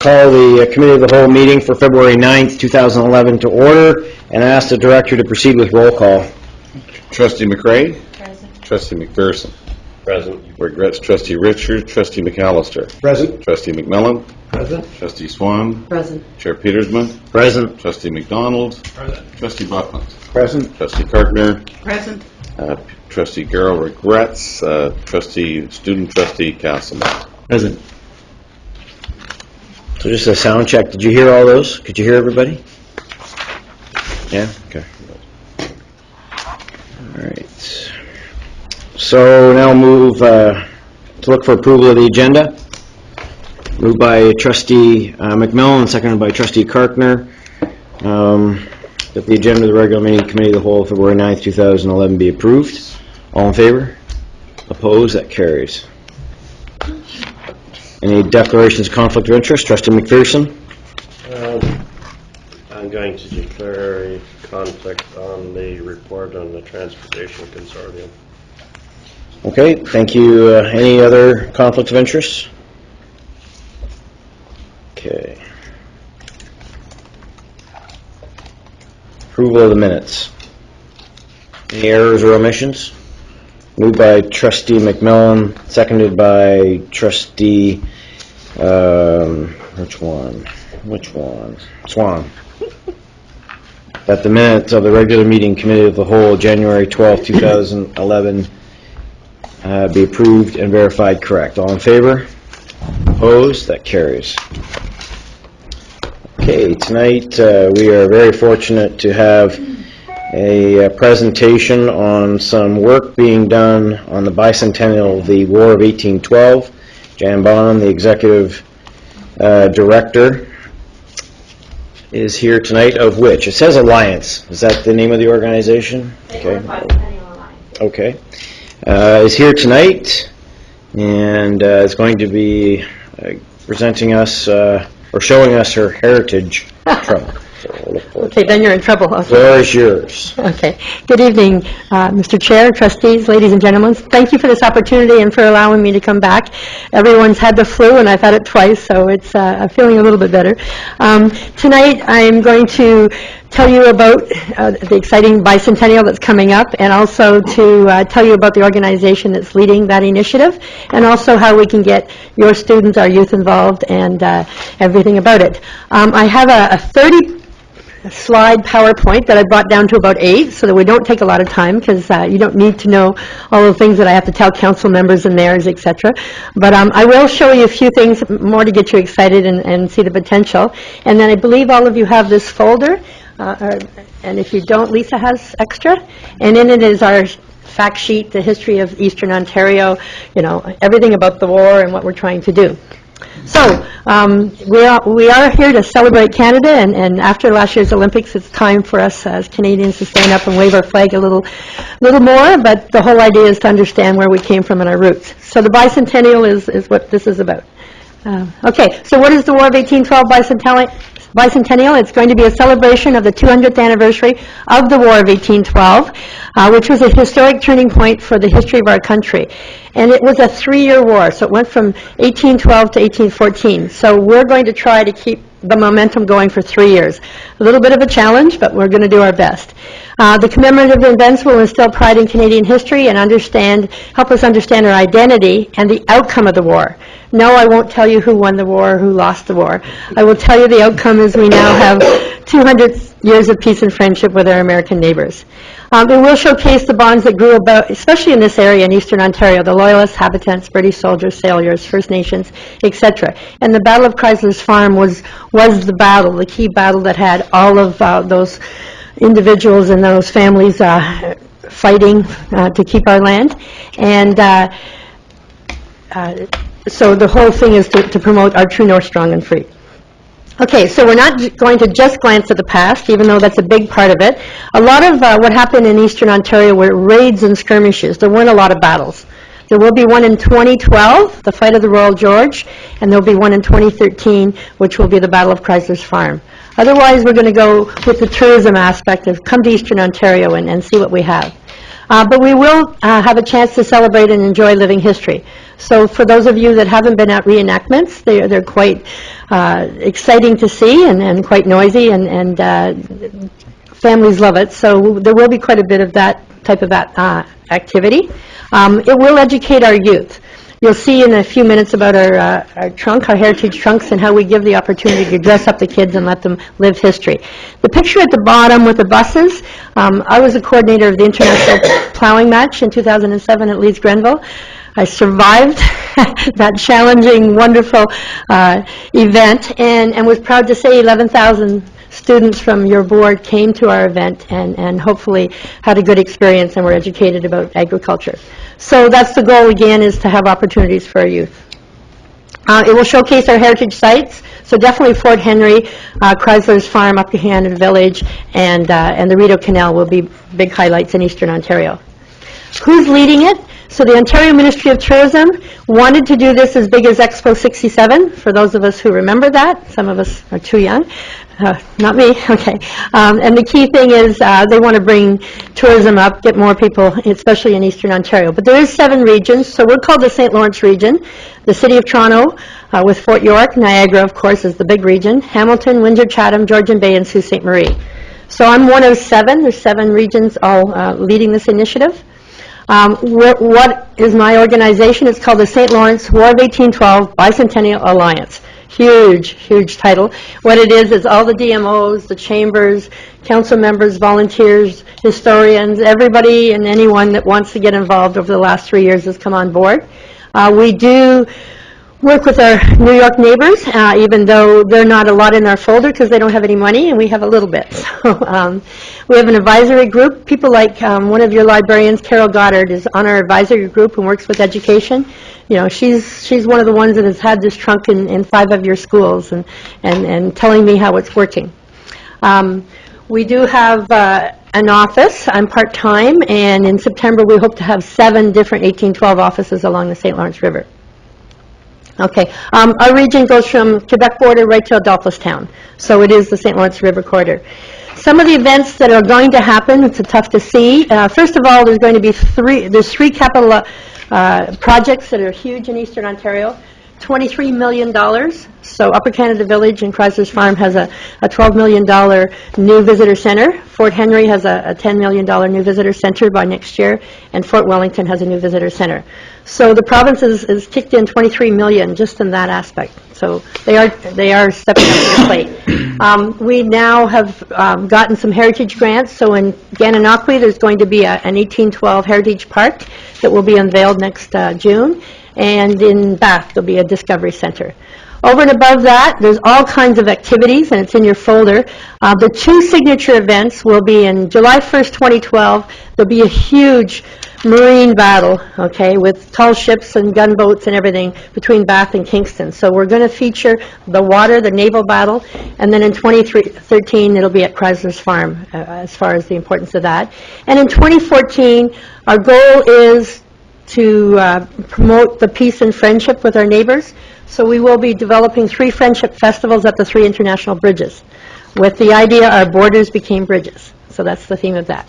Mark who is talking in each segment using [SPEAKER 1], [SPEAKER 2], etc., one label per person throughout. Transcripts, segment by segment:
[SPEAKER 1] Call the Committee of the Whole meeting for February 9th, 2011 to order and ask the Director to proceed with roll call.
[SPEAKER 2] Trustee McRae?
[SPEAKER 3] Present.
[SPEAKER 2] Trustee McPherson?
[SPEAKER 4] Present.
[SPEAKER 2] Regrets Trustee Richards. Trustee McAllister?
[SPEAKER 4] Present.
[SPEAKER 2] Trustee McMillan?
[SPEAKER 4] Present.
[SPEAKER 2] Trustee Swan?
[SPEAKER 3] Present.
[SPEAKER 2] Chair Petersman?
[SPEAKER 1] Present.
[SPEAKER 2] Trustee McDonald?
[SPEAKER 4] Present.
[SPEAKER 2] Trustee Buckland?
[SPEAKER 4] Present.
[SPEAKER 2] Trustee Kirkner?
[SPEAKER 3] Present.
[SPEAKER 2] Trustee Garrow regrets. Student Trustee Castleman?
[SPEAKER 1] Present. So just a sound check. Did you hear all those? Could you hear everybody? Yeah? Okay. All right. So now move to look for approval of the agenda. Moved by Trustee McMillan, seconded by Trustee Kirkner. That the agenda of the regular meeting Committee of the Whole February 9th, 2011 be approved. All in favor? Opposed? That carries. Any declarations of conflict of interest? Trustee McPherson?
[SPEAKER 4] I'm going to declare a conflict on the report on the Transportation Consortium.
[SPEAKER 1] Okay, thank you. Any other conflicts of interest? Okay. Approval of the minutes. Any errors or omissions? Moved by Trustee McMillan, seconded by Trustee, which one? Swan. That the minutes of the regular meeting Committee of the Whole, January 12, 2011, be approved and verified correct. All in favor? Opposed? That carries. Okay, tonight we are very fortunate to have a presentation on some work being done on the bicentennial of the War of 1812. Jan Bonham, the Executive Director, is here tonight, of which it says Alliance. Is that the name of the organization? Okay. Okay. Is here tonight and is going to be presenting us or showing us her heritage truck.
[SPEAKER 5] Okay, then you're in trouble.
[SPEAKER 1] The floor is yours.
[SPEAKER 5] Okay. Good evening, Mr. Chair, trustees, ladies and gentlemen. Thank you for this opportunity and for allowing me to come back. Everyone's had the flu, and I've had it twice, so it's I'm feeling a little bit better. Tonight, I'm going to tell you about the exciting bicentennial that's coming up, and also to tell you about the organization that's leading that initiative, and also how we can get your students, our youth involved, and everything about it. I have a 30-slide PowerPoint that I brought down to about 8, so that we don't take a lot of time, because you don't need to know all the things that I have to tell council members and mayors, etc. But I will show you a few things more to get you excited and see the potential. And then I believe all of you have this folder. And if you don't, Lisa has extra. And in it is our fact sheet, the history of Eastern Ontario, you know, everything about the war and what we're trying to do. So we are here to celebrate Canada, and after last year's Olympics, it's time for us as Canadians to stand up and wave our flag a little more, but the whole idea is to understand where we came from and our roots. So the bicentennial is what this is about. Okay, so what is the War of 1812 bicentennial? It's going to be a celebration of the 200th anniversary of the War of 1812, which was a historic turning point for the history of our country. And it was a 3-year war, so it went from 1812 to 1814. So we're going to try to keep the momentum going for 3 years. A little bit of a challenge, but we're going to do our best. The commemorative events will instill pride in Canadian history and help us understand our identity and the outcome of the war. No, I won't tell you who won the war or who lost the war. I will tell you the outcome is we now have 200 years of peace and friendship with our American neighbors. It will showcase the bonds that grew about, especially in this area in Eastern Ontario, the Loyalists, habitants, British soldiers, sailors, First Nations, etc. And the Battle of Chrysler's Farm was the battle, the key battle that had all of those individuals and those families fighting to keep our land. And so the whole thing is to promote our true north, strong and free. Okay, so we're not going to just glance at the past, even though that's a big part of it. A lot of what happened in Eastern Ontario were raids and skirmishes. There weren't a lot of battles. There will be one in 2012, the Fight of the Royal George, and there'll be one in 2013, which will be the Battle of Chrysler's Farm. Otherwise, we're going to go with the tourism aspect of come to Eastern Ontario and see what we have. But we will have a chance to celebrate and enjoy living history. So for those of you that haven't been at reenactments, they're quite exciting to see and quite noisy, and families love it. So there will be quite a bit of that type of activity. It will educate our youth. You'll see in a few minutes about our heritage trunks, and how we give the opportunity to dress up the kids and let them live history. The picture at the bottom with the buses, I was a coordinator of the International Plowing Match in 2007 at Leeds Grenville. I survived that challenging, wonderful event, and was proud to say 11,000 students from your board came to our event and hopefully had a good experience and were educated about agriculture. So that's the goal, again, is to have opportunities for our youth. It will showcase our heritage sites, so definitely Fort Henry, Chrysler's Farm up to Hannon Village, and the Rideau Canal will be big highlights in Eastern Ontario. Who's leading it? So the Ontario Ministry of Tourism wanted to do this as big as Expo 67, for those of us who remember that. Some of us are too young. Not me, okay. And the key thing is they want to bring tourism up, get more people, especially in Eastern Ontario. But there is 7 regions, so we're called the St. Lawrence region. The City of Toronto, with Fort York, Niagara, of course, is the big region. Hamilton, Windsor, Chatham, Georgian Bay, and Sault Ste. Marie. So I'm one of 7. There's 7 regions all leading this initiative. What is my organization? It's called the St. Lawrence War of 1812 Bicentennial Alliance. Huge, huge title. What it is all the DMOs, the chambers, council members, volunteers, historians, everybody and anyone that wants to get involved over the last 3 years has come on board. We do work with our New York neighbors, even though they're not a lot in our folder because they don't have any money, and we have a little bit. So we have an advisory group. People like one of your librarians, Carol Goddard, is on our advisory group and works with education. You know, she's one of the ones that has had this trunk in 5 of your schools and telling me how it's working. We do have an office. I'm part-time, and in September we hope to have 7 different 1812 offices along the St. Lawrence River. Okay, our region goes from Quebec border right to Adolphustown, so it is the St. Lawrence River corridor. Some of the events that are going to happen, it's tough to see. First of all, there's going to be 3 capital projects that are huge in Eastern Ontario. $23 million. So Upper Canada Village and Chrysler's Farm has a $12 million new visitor center. Fort Henry has a $10 million new visitor center by next year, and Fort Wellington has a new visitor center. So the province is kicked in $23 million just in that aspect. So they are stepping up to the plate. We now have gotten some heritage grants. So in Gananoque, there's going to be an 1812 heritage park that will be unveiled next June. And in Bath, there'll be a discovery center. Over and above that, there's all kinds of activities, and it's in your folder. The 2 signature events will be in July 1st, 2012. There'll be a huge marine battle, okay, with tall ships and gunboats and everything between Bath and Kingston. So we're going to feature the water, the naval battle, and then in 2013, it'll be at Chrysler's Farm, as far as the importance of that. And in 2014, our goal is to promote the peace and friendship with our neighbors. So we will be developing 3 friendship festivals at the 3 international bridges, with the idea our borders became bridges. So that's the theme of that.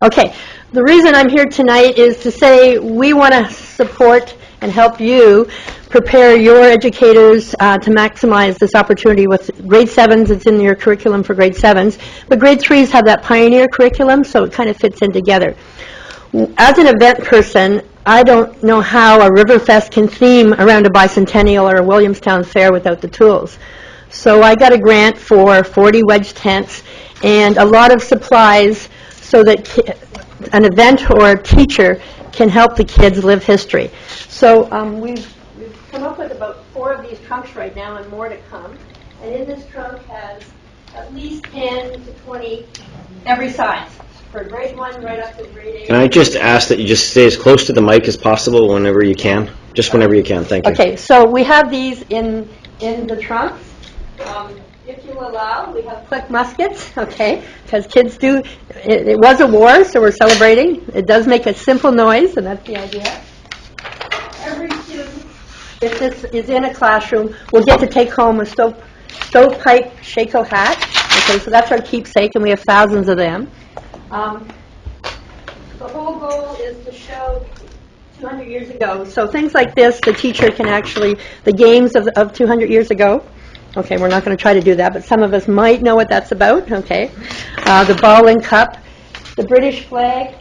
[SPEAKER 5] Okay, the reason I'm here tonight is to say we want to support and help you prepare your educators to maximize this opportunity with grade 7s. It's in your curriculum for grade 7s, but grade 3s have that pioneer curriculum, so it kind of fits in together. As an event person, I don't know how a Riverfest can theme around a bicentennial or a Williamstown fair without the tools. So I got a grant for 40 wedge tents and a lot of supplies so that an event or a teacher can help the kids live history. So we've come up with about 4 of these trunks right now and more to come. And in this trunk has at least 10 to 20 every size. For grade 1 right up to grade 8.
[SPEAKER 1] Can I just ask that you just stay as close to the mic as possible whenever you can? Just whenever you can, thank you.
[SPEAKER 5] Okay, so we have these in the trunks. If you allow, we have click muskets, okay, because kids do, it was a war, so we're celebrating. It does make a simple noise, and that's the idea. Every student, if this is in a classroom, will get to take home a stovepipe Shako hat. Okay, so that's our keepsake, and we have thousands of them. the whole goal is to show 200 years ago. So things like this, the teacher can actually, the games of 200 years ago. Okay, we're not going to try to do that, but some of us might know what that's about, okay? The ball and cup, the British flag.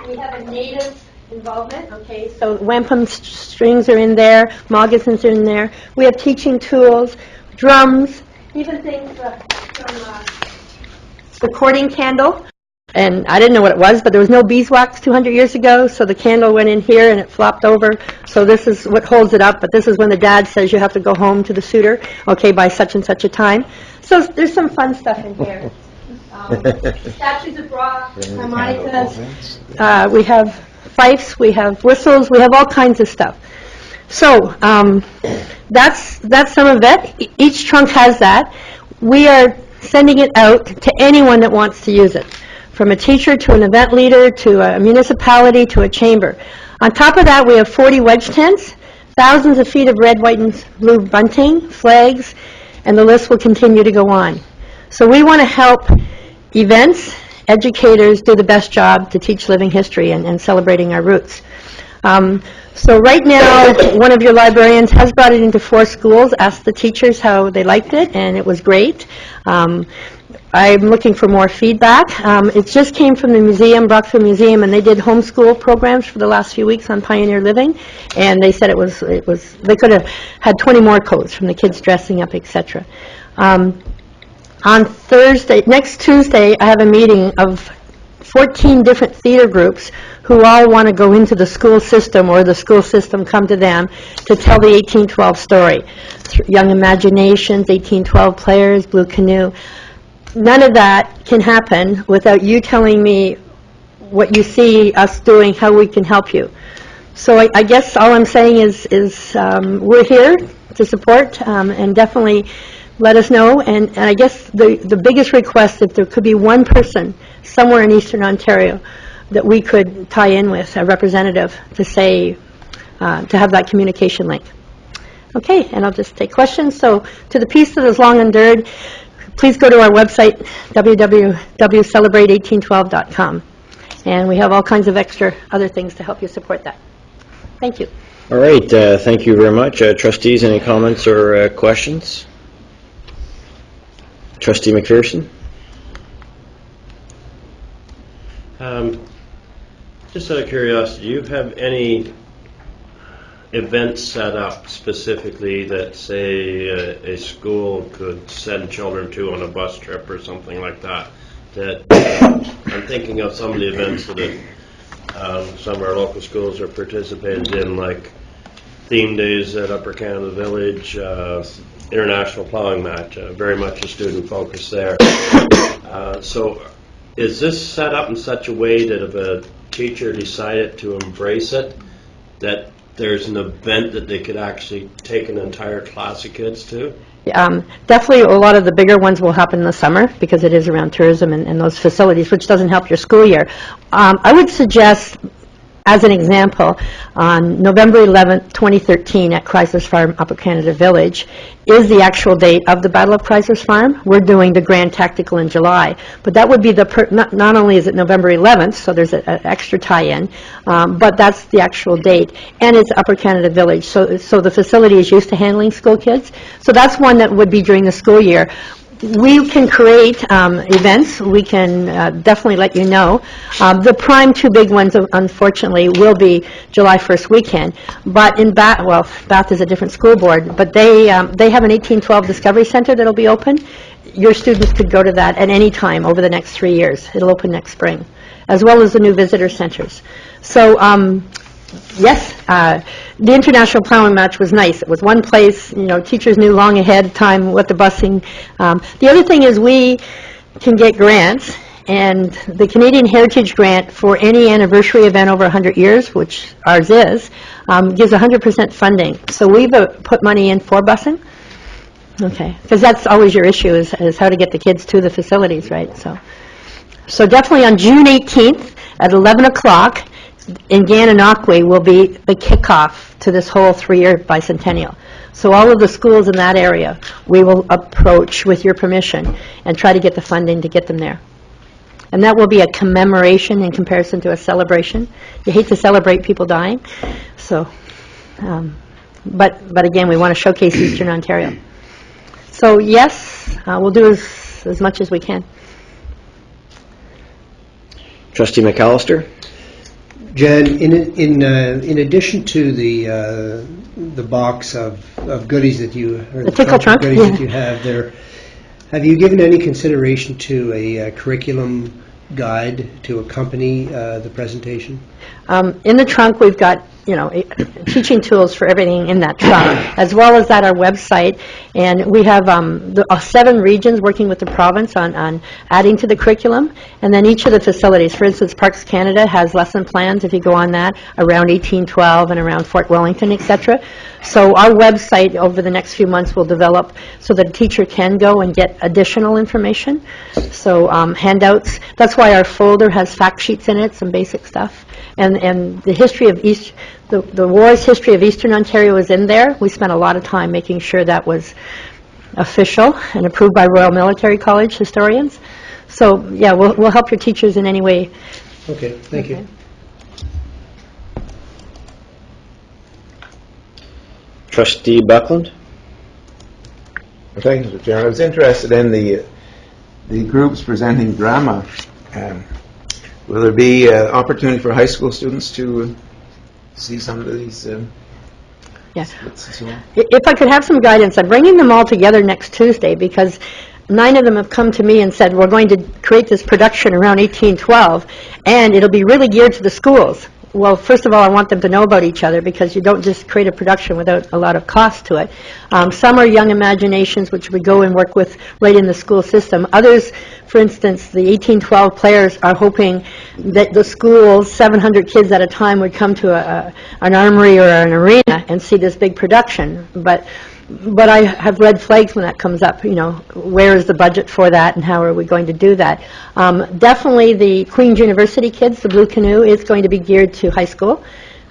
[SPEAKER 5] We have a native involvement, okay? So wampum strings are in there, moccasins are in there. We have teaching tools, drums, even things from the courting candle. And I didn't know what it was, but there was no beeswax 200 years ago, so the candle went in here and it flopped over. So this is what holds it up, but this is when the dad says you have to go home to the suitor, okay, by such and such a time. So there's some fun stuff in here. Statues of bronze, harmonicas, we have fifes, we have whistles, we have all kinds of stuff. So that's some of it. Each trunk has that. We are sending it out to anyone that wants to use it, from a teacher to an event leader to a municipality to a chamber. On top of that, we have 40 wedge tents, thousands of feet of red, white, and blue bunting, flags, and the list will continue to go on. So we want to help events, educators do the best job to teach living history and celebrating our roots. So right now, one of your librarians has brought it into 4 schools, asked the teachers how they liked it, and it was great. I'm looking for more feedback. It just came from the museum, Brockfield Museum, and they did homeschool programs for the last few weeks on Pioneer Living, and they said it was they could have had 20 more coats from the kids dressing up, etc. On Thursday, next Tuesday, I have a meeting of 14 different theater groups who all want to go into the school system or the school system come to them to tell the 1812 story. Young Imaginations, 1812 Players, Blue Canoe. None of that can happen without you telling me what you see us doing, how we can help you. So I guess all I'm saying is we're here to support and definitely let us know. And I guess the biggest request, if there could be one person somewhere in Eastern Ontario that we could tie in with, a representative, to say, to have that communication link. Okay, and I'll just take questions. So to the piece that is long endured, please go to our website, www.celebrate1812.com. And we have all kinds of extra other things to help you support that. Thank you.
[SPEAKER 1] All right, thank you very much. Trustees, any comments or questions? Trustee McPherson?
[SPEAKER 4] Just out of curiosity, do you have any events set up specifically that, say, a school could send children to on a bus trip or something like that? That I'm thinking of some of the events that some of our local schools are participated in, like theme days at Upper Canada Village, international plowing match, very much a student focus there. So is this set up in such a way that if a teacher decided to embrace it, that there's an event that they could actually take an entire class of kids to?
[SPEAKER 5] Definitely a lot of the bigger ones will happen in the summer because it is around tourism and those facilities, which doesn't help your school year. I would suggest, as an example, on November 11th, 2013 at Chrysler's Farm, Upper Canada Village, is the actual date of the Battle of Chrysler's Farm. We're doing the Grand Tactical in July, but that would be the, not only is it November 11th, so there's an extra tie-in, but that's the actual date, and it's Upper Canada Village, so the facility is used to handling school kids. So that's one that would be during the school year. We can create events. We can definitely let you know. The prime 2 big ones, unfortunately, will be July 1st weekend. But in Bath, well, Bath is a different school board, but they have an 1812 Discovery Center that'll be open. Your students could go to that at any time over the next 3 years. It'll open next spring, as well as the new visitor centers. So yes, the international plowing match was nice. It was one place, you know, teachers knew long ahead of time what the busing. The other thing is we can get grants, and the Canadian Heritage Grant for any anniversary event over 100 years, which ours is, gives 100% funding. So we've put money in for busing. Okay, because that's always your issue is how to get the kids to the facilities, right? So definitely on June 18th at 11 o'clock, in Gananoque will be the kickoff to this whole 3-year bicentennial. So all of the schools in that area, we will approach with your permission and try to get the funding to get them there. and that will be a commemoration in comparison to a celebration. You hate to celebrate people dying, so, but again, we want to showcase Eastern Ontario. So yes, we'll do as much as we can.
[SPEAKER 1] Trustee McAllister?
[SPEAKER 3] Jan, in addition to the box of goodies that you, or
[SPEAKER 5] The tickle trunk,
[SPEAKER 3] goodies
[SPEAKER 5] yeah.
[SPEAKER 3] that you have there, have you given any consideration to a curriculum guide to accompany the presentation?
[SPEAKER 5] In the trunk, we've got, teaching tools for everything in that trunk, as well as at our website. And we have 7 regions working with the province on adding to the curriculum. And then each of the facilities, for instance, Parks Canada has lesson plans, if you go on that, around 1812 and around Fort Wellington, etc. So our website over the next few months will develop so that a teacher can go and get additional information. So handouts, that's why our folder has fact sheets in it, some basic stuff. And the history of the war's history of Eastern Ontario is in there. We spent a lot of time making sure that was official and approved by Royal Military College historians. So, yeah, we'll help your teachers in any way.
[SPEAKER 3] Okay, thank you.
[SPEAKER 1] Trustee Buckland?
[SPEAKER 6] Thank you, Mr. Chairman. I was interested in the groups presenting drama. Will there be opportunity for high school students to see some of these
[SPEAKER 5] Yeah.
[SPEAKER 6] skits and so on?
[SPEAKER 5] If I could have some guidance, I'm bringing them all together next Tuesday because 9 of them have come to me and said, we're going to create this production around 1812, and it'll be really geared to the schools. Well, first of all, I want them to know about each other because you don't just create a production without a lot of cost to it. Some are young imaginations, which we go and work with right in the school system. Others, for instance, the 1812 players are hoping that the schools, 700 kids at a time, would come to an armory or an arena and see this big production. But I have red flags when that comes up, where is the budget for that and how are we going to do that? Definitely the Queen's University kids, the Blue Canoe, is going to be geared to high school.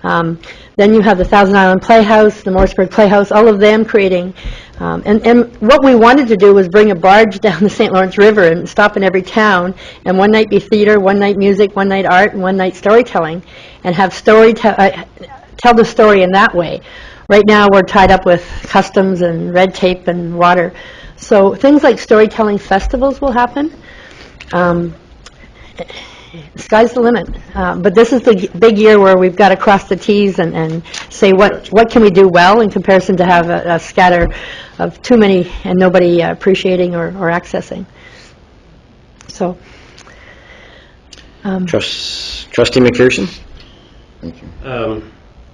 [SPEAKER 5] Then you have the Thousand Island Playhouse, the Morrisburg Playhouse, all of them creating. And what we wanted to do was bring a barge down the St. Lawrence River and stop in every town, and one night be theater, one night music, one night art, and one night storytelling, and have tell the story in that way. Right now, we're tied up with customs and red tape and water. So things like storytelling festivals will happen. Sky's the limit. But this is the big year where we've got to cross the T's and say what can we do well in comparison to have a scatter of too many and nobody appreciating or accessing. So.
[SPEAKER 1] Trustee McPherson?
[SPEAKER 2] Thank you.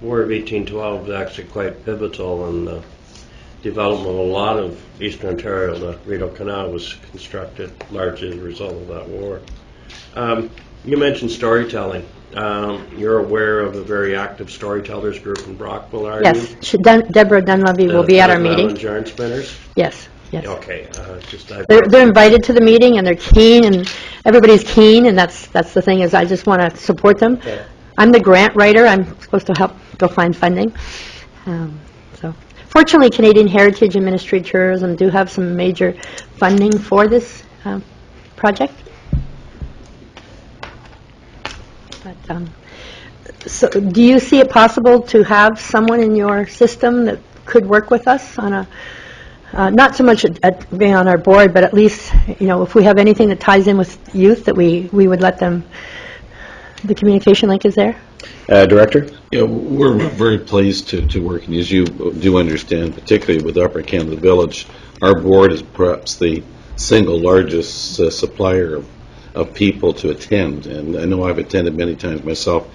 [SPEAKER 4] War of 1812 is actually quite pivotal in the development of a lot of Eastern Ontario. The Rideau Canal was constructed largely as a result of that war. You mentioned storytelling. You're aware of a very active storytellers group in Brockville, are you?
[SPEAKER 5] Yes, Deborah Dunleavy will be at our meeting.
[SPEAKER 4] Yarn Spinners?
[SPEAKER 5] Yes, yes.
[SPEAKER 4] Okay.
[SPEAKER 5] They're invited to the meeting, and they're keen, and everybody's keen, and that's the thing, is I just want to support them.
[SPEAKER 4] Okay.
[SPEAKER 5] I'm the grant writer. I'm supposed to help go find funding. So, fortunately, Canadian Heritage and Ministry of Tourism do have some major funding for this project. But, so, do you see it possible to have someone in your system that could work with us on a, not so much at being on our board, but at least, if we have anything that ties in with youth, that we would let them, the communication link is there?
[SPEAKER 1] Director?
[SPEAKER 2] Yeah, we're very pleased to work, and as you do understand, particularly with Upper Canada Village, our board is perhaps the single largest supplier of people to attend, and I know I've attended many times myself,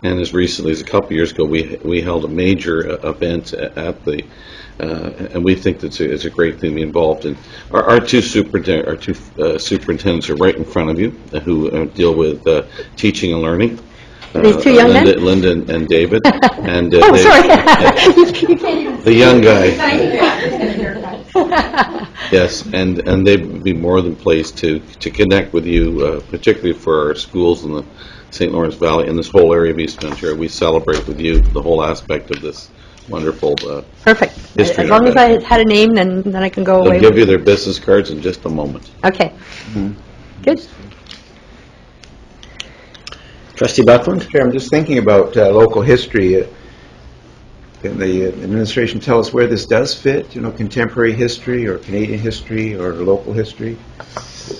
[SPEAKER 2] and as recently as a couple of years ago, we held a major event at the, and we think that it's a great thing to be involved in. Our two superintendents are right in front of you, who deal with teaching and learning.
[SPEAKER 5] These two young men?
[SPEAKER 2] Linda and David. And,
[SPEAKER 5] oh, sorry. You can't even
[SPEAKER 2] the young guy. Yes, and they'd be more than pleased to connect with you, particularly for our schools in the St. Lawrence Valley and this whole area of Eastern Ontario. We celebrate with you the whole aspect of this wonderful
[SPEAKER 5] perfect.
[SPEAKER 2] history.
[SPEAKER 5] As long as I had a name, then I can go away.
[SPEAKER 2] They'll give you their business cards in just a moment.
[SPEAKER 5] Okay. Good.
[SPEAKER 1] Trustee Buckland?
[SPEAKER 6] Chair, I'm just thinking about local history. Can the administration tell us where this does fit? You know, contemporary history or Canadian history or local history?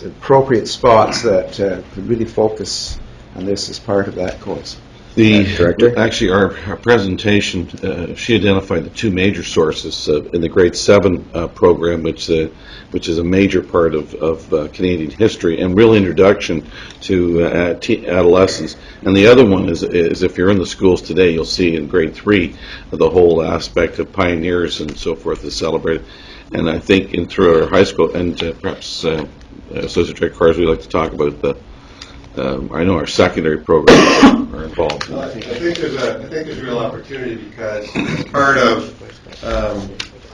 [SPEAKER 6] Appropriate spots that could really focus on this as part of that course.
[SPEAKER 1] Director?
[SPEAKER 2] Actually, our presentation, she identified the two major sources in the grade 7 program, which is a major part of Canadian history and real introduction to adolescents. And the other one is if you're in the schools today, you'll see in grade 3 the whole aspect of pioneers and so forth is celebrated. And I think through our high school, and perhaps Associate Director Cars, we'd like to talk about I know our secondary programs are involved.
[SPEAKER 7] Well, I think there's a real opportunity because as part of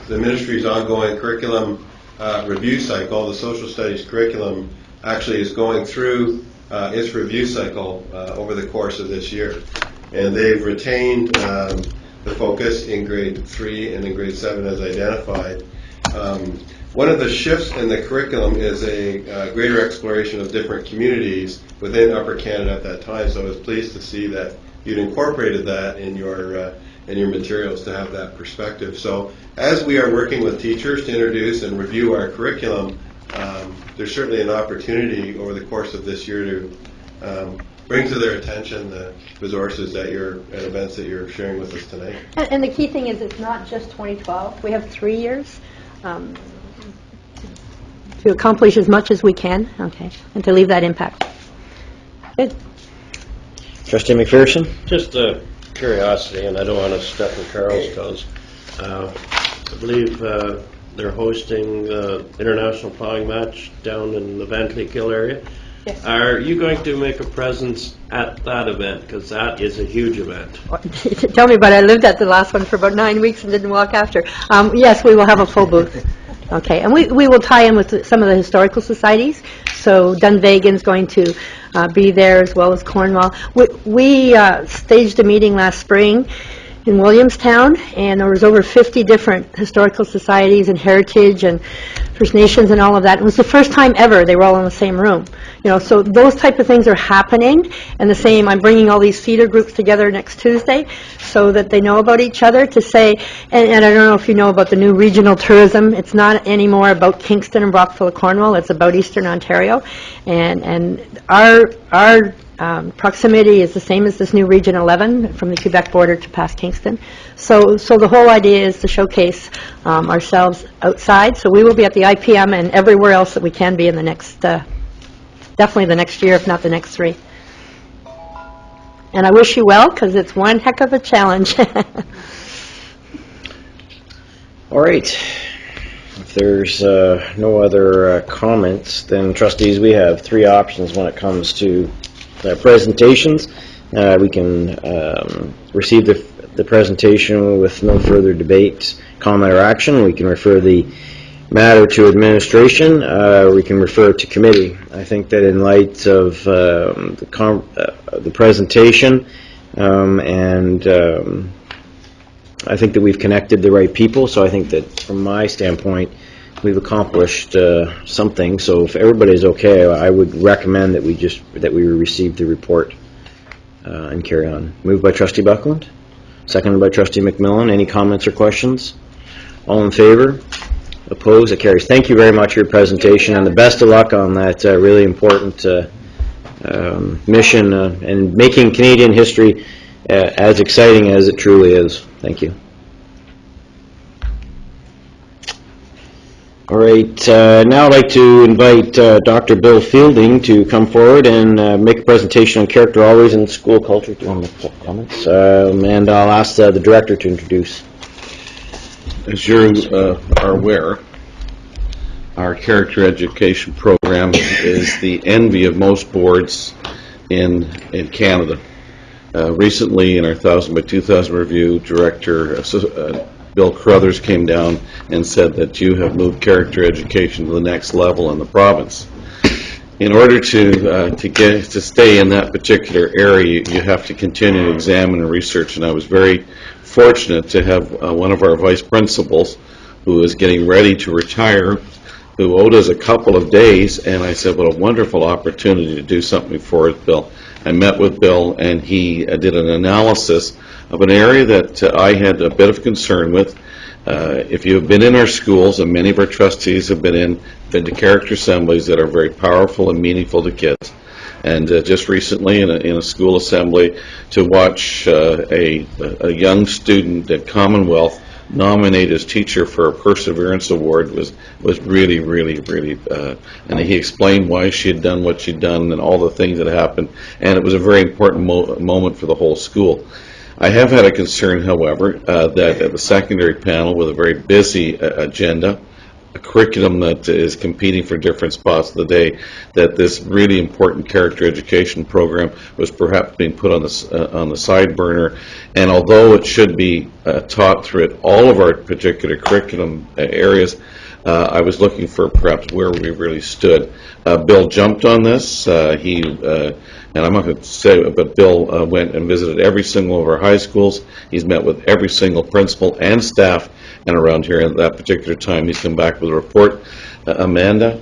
[SPEAKER 7] the ministry's ongoing curriculum review cycle, the social studies curriculum actually is going through its review cycle over the course of this year. And they've retained the focus in grade 3 and in grade 7 as identified. One of the shifts in the curriculum is a greater exploration of different communities within Upper Canada at that time. So I was pleased to see that you'd incorporated that in your materials to have that perspective. So as we are working with teachers to introduce and review our curriculum, there's certainly an opportunity over the course of this year to bring to their attention the resources and events that you're sharing with us tonight.
[SPEAKER 5] And the key thing is it's not just 2012. We have 3 years. To accomplish as much as we can, okay, and to leave that impact. Good.
[SPEAKER 1] Trustee McPherson?
[SPEAKER 4] Just a curiosity, and I don't want to step on Carol's toes. I believe they're hosting the International Plowing Match down in the Van Cleek Hill area.
[SPEAKER 5] Yes.
[SPEAKER 4] Are you going to make a presence at that event? Because that is a huge event.
[SPEAKER 5] Tell me about it. I lived at the last one for about 9 weeks and didn't walk after. Yes, we will have a full booth. Okay, and we will tie in with some of the historical societies. So Dunvegan's going to be there as well as Cornwall. We staged a meeting last spring in Williamstown, and there was over 50 different historical societies and heritage and First Nations and all of that. It was the first time ever they were all in the same room. You know, so those type of things are happening. And the same, I'm bringing all these theater groups together next Tuesday so that they know about each other to say, and I don't know if you know about the new regional tourism. It's not anymore about Kingston and Brockville, Cornwall. It's about Eastern Ontario. And our proximity is the same as this new Region 11 from the Quebec border to past Kingston. So the whole idea is to showcase ourselves outside. So we will be at the IPM and everywhere else that we can be in the next, definitely the next year, if not the next 3. And I wish you well, because it's one heck of a challenge.
[SPEAKER 1] All right. If there's no other comments, then trustees, we have 3 options when it comes to presentations. We can receive the presentation with no further debate, comment, or action. We can refer the matter to administration. We can refer it to committee. I think that in light of the presentation and I think that we've connected the right people, so I think that from my standpoint we've accomplished something. So if everybody's okay, I would recommend that we receive the report and carry on. Moved by Trustee Buckland, seconded by Trustee McMillan. Any comments or questions? All in favor? Opposed? It carries. Thank you very much for your presentation, and the best of luck on that really important mission and making Canadian history as exciting as it truly is. Thank you. All right, now I'd like to invite Dr. Bill Fielding to come forward and make a presentation on character always in school culture. Do you want to make comments? And I'll ask the director to introduce.
[SPEAKER 2] As you are aware, our character education program is the envy of most boards in Canada. Recently, in our 1000 by 2000 review, Director Bill Carruthers came down and said that you have moved character education to the next level in the province. In order to stay in that particular area, you have to continue to examine and research. And I was very fortunate to have one of our vice principals, who is getting ready to retire, who owed us a couple of days, and I said, what a wonderful opportunity to do something for it, Bill. I met with Bill, and he did an analysis of an area that I had a bit of concern with. If you have been in our schools, and many of our trustees have been to character assemblies that are very powerful and meaningful to kids. And just recently in a school assembly, to watch a young student at Commonwealth nominate his teacher for a Perseverance Award was really, really, really, and he explained why she had done what she'd done and all the things that happened, and it was a very important moment for the whole school. I have had a concern, however, that at the secondary panel, with a very busy agenda, a curriculum that is competing for different spots of the day, that this really important character education program was perhaps being put on the side burner. And although it should be taught through all of our particular curriculum areas, I was looking for perhaps where we really stood. Bill jumped on this. And I'm not going to say it, but Bill went and visited every single of our high schools. He's met with every single principal and staff, and around here at that particular time, he's come back with a report. Amanda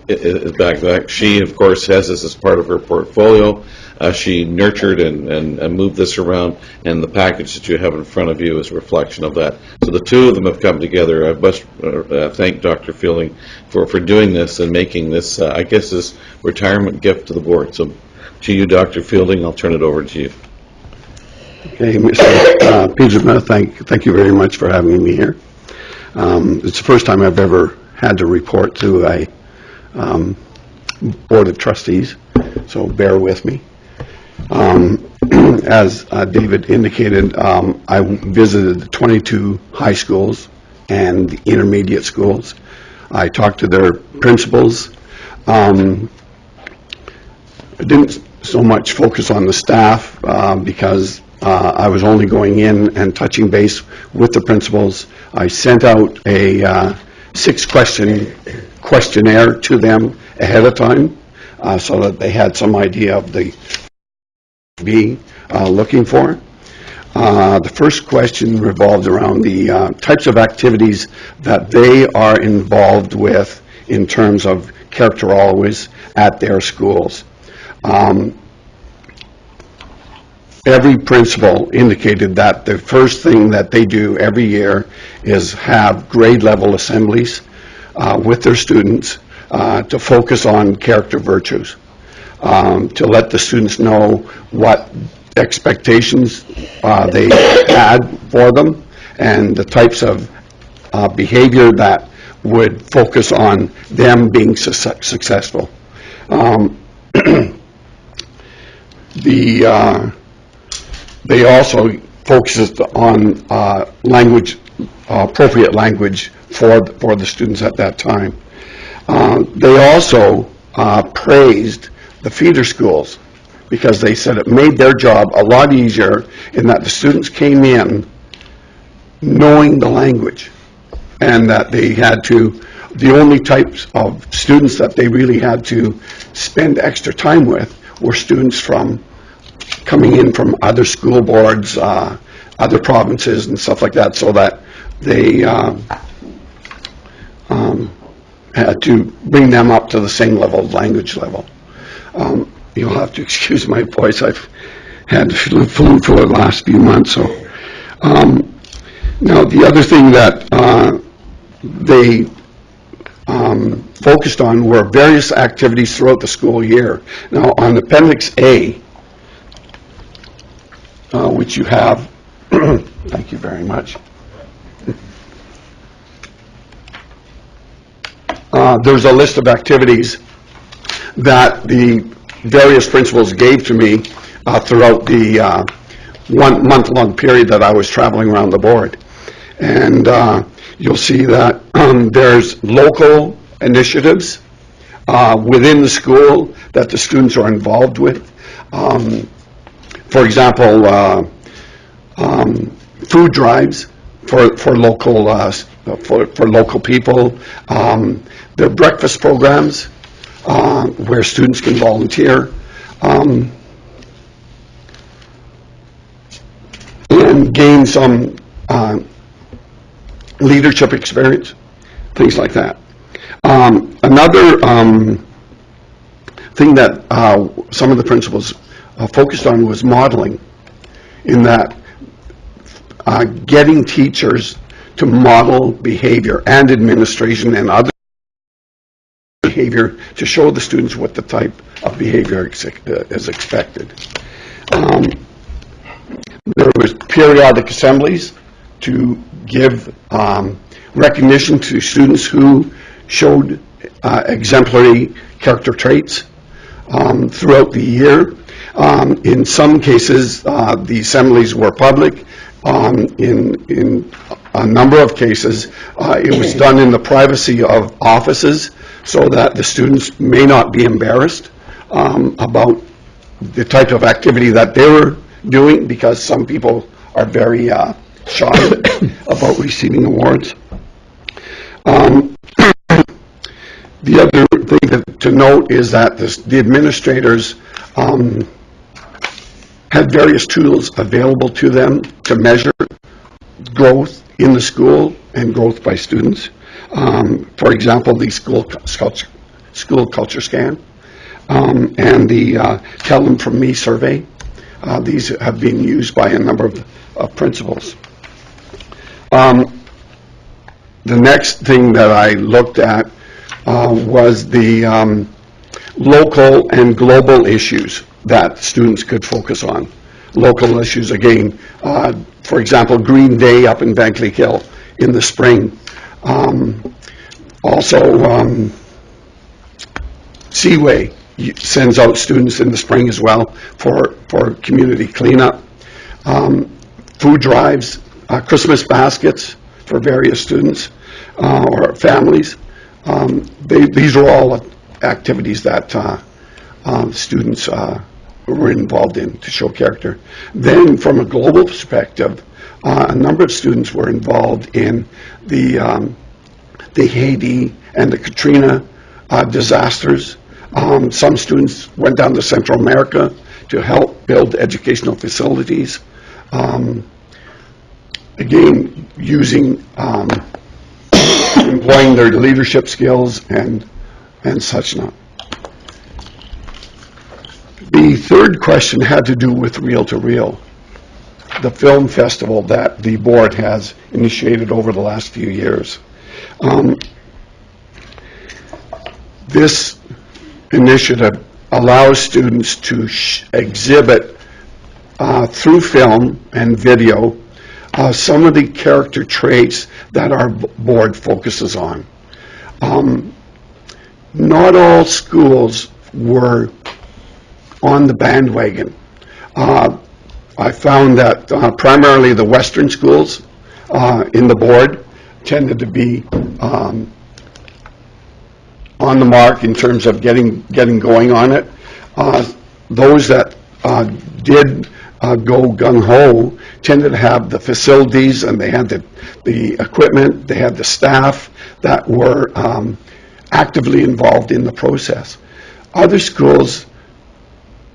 [SPEAKER 2] is back. She, of course, has this as part of her portfolio. She nurtured and moved this around, and the package that you have in front of you is a reflection of that. So the two of them have come together. I must thank Dr. Fielding for doing this and making this, I guess, this retirement gift to the board. So to you, Dr. Fielding, I'll turn it over to you.
[SPEAKER 8] Okay, Mr. Petersma, thank you very much for having me here. It's the first time I've ever had to report to a Board of Trustees, so bear with me. As David indicated, I visited the 22 high schools and the intermediate schools. I talked to their principals. I didn't so much focus on the staff because I was only going in and touching base with the principals. I sent out a 6-question questionnaire to them ahead of time so that they had some idea of the be looking for. The first question revolved around the types of activities that they are involved with in terms of Character Always at their schools. Every principal indicated that the first thing that they do every year is have grade level assemblies with their students to focus on character virtues, to let the students know what expectations they had for them and the types of behavior that would focus on them being successful. They also focused on language, appropriate language for the students at that time. They also praised the feeder schools because they said it made their job a lot easier in that the students came in knowing the language, and that they had to, the only types of students that they really had to spend extra time with were students from coming in from other school boards, other provinces and stuff like that, so that they had to bring them up to the same level, language level. You'll have to excuse my voice. I've had flu for the last few months. So, now the other thing that they focused on were various activities throughout the school year. Now, on Appendix A, which you have, thank you very much. There's a list of activities that the various principals gave to me throughout the 1 month-long period that I was traveling around the board. And you'll see that there's local initiatives within the school that the students are involved with. For example, food drives for local people. There are breakfast programs where students can volunteer, and gain some leadership experience, things like that. Another thing that some of the principals focused on was modeling, in that getting teachers to model behavior and administration and other behavior to show the students what the type of behavior is expected. There was periodic assemblies to give recognition to students who showed exemplary character traits throughout the year. In some cases, the assemblies were public. In a number of cases, it was done in the privacy of offices so that the students may not be embarrassed about the type of activity that they were doing, because some people are very shy about receiving awards. The other thing to note is that the administrators had various tools available to them to measure growth in the school and growth by students. For example, the school culture scan and the Tell Them From Me survey. These have been used by a number of principals. The next thing that I looked at was the local and global issues that students could focus on. Local issues, again, for example, Green Day up in Van Cleek Hill in the spring. Also, Seaway sends out students in the spring as well for community cleanup. Food drives, Christmas baskets for various students or families. These are all activities that students were involved in to show character. Then, from a global perspective, a number of students were involved in the Haiti and the Katrina disasters. Some students went down to Central America to help build educational facilities. Again, using employing their leadership skills and such not. The third question had to do with Reel to Reel, the film festival that the board has initiated over the last few years. This initiative allows students to exhibit through film and video some of the character traits that our board focuses on. Not all schools were on the bandwagon. I found that primarily the Western schools in the board tended to be on the mark in terms of getting going on it. Those that did go gung-ho tended to have the facilities, and they had the equipment, they had the staff that were actively involved in the process. Other schools,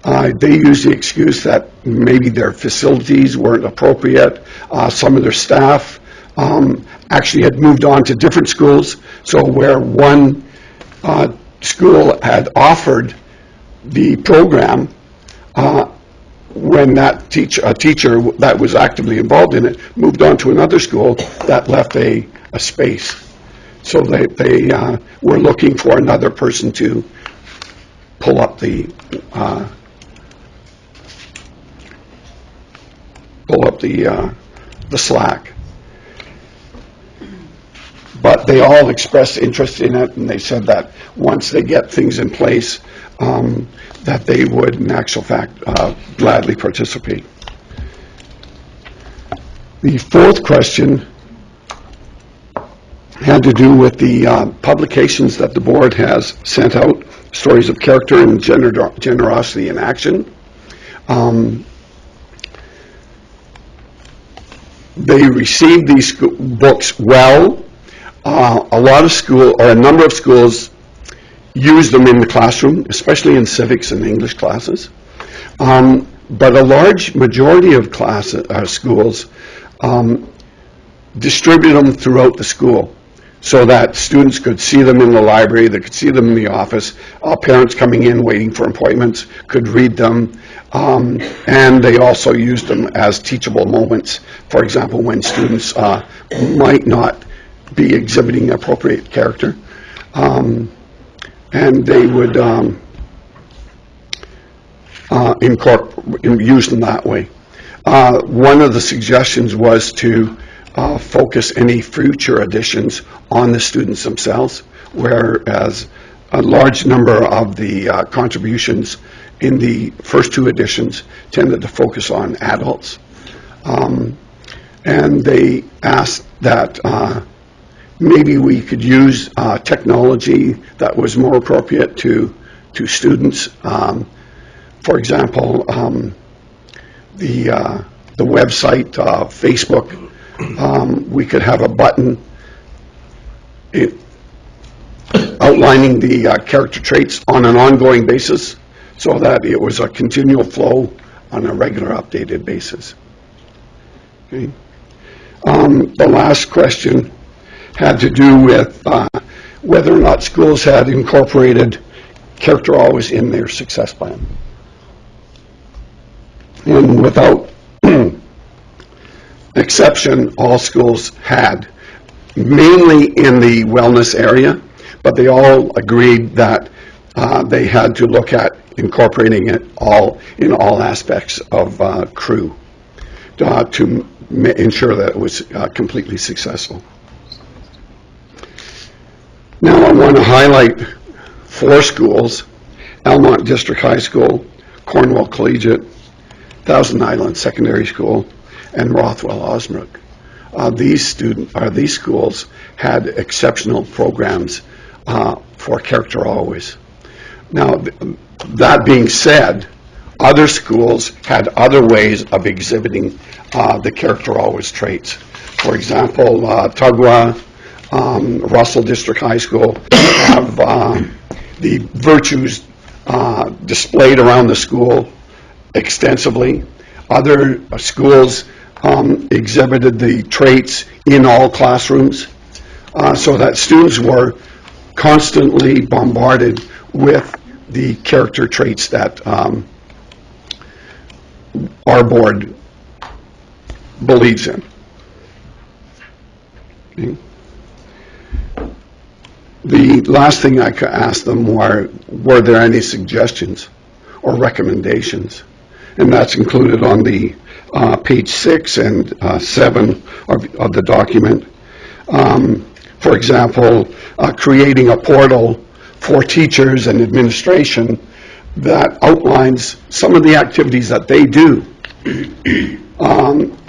[SPEAKER 8] they use the excuse that maybe their facilities weren't appropriate. Some of their staff actually had moved on to different schools, so where one school had offered the program, when that a teacher that was actively involved in it moved on to another school, that left a space. So they were looking for another person to pull up the slack. But they all expressed interest in it, and they said that once they get things in place, that they would, in actual fact, gladly participate. The fourth question had to do with the publications that the board has sent out, Stories of Character and Generosity in Action. They received these books well. A number of schools use them in the classroom, especially in civics and English classes. But a large majority of schools distribute them throughout the school. so that students could see them in the library, they could see them in the office, parents coming in waiting for appointments could read them, and they also used them as teachable moments. For example, when students might not be exhibiting appropriate character, and they would use them that way. One of the suggestions was to focus any future editions on the students themselves, whereas a large number of the contributions in the first two editions tended to focus on adults. And they asked that maybe we could use technology that was more appropriate to students. For example, the website, Facebook, we could have a button outlining the character traits on an ongoing basis so that it was a continual flow on a regular updated basis. Okay. The last question had to do with whether or not schools had incorporated character always in their success plan. And without exception, all schools had, mainly in the wellness area, but they all agreed that they had to look at incorporating it all in all aspects of crew to ensure that it was completely successful. Now I want to highlight 4 schools: Almont District High School, Cornwall Collegiate, Thousand Island Secondary School, and Rothwell Osbrook. These schools had exceptional programs for Character Always. Now, that being said, other schools had other ways of exhibiting the Character Always traits. For example, Tugwa, Russell District High School have the virtues displayed around the school extensively. Other schools exhibited the traits in all classrooms so that students were constantly bombarded with the character traits that our board believes in. Okay. The last thing I could ask them were there any suggestions or recommendations? And that's included on the page 6 and 7 of the document. For example, creating a portal for teachers and administration that outlines some of the activities that they do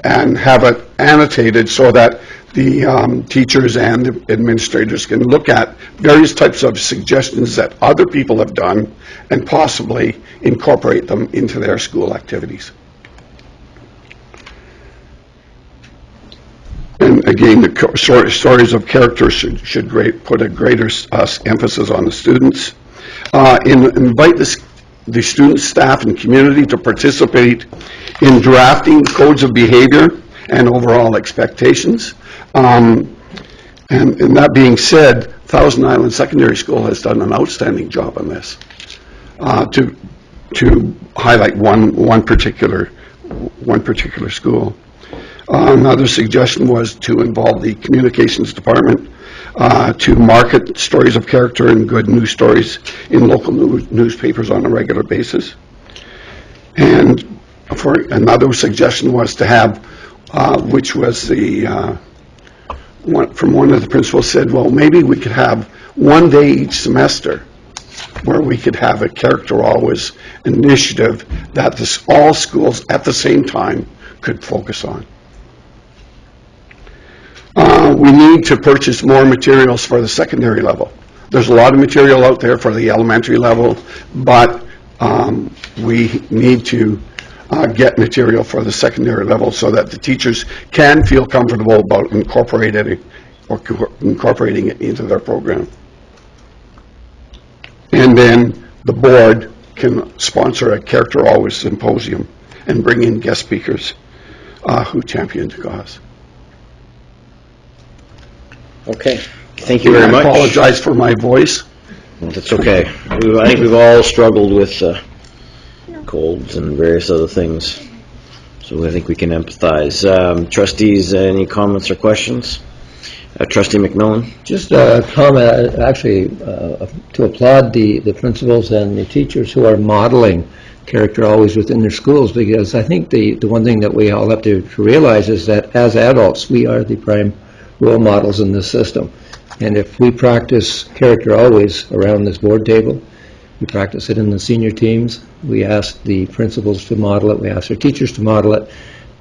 [SPEAKER 8] and have it annotated so that the teachers and the administrators can look at various types of suggestions that other people have done and possibly incorporate them into their school activities. And again, the stories of character should put a greater emphasis on the students. Invite the students, staff, and community to participate in drafting codes of behavior and overall expectations. And that being said, Thousand Island Secondary School has done an outstanding job on this. To highlight one particular school. Another suggestion was to involve the communications department to market stories of character and good news stories in local newspapers on a regular basis. And for another suggestion was to have, which was the from one of the principals said, well, maybe we could have one day each semester where we could have a Character Always initiative that all schools at the same time could focus on. We need to purchase more materials for the secondary level. There's a lot of material out there for the elementary level, but we need to get material for the secondary level so that the teachers can feel comfortable about incorporating it into their program. And then the board can sponsor a Character Always symposium and bring in guest speakers who champion the cause.
[SPEAKER 1] Okay. Thank you very much.
[SPEAKER 8] I apologize for my voice.
[SPEAKER 1] Well, that's okay. I think we've all struggled with colds and various other things, so I think we can empathize. Trustees, any comments or questions? Trustee McMillan?
[SPEAKER 9] Just a comment, actually, to applaud the principals and the teachers who are modeling character always within their schools, because I think the one thing that we all have to realize is that as adults, we are the prime role models in this system. And if we practice character always around this board table, we practice it in the senior teams, we ask the principals to model it, we ask our teachers to model it,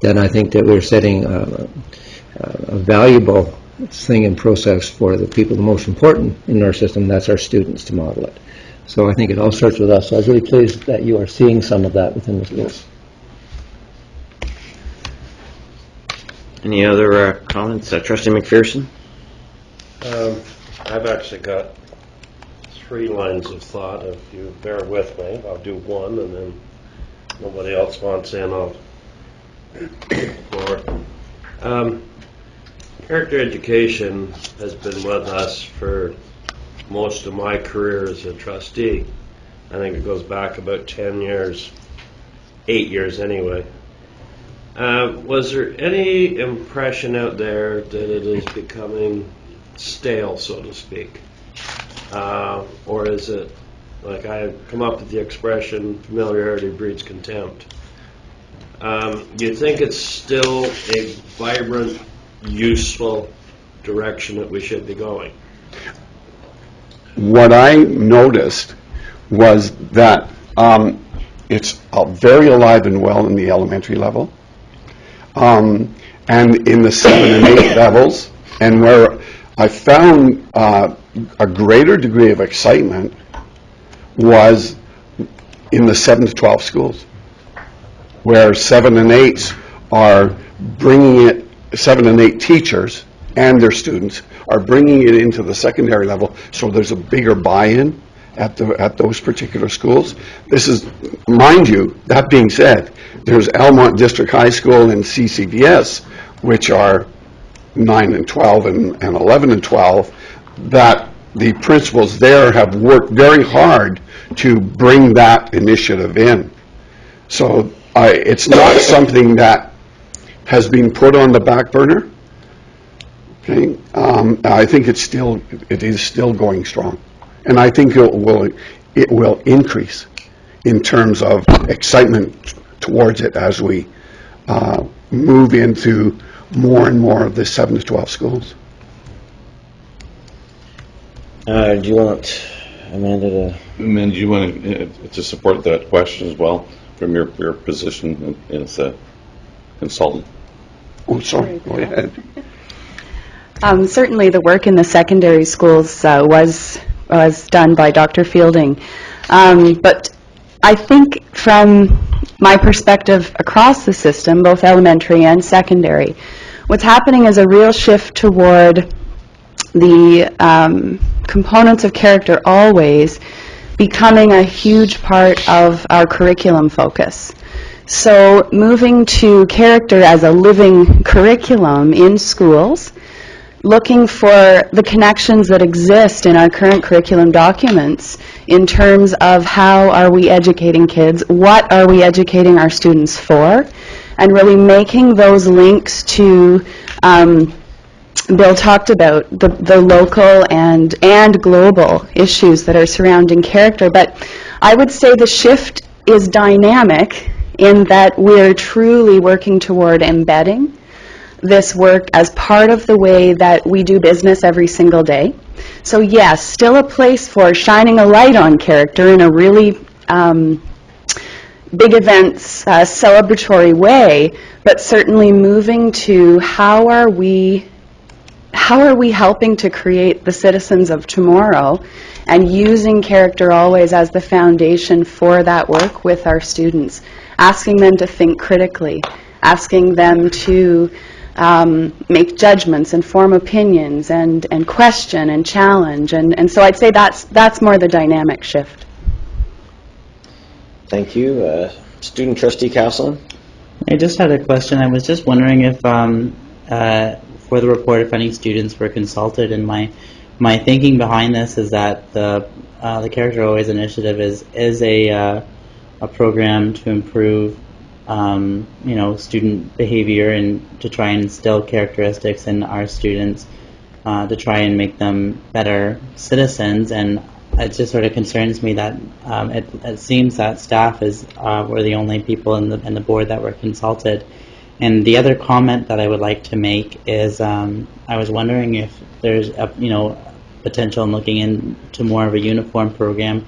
[SPEAKER 9] then I think that we're setting a valuable thing and process for the people the most important in our system, that's our students, to model it. So I think it all starts with us. So I was really pleased that you are seeing some of that within the schools.
[SPEAKER 1] Any other comments? Trustee McPherson?
[SPEAKER 4] I've actually got 3 lines of thought. If you bear with me, I'll do one, and then nobody else wants in, I'll more. Character education has been with us for most of my career as a trustee. I think it goes back about 10 years, 8 years anyway. Was there any impression out there that it is becoming stale, so to speak? Or is it, like I come up with the expression, familiarity breeds contempt? Do you think it's still a vibrant, useful direction that we should be going?
[SPEAKER 8] What I noticed was that it's very alive and well in the elementary level, and in the 7 and 8 levels, and where I found a greater degree of excitement was in the 7 to 12 schools, where 7 and 8s are bringing it, 7 and 8 teachers and their students are bringing it into the secondary level, so there's a bigger buy-in at those particular schools. This is, mind you, that being said, there's Almont District High School and CCDS, which are 9 and 12 and 11 and 12, that the principals there have worked very hard to bring that initiative in. So it's not something that has been put on the back burner. Okay, I think it is still going strong, and I think it will increase in terms of excitement towards it as we move into more and more of the 7 to 12 schools.
[SPEAKER 1] Do you want Amanda to...
[SPEAKER 2] Amanda, do you want to support that question as well from your position as a consultant?
[SPEAKER 8] Oh, sorry, go ahead.
[SPEAKER 10] Certainly the work in the secondary schools was done by Dr. Fielding. But I think from my perspective across the system, both elementary and secondary, what's happening is a real shift toward the components of character always becoming a huge part of our curriculum focus. So moving to character as a living curriculum in schools, looking for the connections that exist in our current curriculum documents in terms of how are we educating kids, what are we educating our students for, and really making those links to, Bill talked about the local and global issues that are surrounding character, but I would say the shift is dynamic in that we're truly working toward embedding this work as part of the way that we do business every single day. So yes, still a place for shining a light on character in a really big events, celebratory way, but certainly moving to how are we helping to create the citizens of tomorrow, and using character always as the foundation for that work with our students, asking them to think critically, asking them to make judgments and form opinions and question and challenge. And so I'd say that's more the dynamic shift.
[SPEAKER 1] Thank you. Student Trustee Castleton?
[SPEAKER 11] I just had a question. I was just wondering if, for the report, if any students were consulted, and my my thinking behind this is that the Character Always initiative is a program to improve student behavior and to try and instill characteristics in our students to try and make them better citizens. And it just sort of concerns me that it seems that staff were the only people in the board that were consulted. And the other comment that I would like to make is I was wondering if there's potential in looking into more of a uniform program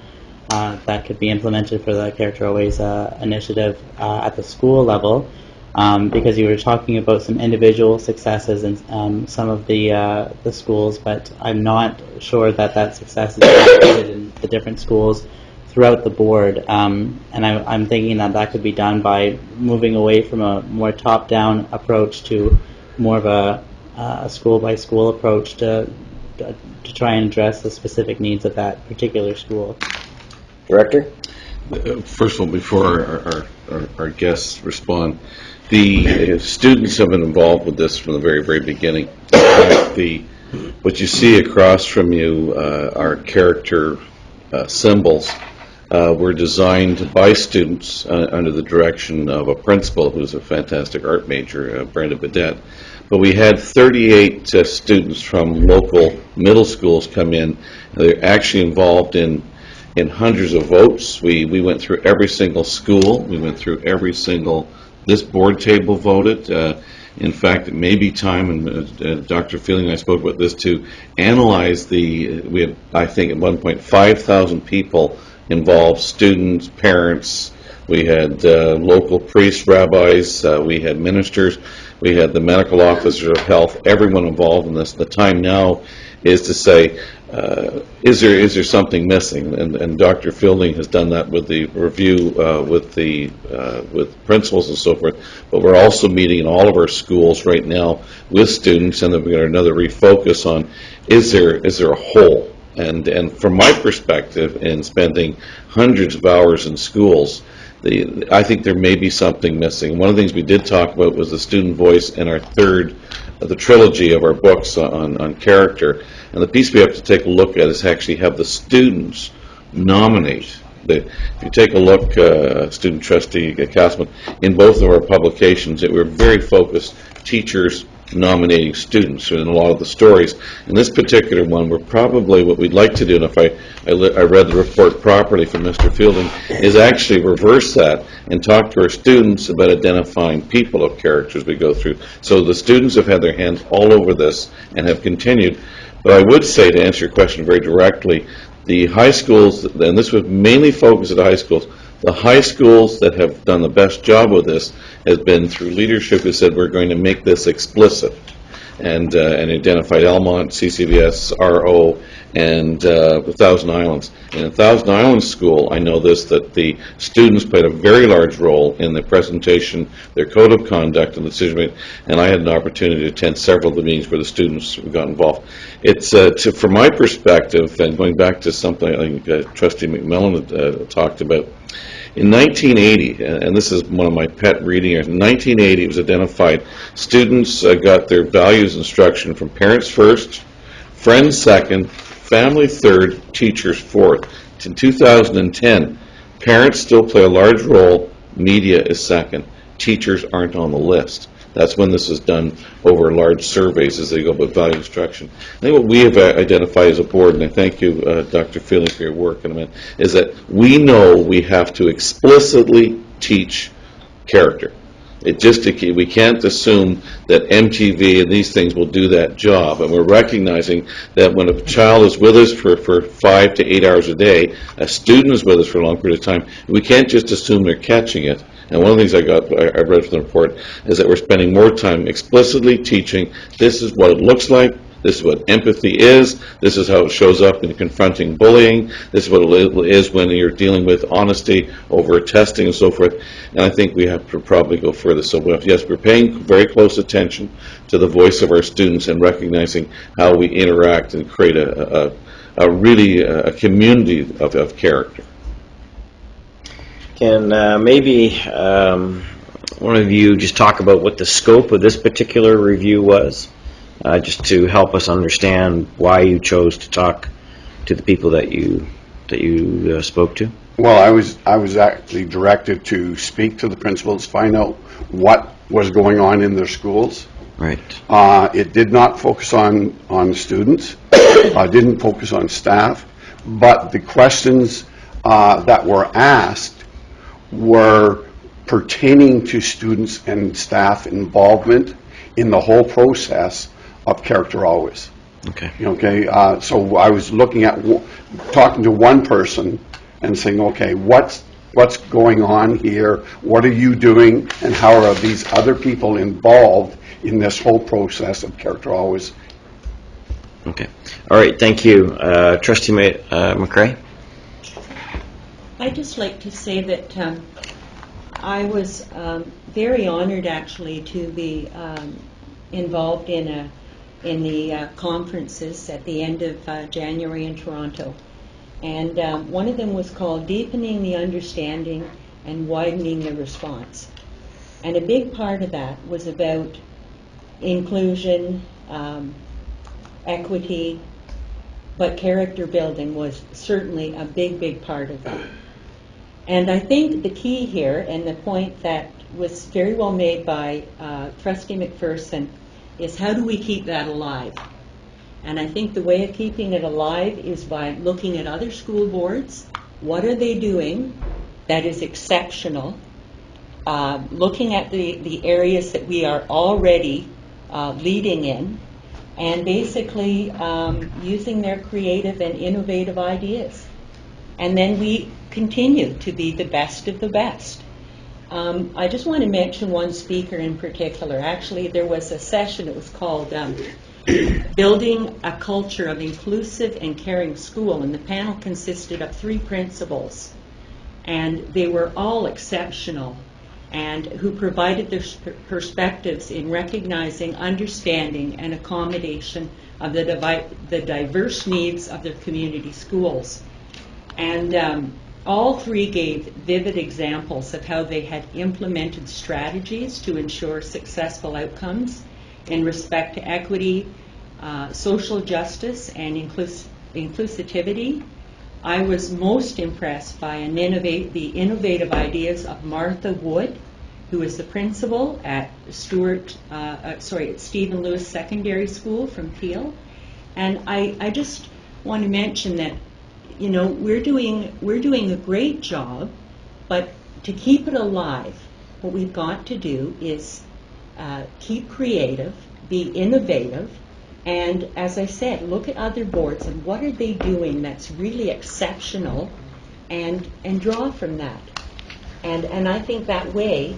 [SPEAKER 11] that could be implemented for the Character Always initiative at the school level, because you were talking about some individual successes in some of the schools, but I'm not sure that success is replicated in the different schools throughout the board, and I'm thinking that could be done by moving away from a more top-down approach to more of a school-by-school approach to try and address the specific needs of that particular school.
[SPEAKER 1] Director?
[SPEAKER 2] First of all, before our guests respond, the students have been involved with this from the very, very beginning. In fact, what you see across from you are character symbols were designed by students under the direction of a principal who's a fantastic art major, Brenda Bedette. But we had 38 students from local middle schools come in. They're actually involved in hundreds of votes. We went through every single school. We went through every single, this board table voted. In fact, it may be time, and Dr. Fielding and I spoke about this, to analyze we had, I think, at one point, 5,000 people involved, students, parents. We had local priests, rabbis, we had ministers, we had the medical officer of health, everyone involved in this. The time now is to say, is there something missing? And Dr. Fielding has done that with the review with principals and so forth. But we're also meeting in all of our schools right now with students, and then we're going to another refocus on is there a hole? And from my perspective, in spending hundreds of hours in schools, I think there may be something missing. One of the things we did talk about was the student voice in our third of the trilogy of our books on character. And the piece we have to take a look at is actually have the students nominate. If you take a look, student trustee Castleman, in both of our publications, we're very focused, teachers nominating students in a lot of the stories. In this particular one, we're probably, what we'd like to do, and if I read the report properly from Mr. Fielding, is actually reverse that and talk to our students about identifying people of character as we go through. So the students have had their hands all over this and have continued. But I would say, to answer your question very directly, the high schools, and this was mainly focused at the high schools, the high schools that have done the best job with this has been through leadership who said we're going to make this explicit, and identified Elmont, CCVS, RO, and Thousand Islands. In Thousand Islands School, I know this, that the students played a very large role in the presentation, their code of conduct and decision making, and I had an opportunity to attend several of the meetings where the students got involved. It's, from my perspective, and going back to something I think Trustee McMillan had talked about, in 1980, and this is one of my pet reading years, in 1980 it was identified students got their values instruction from parents first, friends second, family third, teachers fourth. In 2010, parents still play a large role, media is second. Teachers aren't on the list. That's when this is done over large surveys as they go about value instruction. I think what we have identified as a board, and I thank you, Dr. Fielding, for your work in a minute, is that we know we have to explicitly teach character. We can't assume that MTV and these things will do that job, and we're recognizing that when a child is with us for 5 to 8 hours a day, a student is with us for a long period of time, we can't just assume they're catching it. And one of the things I read from the report is that we're spending more time explicitly teaching this is what it looks like, this is what empathy is, this is how it shows up in confronting bullying, this is what it is when you're dealing with honesty over testing and so forth. And I think we have to probably go further. So yes, we're paying very close attention to the voice of our students and recognizing how we interact and create a community of character.
[SPEAKER 1] Can maybe one of you just talk about what the scope of this particular review was? just to help us understand why you chose to talk to the people that you spoke to?
[SPEAKER 8] Well, I was actually directed to speak to the principals, find out what was going on in their schools.
[SPEAKER 1] Right.
[SPEAKER 8] It did not focus on students. Didn't focus on staff. But the questions that were asked were pertaining to students and staff involvement in the whole process of Character Always.
[SPEAKER 1] Okay.
[SPEAKER 8] Okay, so I was looking at, talking to one person and saying, okay, what's going on here? What are you doing? And how are these other people involved in this whole process of Character Always?
[SPEAKER 1] Okay. All right, thank you. Trustee McCray?
[SPEAKER 12] I'd just like to say that I was very honored, actually, to be involved in the conferences at the end of January in Toronto. And one of them was called Deepening the Understanding and Widening the Response. And a big part of that was about inclusion, equity, but character building was certainly a big, big part of that. And I think the key here, and the point that was very well made by Trustee McPherson, is how do we keep that alive? And I think the way of keeping it alive is by looking at other school boards. What are they doing that is exceptional? Looking at the areas that we are already leading in, and basically using their creative and innovative ideas. And then we continue to be the best of the best. I just want to mention one speaker in particular. Actually, there was a session, it was called Building a Culture of Inclusive and Caring School, and the panel consisted of 3 principals. And they were all exceptional, and who provided their perspectives in recognizing, understanding, and accommodation of the diverse needs of their community schools. And all 3 gave vivid examples of how they had implemented strategies to ensure successful outcomes in respect to equity, social justice, and inclusivity. I was most impressed by the innovative ideas of Martha Wood, who is the principal at Stephen Lewis Secondary School from Peel. And I just want to mention that, you know, we're doing a great job, but to keep it alive, what we've got to do is keep creative, be innovative, and as I said, look at other boards and what are they doing that's really exceptional, and draw from that. And I think that way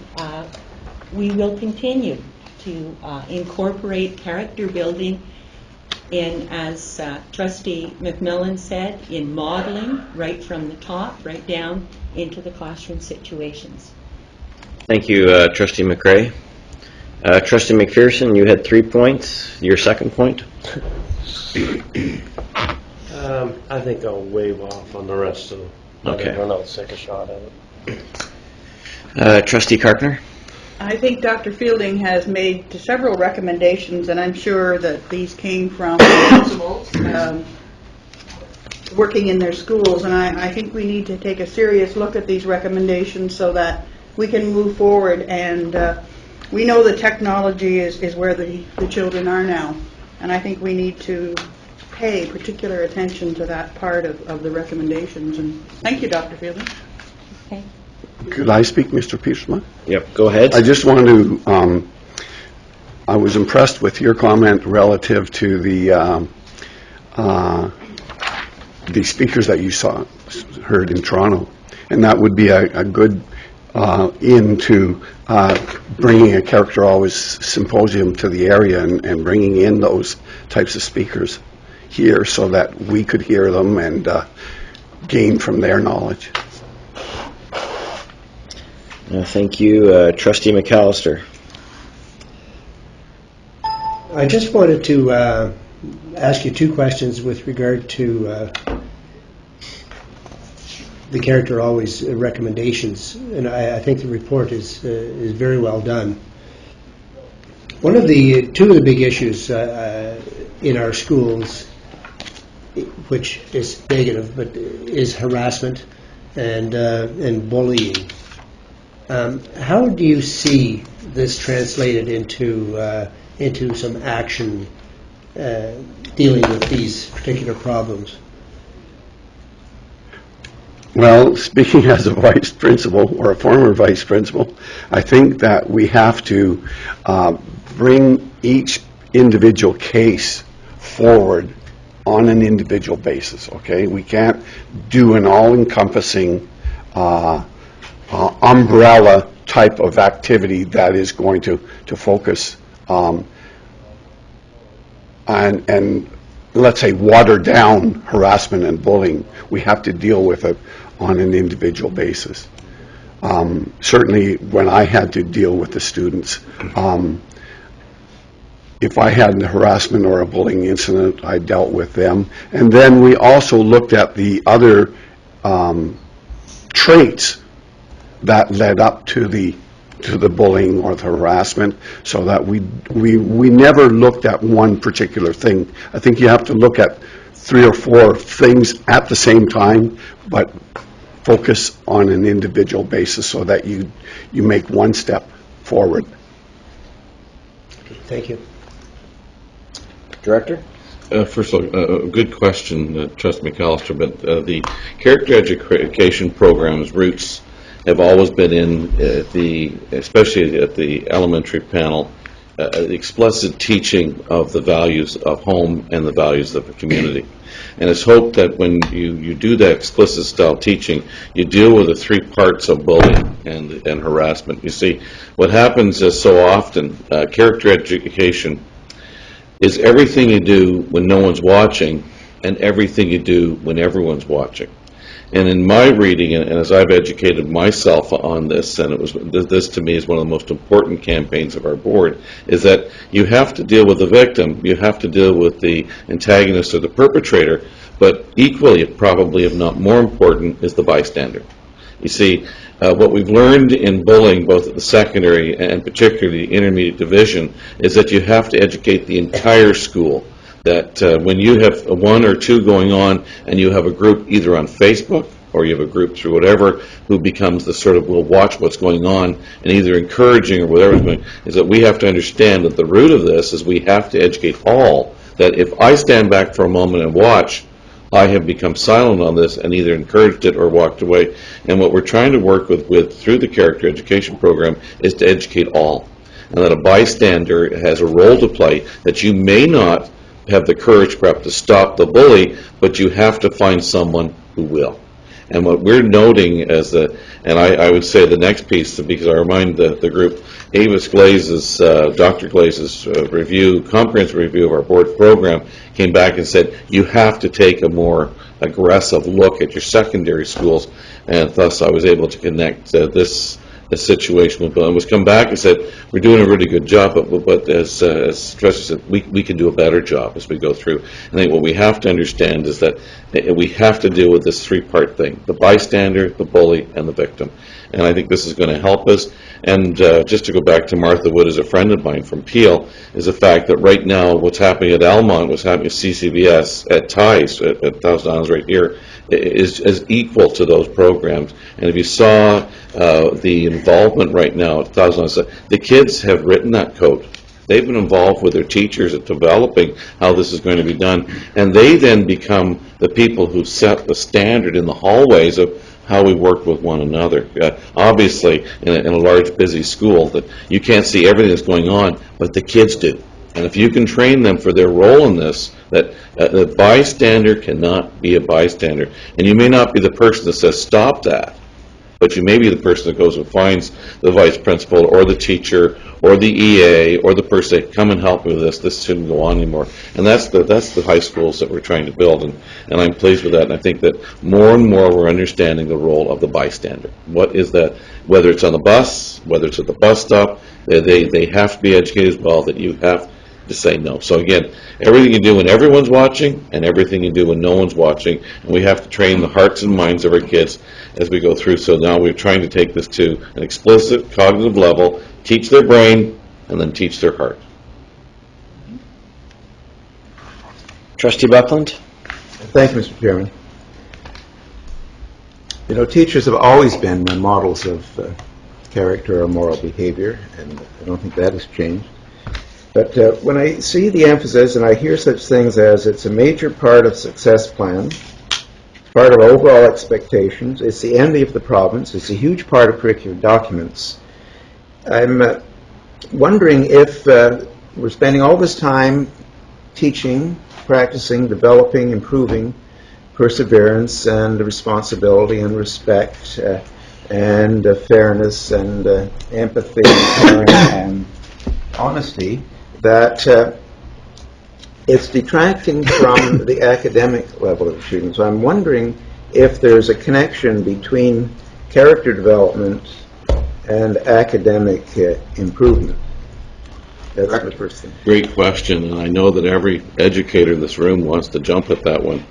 [SPEAKER 12] we will continue to incorporate character building in, as Trustee McMillan said, in modeling right from the top, right down into the classroom situations.
[SPEAKER 1] Thank you, Trustee McCray. Trustee McPherson, you had 3 points. Your second point?
[SPEAKER 4] I think I'll wave off on the rest of them.
[SPEAKER 1] Okay.
[SPEAKER 4] Everyone else take a shot at it.
[SPEAKER 1] Trustee Karkner?
[SPEAKER 13] I think Dr. Fielding has made several recommendations, and I'm sure that these came from principals working in their schools, and I think we need to take a serious look at these recommendations so that we can move forward. And we know the technology is where the children are now, and I think we need to pay particular attention to that part of the recommendations. And thank you, Dr. Fielding.
[SPEAKER 12] Okay.
[SPEAKER 8] Could I speak, Mr. Petersman?
[SPEAKER 1] Yep, go ahead.
[SPEAKER 8] I just want to, I was impressed with your comment relative to the speakers that you heard in Toronto. And that would be a good into bringing a Character Always symposium to the area and bringing in those types of speakers here so that we could hear them and gain from their knowledge.
[SPEAKER 1] Thank you. Trustee McAllister.
[SPEAKER 3] I just wanted to ask you 2 questions with regard to the Character Always recommendations, and I think the report is very well done. Two of the big issues in our schools, which is negative, but is harassment and bullying. How do you see this translated into some action dealing with these particular problems?
[SPEAKER 8] Well, speaking as a vice principal or a former vice principal, I think that we have to bring each individual case forward on an individual basis, okay? We can't do an all-encompassing umbrella type of activity that is going to focus and let's say water down harassment and bullying. We have to deal with it on an individual basis. Certainly when I had to deal with the students, if I had a harassment or a bullying incident, I dealt with them. And then we also looked at the other traits that led up to the bullying or the harassment, so that we never looked at one particular thing. I think you have to look at 3 or 4 things at the same time, but focus on an individual basis so that you make one step forward.
[SPEAKER 3] Thank you.
[SPEAKER 1] Director?
[SPEAKER 2] First of all, a good question, Trustee McAllister, but the character education program's roots have always been in especially at the elementary panel, the explicit teaching of the values of home and the values of the community. And it's hoped that when you do that explicit style teaching, you deal with the 3 parts of bullying and harassment. You see, what happens is so often, character education is everything you do when no one's watching and everything you do when everyone's watching. And in my reading, and as I've educated myself on this, and this to me is one of the most important campaigns of our board, is that you have to deal with the victim, you have to deal with the antagonist or the perpetrator, but equally, probably if not more important, is the bystander. You see, what we've learned in bullying, both at the secondary and particularly the intermediate division, is that you have to educate the entire school. That when you have 1 or 2 going on and you have a group either on Facebook or you have a group through whatever who becomes the sort of will watch what's going on and either encouraging or whatever is going, is that we have to understand that the root of this is we have to educate all that if I stand back for a moment and watch, I have become silent on this and either encouraged it or walked away. And what we're trying to work with through the character education program is to educate all. And that a bystander has a role to play, that you may not have the courage perhaps to stop the bully, but you have to find someone who will. And what we're noting as and I would say the next piece, because I remind the group, Dr. Glaze's comprehensive review of our board program came back and said, you have to take a more aggressive look at your secondary schools, and thus I was able to connect this situation with Bill, and was come back and said, we're doing a really good job, but as Trustee said, we can do a better job as we go through. I think what we have to understand is that we have to deal with this 3-part thing, the bystander, the bully, and the victim. And I think this is going to help us. And just to go back to Martha Wood, as a friend of mine from Peel, is the fact that right now what's happening at Almont, what's happening at CCBS, at TIES, at Thousand Islands right here, is equal to those programs. And if you saw the involvement right now at Thousand Islands, the kids have written that code. They've been involved with their teachers at developing how this is going to be done. And they then become the people who set the standard in the hallways of how we work with one another. Obviously, in a large, busy school, that you can't see everything that's going on, but the kids do. And if you can train them for their role in this, that the bystander cannot be a bystander. And you may not be the person that says, stop that, but you may be the person that goes and finds the vice principal or the teacher or the EA or the person that come and help me with this shouldn't go on anymore. And that's the high schools that we're trying to build, and I'm pleased with that. And I think that more and more we're understanding the role of the bystander. What is that? Whether it's on the bus, whether it's at the bus stop, they have to be educated as well, that you have to say no. So again, everything you do when everyone's watching and everything you do when no one's watching, and we have to train the hearts and minds of our kids as we go through. So now we're trying to take this to an explicit cognitive level, teach their brain, and then teach their heart.
[SPEAKER 1] Trustee Buckland?
[SPEAKER 6] Thank you, Mr. Chairman. You know, teachers have always been models of character or moral behavior, and I don't think that has changed. But when I see the emphasis and I hear such things as it's a major part of success plan, part of overall expectations, it's the envy of the province, it's a huge part of curriculum documents, I'm wondering if we're spending all this time teaching, practicing, developing, improving perseverance and responsibility and respect and fairness and empathy and caring and honesty, that it's detracting from the academic level of the students. So I'm wondering if there's a connection between character development and academic improvement. That's the first thing.
[SPEAKER 2] Great question, and I know that every educator in this room wants to jump at that one.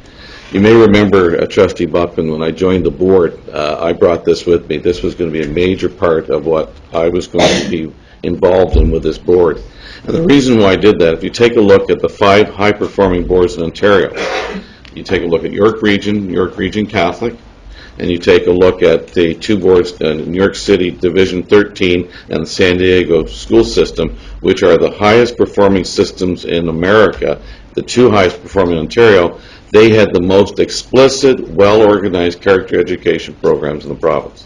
[SPEAKER 2] You may remember, Trustee Buckman, when I joined the board, I brought this with me. This was going to be a major part of what I was going to be involved in with this board. And the reason why I did that, if you take a look at the 5 high-performing boards in Ontario, you take a look at York Region Catholic, and you take a look at the 2 boards in New York City Division 13 and the San Diego school system, which are the highest performing systems in America, the 2 highest performing in Ontario. They had the most explicit, well-organized character education programs in the province.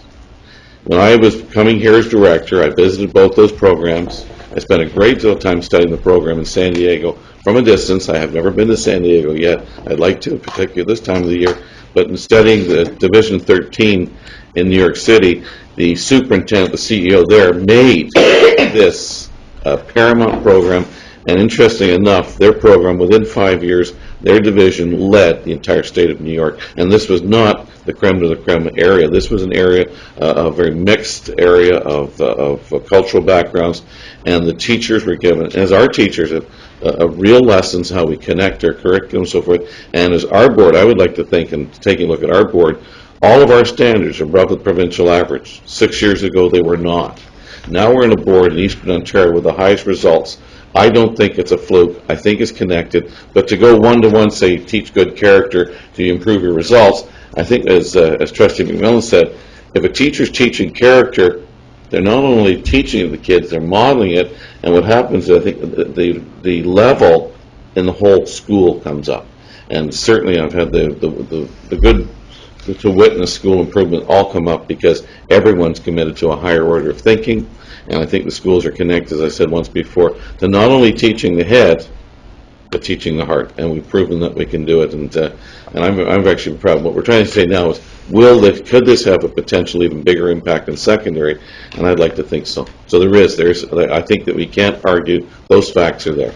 [SPEAKER 2] When I was coming here as director, I visited both those programs. I spent a great deal of time studying the program in San Diego from a distance. I have never been to San Diego yet. I'd like to, particularly this time of the year. But in studying the Division 13 in New York City, the superintendent, the CEO there, made this paramount program. And interestingly enough, their program, within 5 years, their division led the entire state of New York. And this was not the creme de la creme area. This was an area, a very mixed area of cultural backgrounds. And the teachers were given, as our teachers, real lessons, how we connect our curriculum and so forth. And as our board, I would like to think, and taking a look at our board, all of our standards are above the provincial average. 6 years ago, they were not. Now we're in a board in Eastern Ontario with the highest results. I don't think it's a fluke. I think it's connected. But to go one-to-one, say, teach good character to improve your results, I think, as Trustee McMillan said, if a teacher's teaching character, they're not only teaching the kids, they're modeling it, and what happens is I think the level in the whole school comes up. And certainly I've had the good to witness school improvement all come up because everyone's committed to a higher order of thinking. And I think the schools are connected, as I said once before, to not only teaching the head, but teaching the heart. And we've proven that we can do it. And I'm actually proud. What we're trying to say now is, could this have a potential even bigger impact in secondary? And I'd like to think so. So I think that we can't argue those facts are there.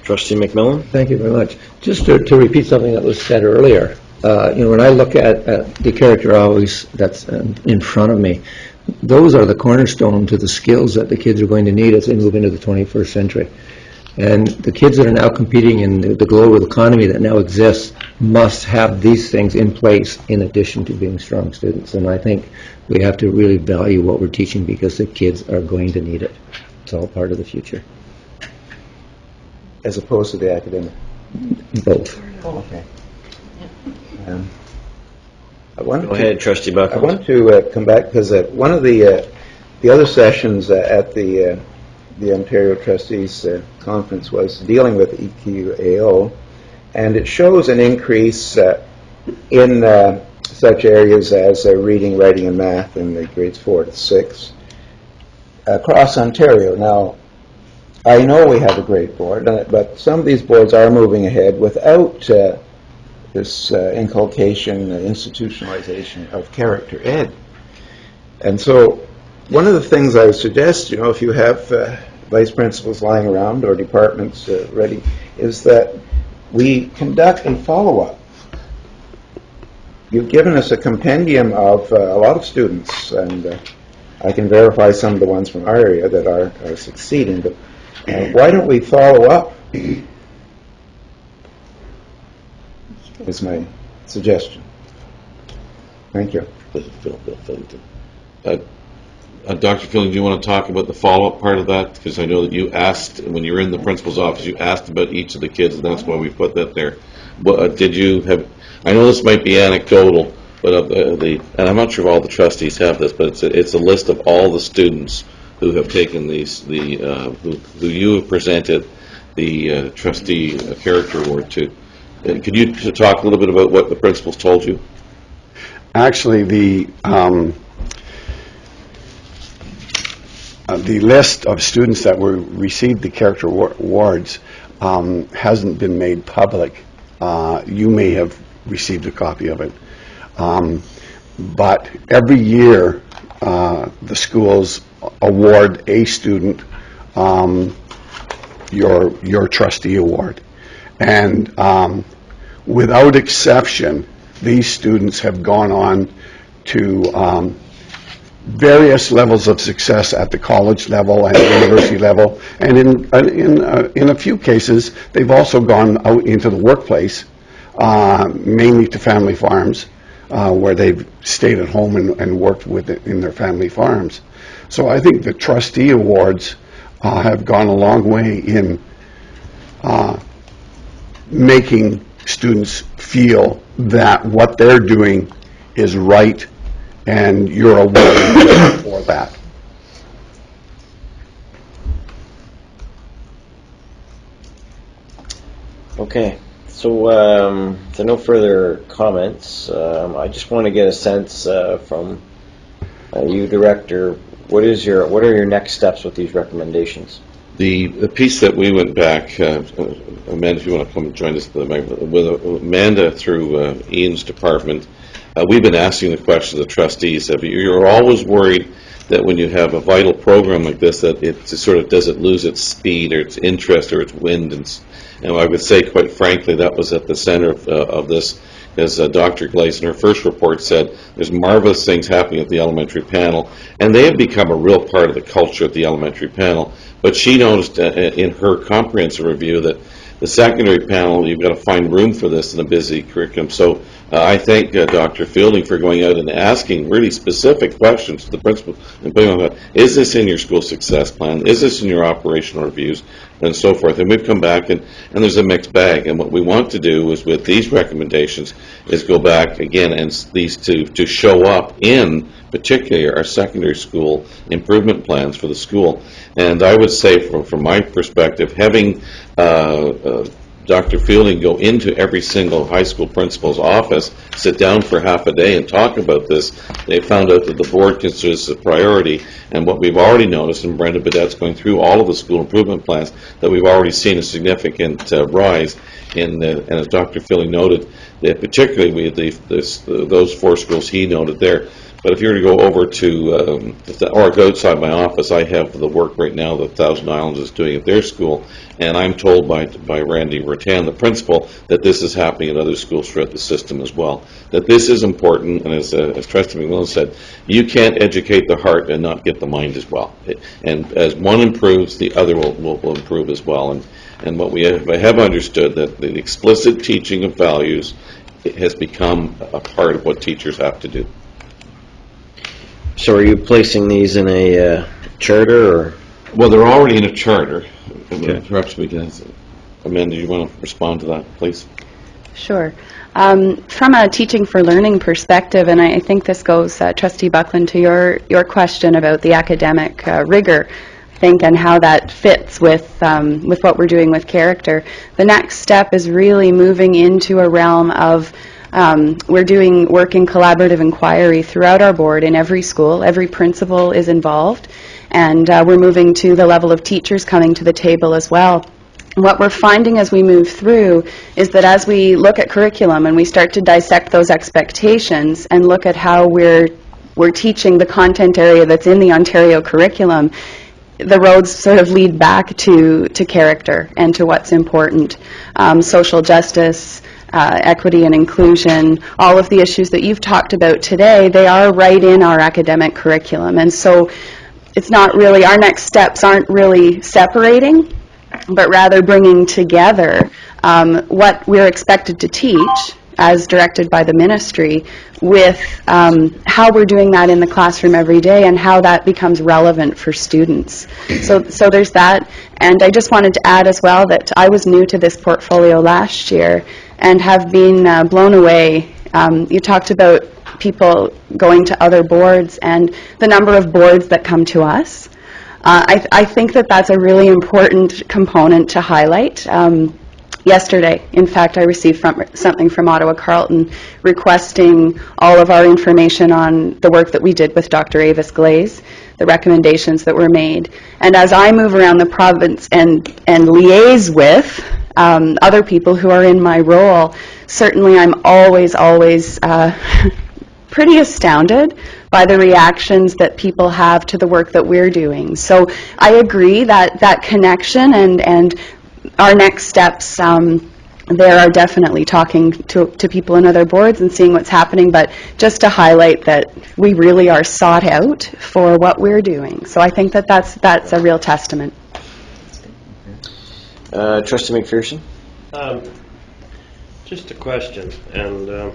[SPEAKER 1] Trustee McMillan?
[SPEAKER 9] Thank you very much. Just to repeat something that was said earlier, when I look at the character always that's in front of me, those are the cornerstone to the skills that the kids are going to need as they move into the 21st century. And the kids that are now competing in the global economy that now exists must have these things in place in addition to being strong students. And I think we have to really value what we're teaching because the kids are going to need it. It's all part of the future.
[SPEAKER 6] As opposed to the academic?
[SPEAKER 9] Both.
[SPEAKER 6] Oh, okay.
[SPEAKER 1] Go ahead, Trustee Buckland.
[SPEAKER 6] I want to come back because one of the other sessions at the Ontario Trustees Conference was dealing with EQAO, and it shows an increase in such areas as reading, writing, and math in the grades 4 to 6 across Ontario. Now, I know we have a great board, but some of these boards are moving ahead without this inculcation, institutionalization of character ed. And so one of the things I would suggest, if you have vice principals lying around or departments ready, is that we conduct a follow-up. You've given us a compendium of a lot of students, and I can verify some of the ones from our area that are succeeding, but why don't we follow up? Is my suggestion. Thank you.
[SPEAKER 2] Dr. Fielding, do you want to talk about the follow-up part of that? Because I know that you asked, when you were in the principal's office, you asked about each of the kids, and that's why we put that there. Did you have, I know this might be anecdotal, but and I'm not sure if all the trustees have this, but it's a list of all the students who have taken these, who you have presented the trustee character award to. And could you talk a little bit about what the principals told you?
[SPEAKER 8] Actually, the list of students that received the character awards hasn't been made public. You may have received a copy of it. But every year, the schools award a student your trustee award. And without exception, these students have gone on to various levels of success at the college level and university level, and in a few cases, they've also gone out into the workplace, mainly to family farms, where they've stayed at home and worked in their family farms. So I think the trustee awards have gone a long way in making students feel that what they're doing is right, and you're awarded for that.
[SPEAKER 1] Okay, so if there are no further comments, I just want to get a sense from you, Director. What are your next steps with these recommendations?
[SPEAKER 2] The piece that we went back, Amanda, if you want to come and join us, with Amanda through Ian's department, we've been asking the question of the trustees. You're always worried that when you have a vital program like this, that it sort of doesn't lose its speed or its interest or its wind. And I would say, quite frankly, that was at the center of this. As Dr. Glaze in her first report said, there's marvelous things happening at the elementary panel, and they have become a real part of the culture at the elementary panel. But she noticed in her comprehensive review that the secondary panel, you've got to find room for this in a busy curriculum. So I thank Dr. Fielding for going out and asking really specific questions to the principal and putting on that. Is this in your school success plan? Is this in your operational reviews? And so forth. And we've come back and there's a mixed bag. And what we want to do is with these recommendations is go back again and these to show up in particularly our secondary school improvement plans for the school. And I would say from my perspective, having Dr. Fielding go into every single high school principal's office, sit down for half a day and talk about this, they found out that the board considers it a priority. And what we've already noticed, and Brenda Badette's going through all of the school improvement plans, that we've already seen a significant rise in, and as Dr. Fielding noted, that particularly we those 4 schools he noted there. But if you were to go over to, or go outside my office, I have the work right now that Thousand Islands is doing at their school, and I'm told by Randy Rattan, the principal, that this is happening at other schools throughout the system as well. That this is important, and as Trustee McMillan said, you can't educate the heart and not get the mind as well. And as one improves, the other will improve as well. And what we have understood that the explicit teaching of values has become a part of what teachers have to do.
[SPEAKER 1] So are you placing these in a charter, or?
[SPEAKER 2] Well, they're already in a charter.
[SPEAKER 1] Okay.
[SPEAKER 2] Perhaps we can, Amanda, do you want to respond to that, please?
[SPEAKER 10] Sure. From a teaching for learning perspective, and I think this goes, Trustee Buckland, to your question about the academic rigor, I think, and how that fits with what we're doing with character. The next step is really moving into a realm of we're doing work in collaborative inquiry throughout our board in every school. Every principal is involved, and we're moving to the level of teachers coming to the table as well. What we're finding as we move through is that as we look at curriculum and we start to dissect those expectations and look at how we're teaching the content area that's in the Ontario curriculum, the roads sort of lead back to character and to what's important. Social justice, equity and inclusion, all of the issues that you've talked about today, they are right in our academic curriculum. And so it's not really, our next steps aren't really separating, but rather bringing together what we're expected to teach as directed by the ministry, with how we're doing that in the classroom every day and how that becomes relevant for students. So there's that. And I just wanted to add as well that I was new to this portfolio last year and have been blown away. You talked about people going to other boards and the number of boards that come to us. I think that that's a really important component to highlight. Yesterday, in fact, I received something from Ottawa Carleton requesting all of our information on the work that we did with Dr. Avis Glaze, the recommendations that were made. And as I move around the province and liaise with other people who are in my role, certainly I'm always pretty astounded by the reactions that people have to the work that we're doing. So I agree that that connection and our next steps there are definitely talking to people in other boards and seeing what's happening, but just to highlight that we really are sought out for what we're doing. So I think that that's a real testament.
[SPEAKER 1] Trustee McPherson?
[SPEAKER 4] Just a question, and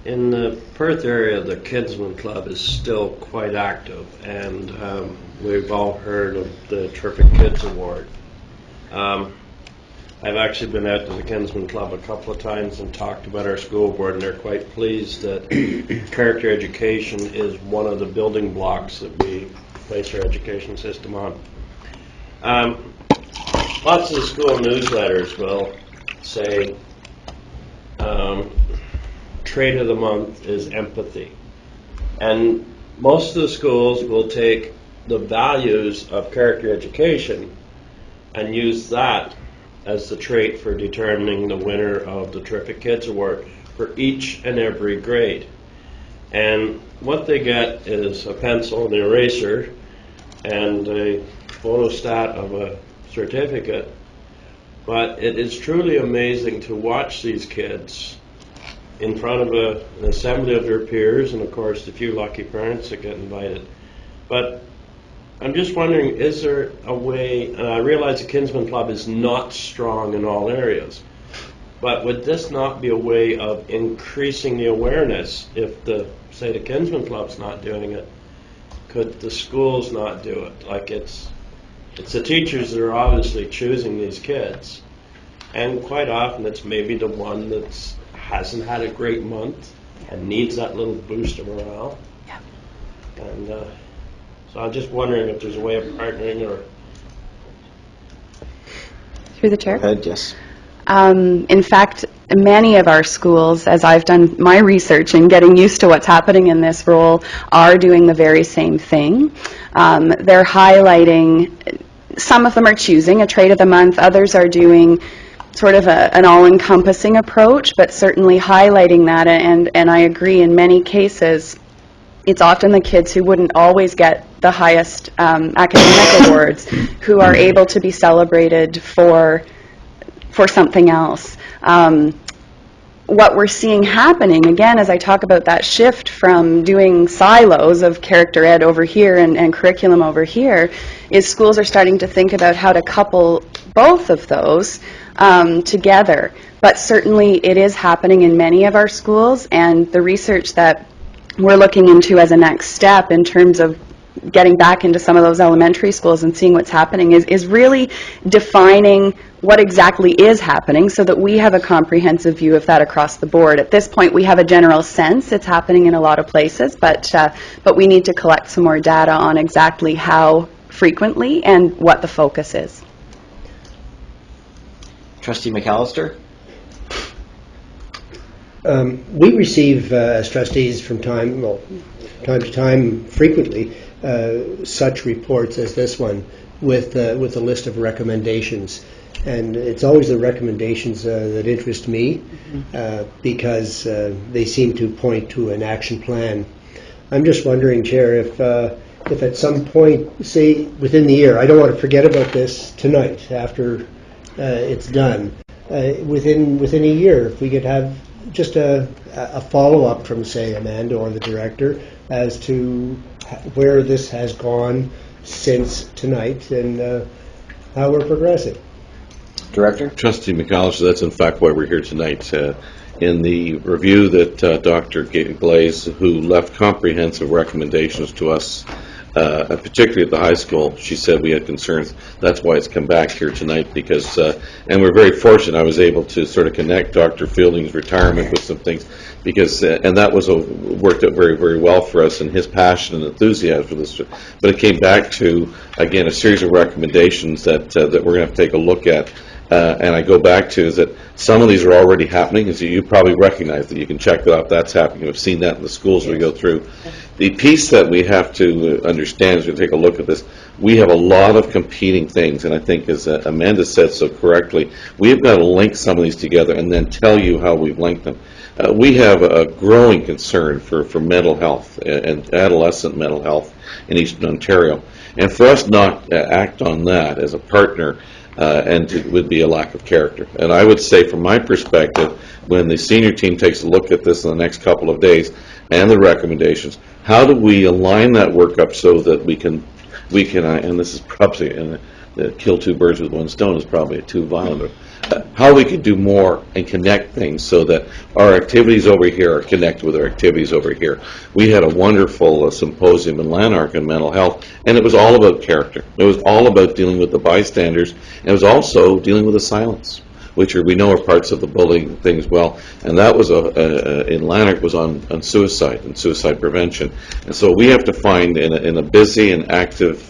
[SPEAKER 4] in the Perth area, the Kinsman Club is still quite active, and we've all heard of the Terrific Kids Award. I've actually been out to the Kinsman Club a couple of times and talked about our school board, and they're quite pleased that character education is one of the building blocks that we base our education system on. Lots of the school newsletters will say trait of the month is empathy, and most of the schools will take the values of character education and use that as the trait for determining the winner of the Terrific Kids Award for each and every grade. And what they get is a pencil, an eraser, and a photostat of a certificate. But it is truly amazing to watch these kids in front of an assembly of their peers, and of course the few lucky parents that get invited. But I'm just wondering, is there a way, and I realize the Kinsman Club is not strong in all areas, but would this not be a way of increasing the awareness if say the Kinsman Club's not doing it? Could the schools not do it? Like it's the teachers that are obviously choosing these kids, and quite often it's maybe the one that hasn't had a great month and needs that little boost of morale.
[SPEAKER 10] Yeah.
[SPEAKER 4] And so I'm just wondering if there's a way of partnering or...
[SPEAKER 10] Through the chair?
[SPEAKER 1] Go ahead, yes.
[SPEAKER 10] In fact, many of our schools, as I've done my research and getting used to what's happening in this role, are doing the very same thing. They're highlighting, some of them are choosing a trait of the month, others are doing sort of an all-encompassing approach, but certainly highlighting that, and I agree in many cases, it's often the kids who wouldn't always get the highest academic awards who are able to be celebrated for something else. What we're seeing happening, again, as I talk about that shift from doing silos of character ed over here and curriculum over here, is schools are starting to think about how to couple both of those together. But certainly it is happening in many of our schools, and the research that we're looking into as a next step in terms of getting back into some of those elementary schools and seeing what's happening is really defining what exactly is happening so that we have a comprehensive view of that across the board. At this point, we have a general sense it's happening in a lot of places, but we need to collect some more data on exactly how frequently and what the focus is.
[SPEAKER 1] Trustee McAllister?
[SPEAKER 3] We receive, as trustees, from time to time, frequently, such reports as this one with a list of recommendations. And it's always the recommendations that interest me because they seem to point to an action plan. I'm just wondering, Chair, if at some point, say within the year, I don't want to forget about this tonight after it's done, within a year, if we could have just a follow-up from, say, Amanda or the director as to where this has gone since tonight and how we're progressing.
[SPEAKER 1] Director?
[SPEAKER 2] Trustee McAllister, that's in fact why we're here tonight. in the review that Dr. Glaze, who left comprehensive recommendations to us, particularly at the high school, she said we had concerns. That's why it's come back here tonight, because, and we're very fortunate, I was able to sort of connect Dr. Fielding's retirement with some things, because, and that was worked out very, very well for us, and his passion and enthusiasm for this. But it came back to, again, a series of recommendations that that we're going to have to take a look at. And I go back to is that some of these are already happening, as you probably recognize that you can check that out, that's happening. We've seen that in the schools we go through. The piece that we have to understand as we take a look at this, we have a lot of competing things, and I think as Amanda said so correctly, we've got to link some of these together and then tell you how we've linked them. We have a growing concern for mental health and adolescent mental health in Eastern Ontario, and for us not to act on that as a partner would be a lack of character. And I would say, from my perspective, when the senior team takes a look at this in the next couple of days and the recommendations, how do we align that work up so that we can, and this is probably, and kill two birds with one stone is probably too violent, how we could do more and connect things so that our activities over here are connected with our activities over here. We had a wonderful symposium in Lanark on mental health, and it was all about character. It was all about dealing with the bystanders, and it was also dealing with the silence, which we know are parts of the bullying thing as well. And that was in Lanark was on suicide and suicide prevention. And so we have to find in a busy and active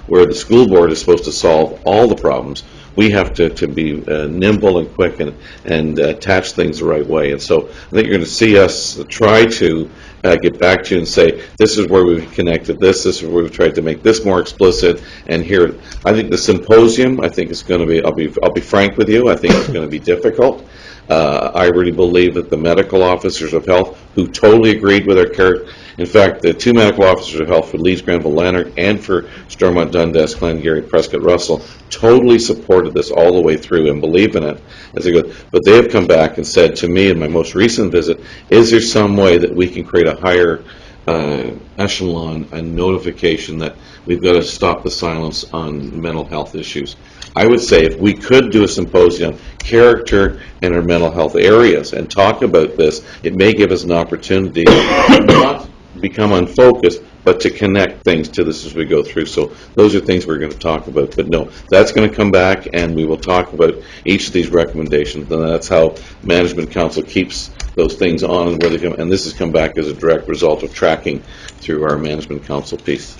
[SPEAKER 2] where the school board is supposed to solve all the problems, we have to be nimble and quick and attach things the right way. And so I think you're going to see us try to get back to you and say, this is where we've connected this is where we've tried to make this more explicit, and here, I think the symposium, I think it's going to be, I'll be frank with you, I think it's going to be difficult. I really believe that the medical officers of health, who totally agreed with our character, in fact, the two medical officers of health for Leeds, Granville, Lanark, and for Stormont, Dundas, Glengarry, Prescott, Russell, totally supported this all the way through and believe in it as they go. But they have come back and said to me in my most recent visit, is there some way that we can create a higher echelon and notification that we've got to stop the silence on mental health issues? I would say if we could do a symposium on character in our mental health areas and talk about this, it may give us an opportunity to not become unfocused, but to connect things to this as we go through. So those are things we're going to talk about. But no, that's going to come back, and we will talk about each of these recommendations, and that's how Management Council keeps those things on and where they come. And this has come back as a direct result of tracking through our Management Council piece.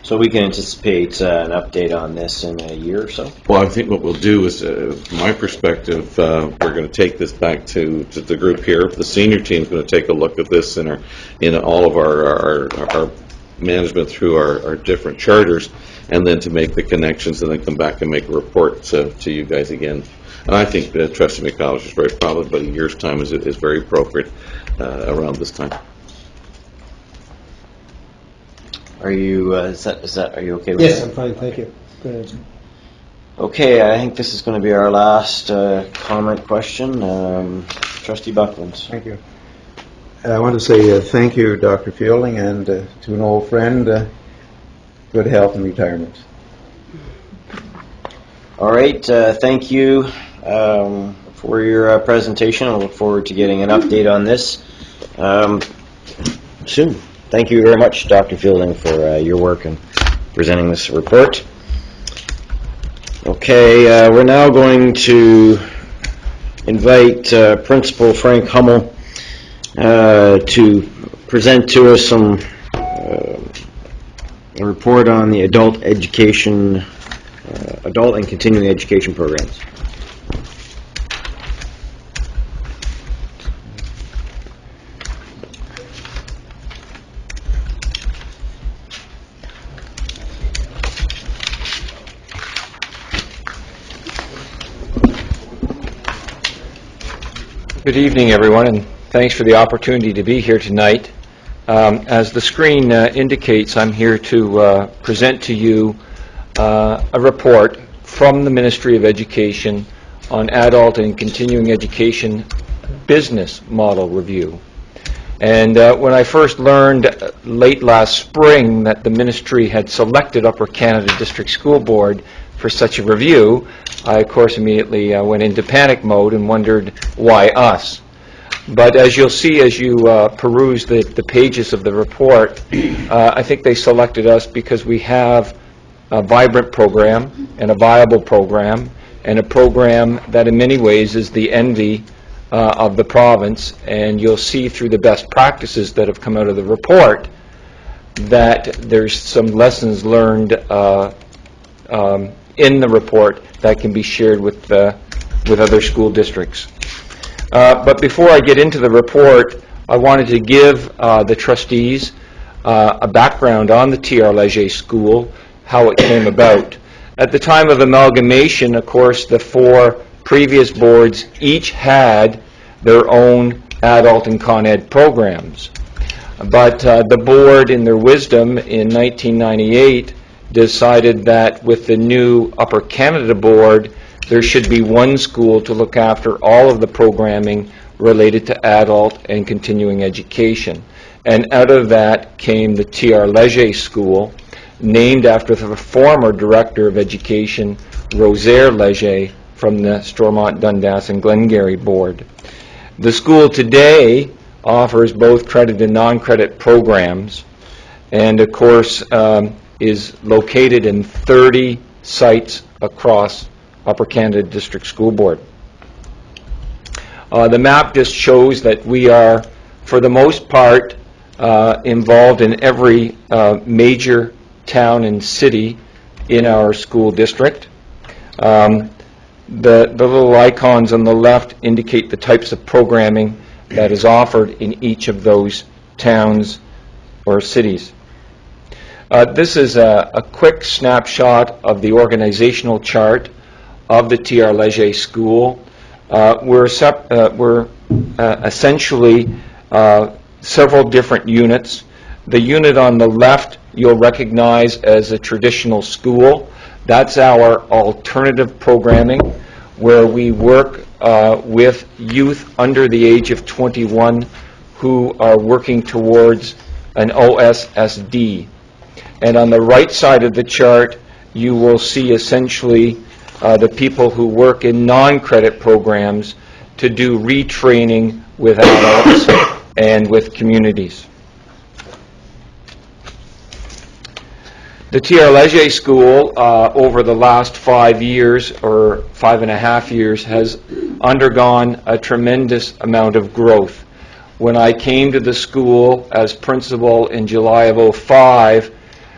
[SPEAKER 1] So we can anticipate an update on this in a year or so?
[SPEAKER 2] Well, I think what we'll do is, from my perspective, we're going to take this back to the group here. The senior team is going to take a look at this in all of our management through our different charters, and then to make the connections, and then come back and make a report to you guys again. And I think that Trustee McCallister is very probably about a year's time is very appropriate around this time.
[SPEAKER 1] Are you, are you okay with that?
[SPEAKER 3] Yes, I'm fine, thank you. Go ahead.
[SPEAKER 1] Okay, I think this is going to be our last comment question. Trustee Buckland.
[SPEAKER 6] Thank you. I want to say thank you, Dr. Fielding, and to an old friend, good health and retirement.
[SPEAKER 1] All right, thank you for your presentation. I look forward to getting an update on this soon. Thank you very much, Dr. Fielding, for your work in presenting this report. Okay, we're now going to invite Principal Frank Hummel to present to us a report on the adult and continuing education programs.
[SPEAKER 14] Good evening, everyone, and thanks for the opportunity to be here tonight. As the screen indicates, I'm here to present to you a report from the Ministry of Education on adult and continuing education business model review. And when I first learned late last spring that the Ministry had selected Upper Canada District School Board for such a review, I, of course, immediately went into panic mode and wondered why us. But as you'll see as you peruse the pages of the report, I think they selected us because we have a vibrant program and a viable program and a program that in many ways is the envy of the province. And you'll see through the best practices that have come out of the report that there's some lessons learned in the report that can be shared with other school districts. But before I get into the report, I wanted to give the trustees a background on the T.R. Leger School, how it came about. At the time of amalgamation, of course, the 4 previous boards each had their own adult and Con Ed programs. But the board, in their wisdom, in 1998, decided that with the new Upper Canada Board, there should be one school to look after all of the programming related to adult and continuing education. And out of that came the T.R. Leger School, named after the former Director of Education, Rosaire Leger, from the Stormont, Dundas, and Glengarry Board. The school today offers both credit and non-credit programs, and of course is located in 30 sites across Upper Canada District School Board. The map just shows that we are, for the most part, involved in every major town and city in our school district. The little icons on the left indicate the types of programming that is offered in each of those towns or cities. This is a quick snapshot of the organizational chart of the T.R. Leger School. We're essentially several different units. The unit on the left you'll recognize as a traditional school. That's our alternative programming, where we work with youth under the age of 21 who are working towards an OSSD. And on the right side of the chart, you will see essentially the people who work in non-credit programs to do retraining with adults and with communities. The T.R. Leger School, over the last 5 years, or 5.5 years, has undergone a tremendous amount of growth. When I came to the school as principal in July of 2005,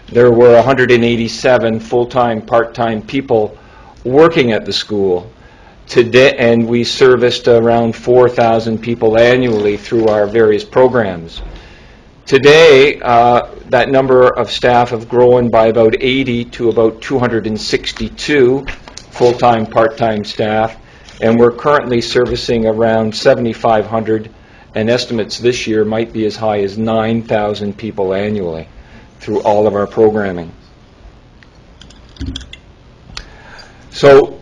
[SPEAKER 14] there were 187 full-time, part-time people working at the school. Today, and we serviced around 4,000 people annually through our various programs. Today, that number of staff have grown by about 80 to about 262 full-time, part-time staff, and we're currently servicing around 7,500, and estimates this year might be as high as 9,000 people annually through all of our programming. So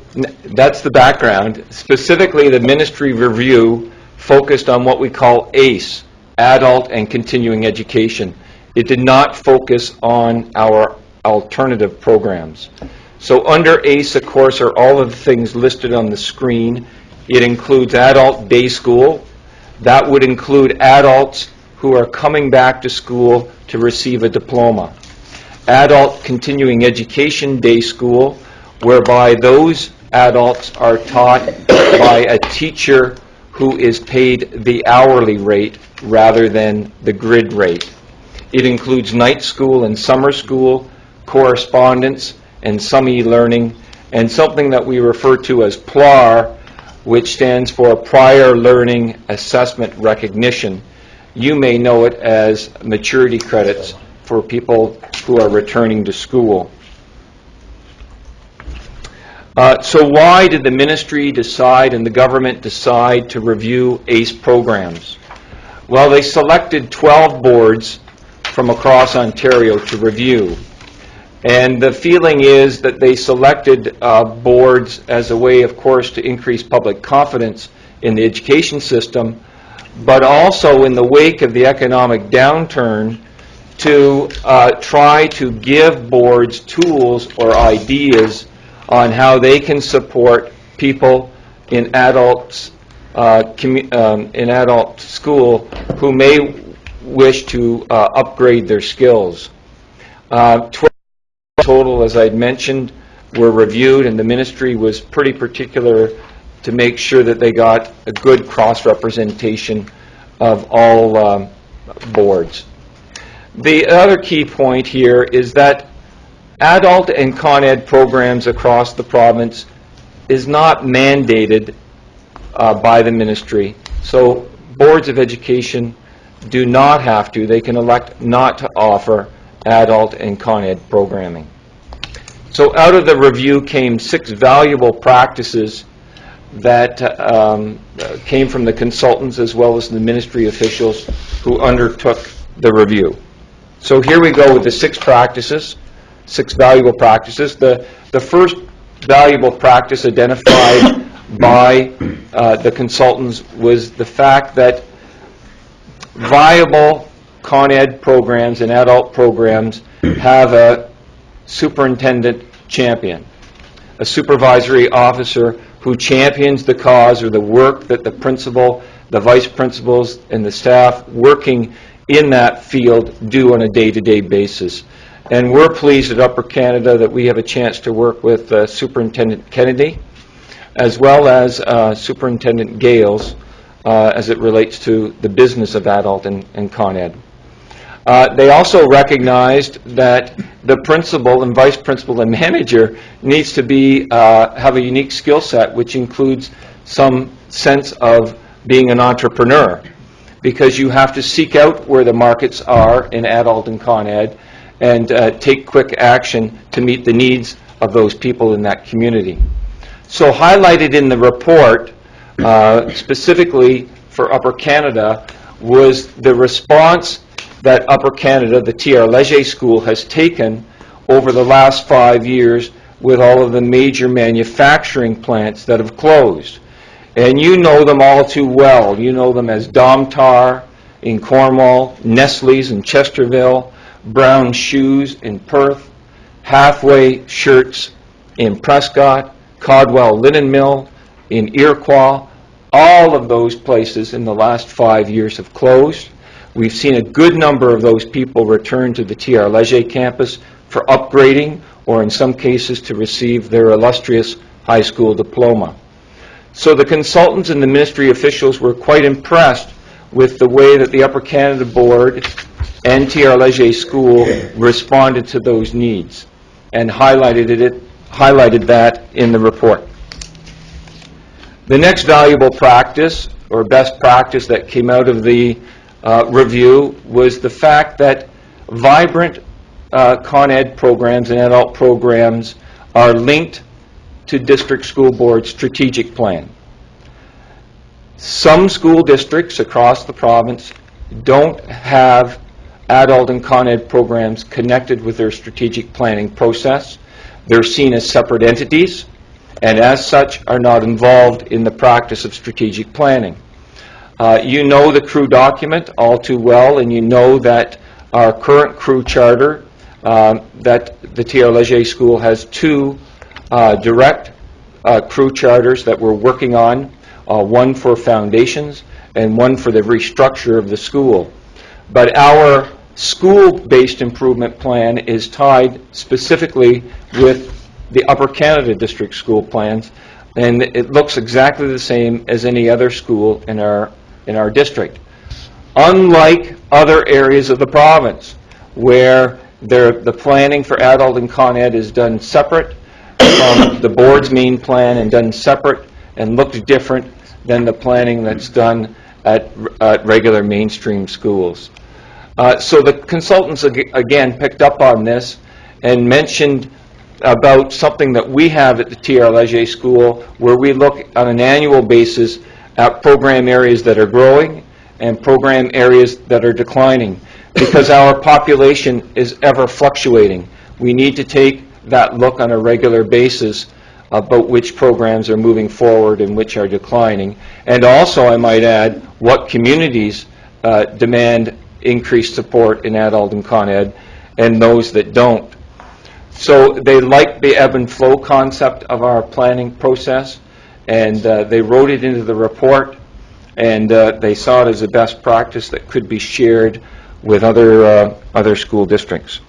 [SPEAKER 14] that's the background. Specifically, the ministry review focused on what we call ACE, Adult and Continuing Education. It did not focus on our alternative programs. So under ACE, of course, are all of the things listed on the screen. It includes adult day school. That would include adults who are coming back to school to receive a diploma. Adult continuing education day school, whereby those adults are taught by a teacher who is paid the hourly rate rather than the grid rate. It includes night school and summer school, correspondence, and some e-learning, and something that we refer to as PLAR, which stands for Prior Learning Assessment Recognition. You may know it as maturity credits for people who are returning to school. So why did the ministry decide and the government decide to review ACE programs? Well, they selected 12 boards from across Ontario to review. And the feeling is that they selected boards as a way, of course, to increase public confidence in the education system, but also in the wake of the economic downturn to try to give boards tools or ideas on how they can support people in adults in adult school who may wish to upgrade their skills. 12 total, as I'd mentioned, were reviewed, and the ministry was pretty particular to make sure that they got a good cross-representation of all boards. The other key point here is that adult and Con-Ed programs across the province is not mandated by the ministry. So boards of education do not have to. They can elect not to offer adult and Con-Ed programming. So out of the review came 6 valuable practices that came from the consultants as well as the ministry officials who undertook the review. So here we go with the 6 practices, 6 valuable practices. The first valuable practice identified by the consultants was the fact that viable Con-Ed programs and adult programs have a superintendent champion, a supervisory officer who champions the cause or the work that the principal, the vice principals, and the staff working in that field do on a day-to-day basis. And we're pleased at Upper Canada that we have a chance to work with Superintendent Kennedy as well as Superintendent Gales as it relates to the business of adult and Con-Ed. They also recognized that the principal and vice principal and manager needs to be have a unique skill set, which includes some sense of being an entrepreneur, because you have to seek out where the markets are in adult and Con-Ed and take quick action to meet the needs of those people in that community. So highlighted in the report, specifically for Upper Canada, was the response that Upper Canada, the T.R. Leger School, has taken over the last 5 years with all of the major manufacturing plants that have closed. And you know them all too well. You know them as Domtar in Cornwall, Nestle's in Chesterville, Brown Shoes in Perth, Halfway Shirts in Prescott, Codwell Linen Mill in Iroquois. All of those places in the last 5 years have closed. We've seen a good number of those people return to the T.R. Leger campus for upgrading or in some cases to receive their illustrious high school diploma. So the consultants and the ministry officials were quite impressed with the way that the Upper Canada Board and T.R. Leger School responded to those needs and highlighted that in the report. The next valuable practice or best practice that came out of the review was the fact that vibrant Con-Ed programs and adult programs are linked to district school board strategic plan. Some school districts across the province don't have adult and Con-Ed programs connected with their strategic planning process. They're seen as separate entities and as such are not involved in the practice of strategic planning. You know the CREW document all too well, and you know that our current CREW charter, that the T.R. Leger School has 2 direct CREW charters that we're working on, one for foundations and one for the restructure of the school. But our school-based improvement plan is tied specifically with the Upper Canada District school plans, and it looks exactly the same as any other school in our district. Unlike other areas of the province where the planning for adult and Con-Ed is done separate from the board's main plan and done separate and looks different than the planning that's done at regular mainstream schools. So the consultants again picked up on this and mentioned about something that we have at the T.R. Leger School where we look on an annual basis at program areas that are growing and program areas that are declining, because our population is ever fluctuating. We need to take that look on a regular basis about which programs are moving forward and which are declining. And also, I might add, what communities demand increased support in adult and Con-Ed and those that don't. So they like the ebb and flow concept of our planning process, and they wrote it into the report and they saw it as a best practice that could be shared with other school districts.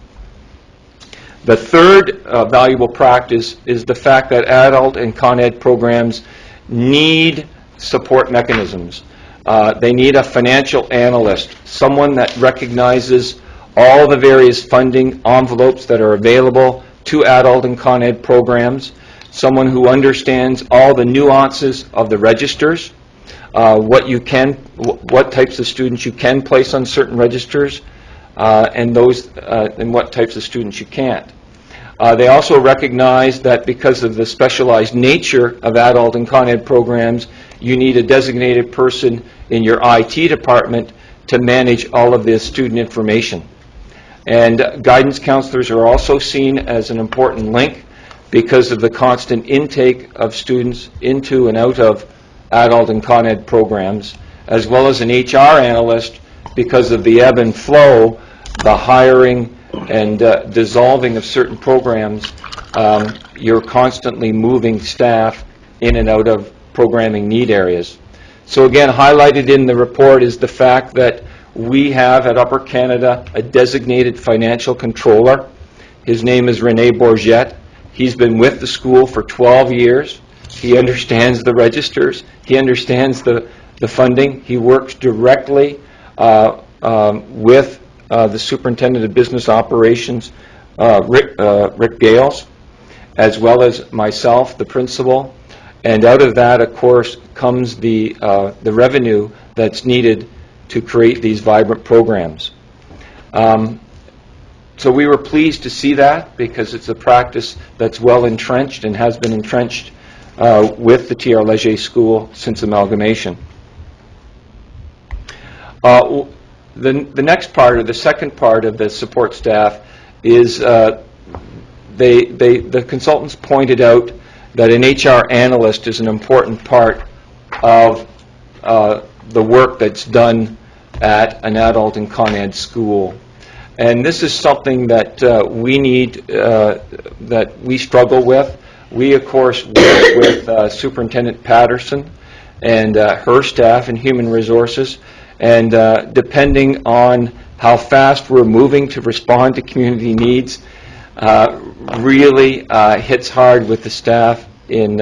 [SPEAKER 14] The third valuable practice is the fact that adult and Con Ed programs need support mechanisms. They need a financial analyst, someone that recognizes all the various funding envelopes that are available to adult and Con Ed programs, someone who understands all the nuances of the registers, what types of students you can place on certain registers, and what types of students you can't. They also recognize that because of the specialized nature of adult and Con Ed programs, you need a designated person in your IT department to manage all of this student information. And guidance counselors are also seen as an important link because of the constant intake of students into and out of adult and Con Ed programs, as well as an HR analyst because of the ebb and flow, the hiring and dissolving of certain programs. You're constantly moving staff in and out of programming need areas. So again, highlighted in the report is the fact that we have at Upper Canada a designated financial controller. His name is Rene Bourget. He's been with the school for 12 years. He understands the registers. He understands the funding. He works directly with the Superintendent of Business Operations, Rick Gales, as well as myself, the principal. And out of that, of course, comes the revenue that's needed to create these vibrant programs. So we were pleased to see that because it's a practice that's well entrenched and has been entrenched with the T.R. Leger School since amalgamation. The next part, or the second part of the support staff, is the consultants pointed out that an HR analyst is an important part of the work that's done at an adult and Con Ed school. And this is something that we need, that we struggle with. We, of course, work with Superintendent Patterson and her staff in Human Resources, and depending on how fast we're moving to respond to community needs, really hits hard with the staff in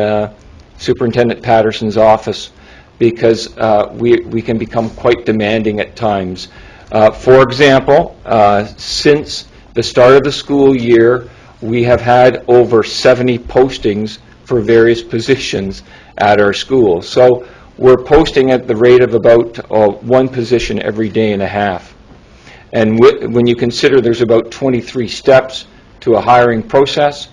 [SPEAKER 14] Superintendent Patterson's office, because we can become quite demanding at times. For example, since the start of the school year, we have had over 70 postings for various positions at our school. So we're posting at the rate of about one position every day and a half. And when you consider there's about 23 steps to a hiring process,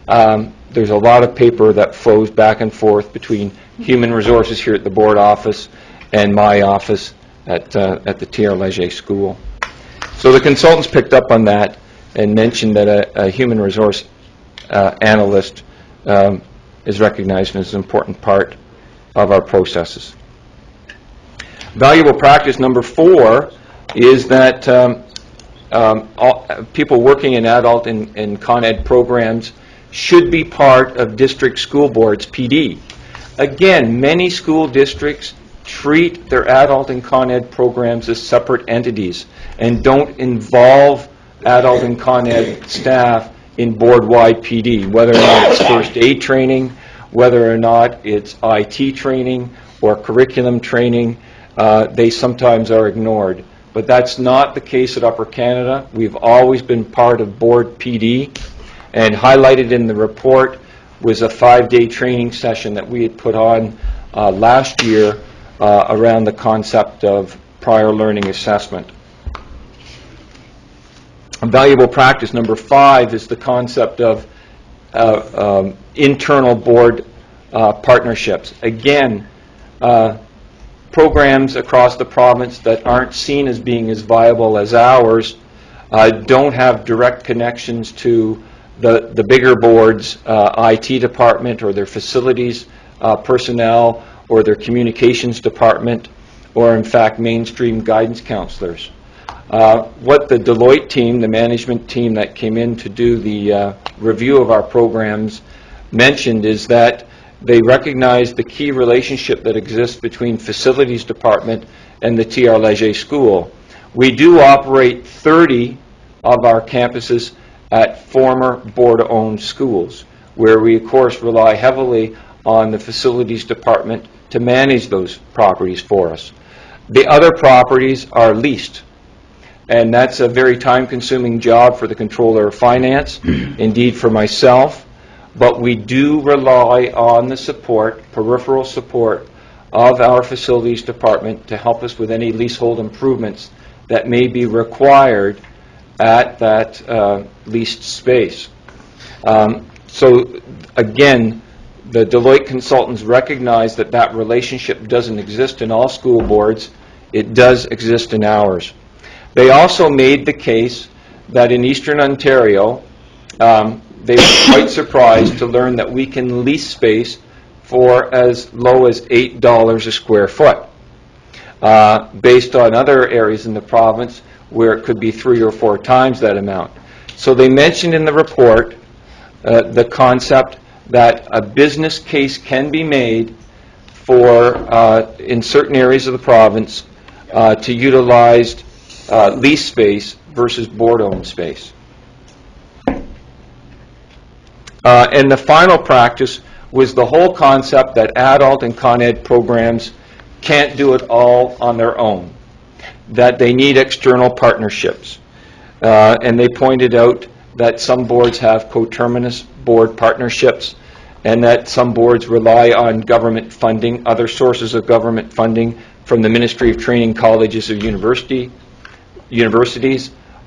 [SPEAKER 14] there's a lot of paper that flows back and forth between Human Resources here at the board office and my office at the T.R. Leger School. So the consultants picked up on that and mentioned that a human resource analyst is recognized as an important part of our processes. Valuable practice number 4 is that people working in adult and Con Ed programs should be part of district school boards, PD. Again, many school districts treat their adult and Con Ed programs as separate entities and don't involve adult and Con Ed staff in board-wide PD, whether or not it's first aid training, whether or not it's IT training or curriculum training. They sometimes are ignored. But that's not the case at Upper Canada. We've always been part of board PD, and highlighted in the report was a 5-day training session that we had put on last year around the concept of prior learning assessment. Valuable practice number 5 is the concept of internal board partnerships. Again, programs across the province that aren't seen as being as viable as ours don't have direct connections to the bigger boards, IT department or their facilities personnel or their communications department, or in fact mainstream guidance counselors. What the Deloitte team, the management team that came in to do the review of our programs, mentioned is that they recognize the key relationship that exists between facilities department and the T.R. Leger School. We do operate 30 of our campuses at former board-owned schools, where we, of course, rely heavily on the facilities department to manage those properties for us. The other properties are leased, and that's a very time-consuming job for the Controller of Finance, indeed for myself, but we do rely on the support, peripheral support, of our facilities department to help us with any leasehold improvements that may be required at that leased space. So again, the Deloitte consultants recognize that that relationship doesn't exist in all school boards. It does exist in ours. They also made the case that in Eastern Ontario, they were quite surprised to learn that we can lease space for as low as $8 a square foot, based on other areas in the province where it could be 3 or 4 times that amount. So they mentioned in the report the concept that a business case can be made for, in certain areas of the province, to utilize lease space versus board-owned space. And the final practice was the whole concept that adult and con-ed programs can't do it all on their own, that they need external partnerships. And they pointed out that some boards have coterminous board partnerships, and that some boards rely on government funding, other sources of government funding from the Ministry of Training Colleges or universities,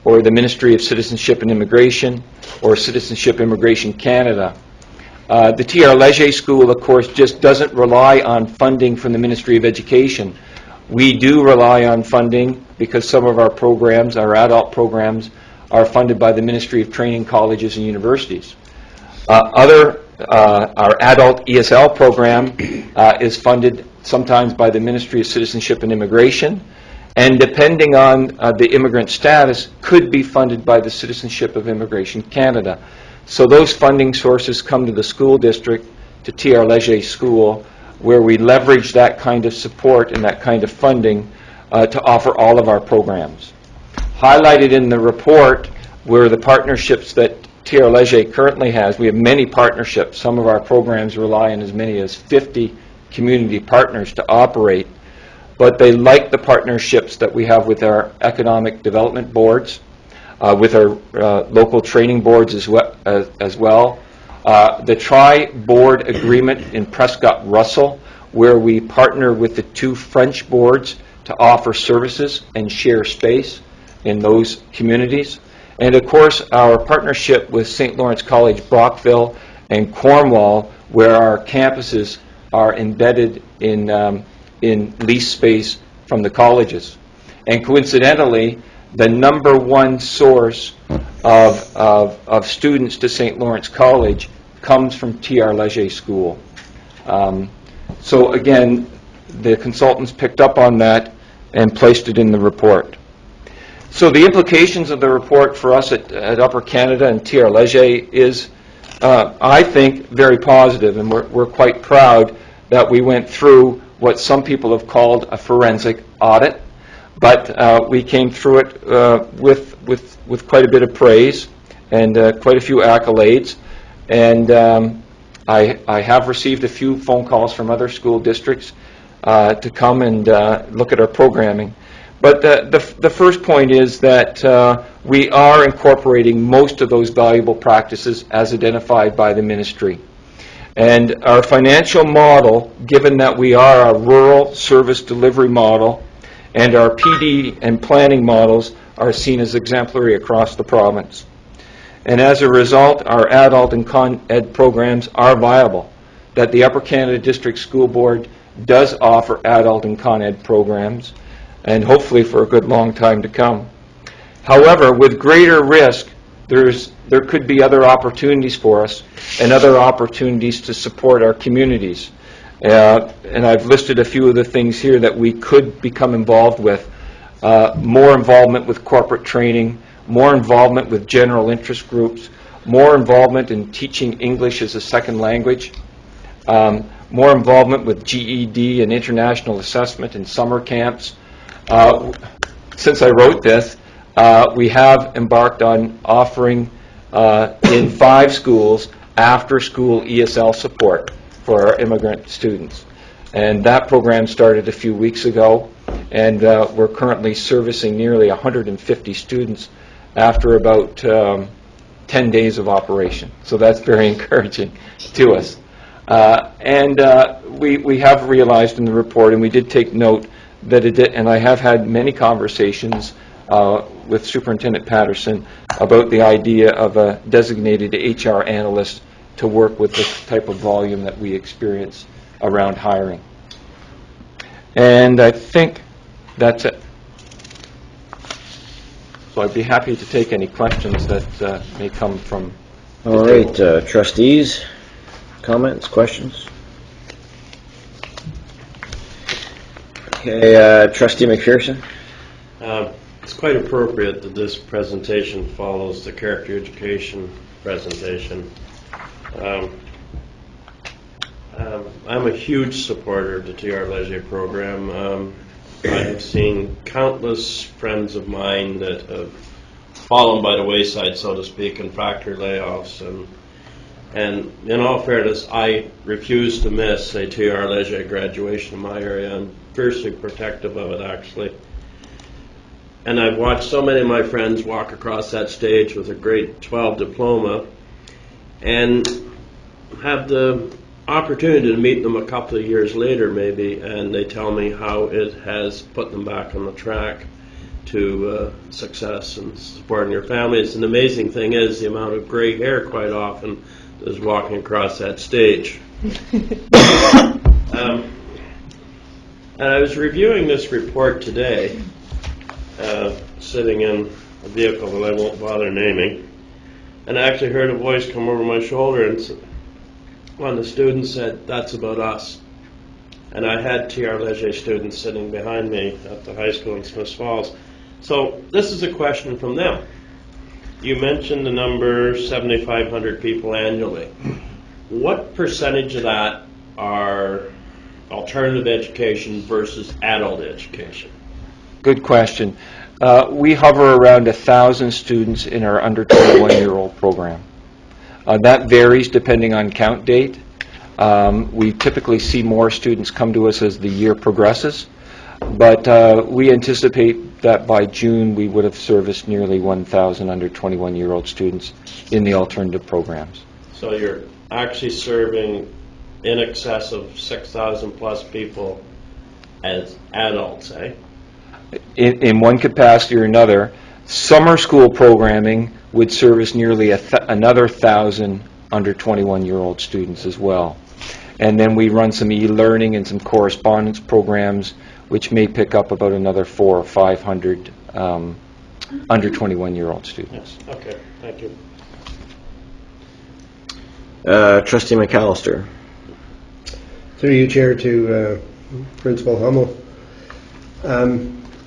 [SPEAKER 14] or the Ministry of Citizenship and Immigration, or Citizenship Immigration Canada. The T.R. Leger School, of course, just doesn't rely on funding from the Ministry of Education. We do rely on funding because some of our programs, our adult programs, are funded by the Ministry of Training Colleges and Universities. Our adult ESL program is funded sometimes by the Ministry of Citizenship and Immigration, and depending on the immigrant status, could be funded by the Citizenship of Immigration Canada. So those funding sources come to the school district, to T.R. Leger School, where we leverage that kind of support and that kind of funding to offer all of our programs. Highlighted in the report were the partnerships that T.R. Leger currently has. We have many partnerships. Some of our programs rely on as many as 50 community partners to operate, but they like the partnerships that we have with our economic development boards, with our local training boards as well. The tri-board agreement in Prescott-Russell, where we partner with the 2 French boards to offer services and share space in those communities. And of course, our partnership with St. Lawrence College, Brockville, and Cornwall, where our campuses are embedded in lease space from the colleges. And coincidentally, the #1 source of students to St. Lawrence College comes from T.R. Leger School. So again, the consultants picked up on that and placed it in the report. So the implications of the report for us at Upper Canada and T.R. Leger is, I think, very positive, and we're quite proud that we went through what some people have called a forensic audit, but we came through it with quite a bit of praise and quite a few accolades. And I have received a few phone calls from other school districts to come and look at our programming. But the first point is that we are incorporating most of those valuable practices as identified by the ministry. And our financial model, given that we are a rural service delivery model, and our PD and planning models are seen as exemplary across the province. And as a result, our adult and con-ed programs are viable, that the Upper Canada District School Board does offer adult and con-ed programs, and hopefully for a good long time to come. However, with greater risk, there could be other opportunities for us and other opportunities to support our communities. And I've listed a few of the things here that we could become involved with. More involvement with corporate training, more involvement with general interest groups, more involvement in teaching English as a second language, more involvement with GED and international assessment and summer camps. Since I wrote this, we have embarked on offering in 5 schools after-school ESL support for our immigrant students. And that program started a few weeks ago, and we're currently servicing nearly 150 students after about 10 days of operation. So that's very encouraging to us. We have realized in the report, and we did take note, that it did, and I have had many conversations with Superintendent Patterson about the idea of a designated HR analyst to work with the type of volume that we experience around hiring. And I think that's it. So I'd be happy to take any questions that may come from the
[SPEAKER 1] All
[SPEAKER 14] table.
[SPEAKER 1] right, trustees, comments, questions? Okay, Trustee McPherson?
[SPEAKER 4] It's quite appropriate that this presentation follows the character education presentation. I'm a huge supporter of the TR Leger program. I've seen countless friends of mine that have fallen by the wayside, so to speak, in factory layoffs. And in all fairness, I refuse to miss a TR Leger graduation in my area. I'm fiercely protective of it, actually. And I've watched so many of my friends walk across that stage with a grade 12 diploma and have the opportunity to meet them a couple of years later maybe, and they tell me how it has put them back on the track to success and supporting your families. And the amazing thing is the amount of gray hair quite often is walking across that stage. And I was reviewing this report today, sitting in a vehicle that I won't bother naming, and I actually heard a voice come over my shoulder, and one of the students said, "That's about us." And I had TR Leger students sitting behind me at the high school in Smiths Falls. So this is a question from them. You mentioned the number 7,500 people annually. What percentage of that are alternative education versus adult education?
[SPEAKER 14] Good question. We hover around 1,000 students in our under 21-year-old program. That varies depending on count date. We typically see more students come to us as the year progresses, but we anticipate that by June we would have serviced nearly 1,000 under 21-year-old students in the alternative programs.
[SPEAKER 4] So you're actually serving in excess of 6,000 plus people as adults, eh?
[SPEAKER 14] In one capacity or another. Summer school programming would service nearly another 1,000 under 21-year-old students as well. And then we run some e-learning and some correspondence programs, which may pick up about another 400 or 500 under 21-year-old students.
[SPEAKER 4] Yes. Okay, thank you.
[SPEAKER 1] Trustee McAllister.
[SPEAKER 3] Through you, Chair, to Principal Hummel.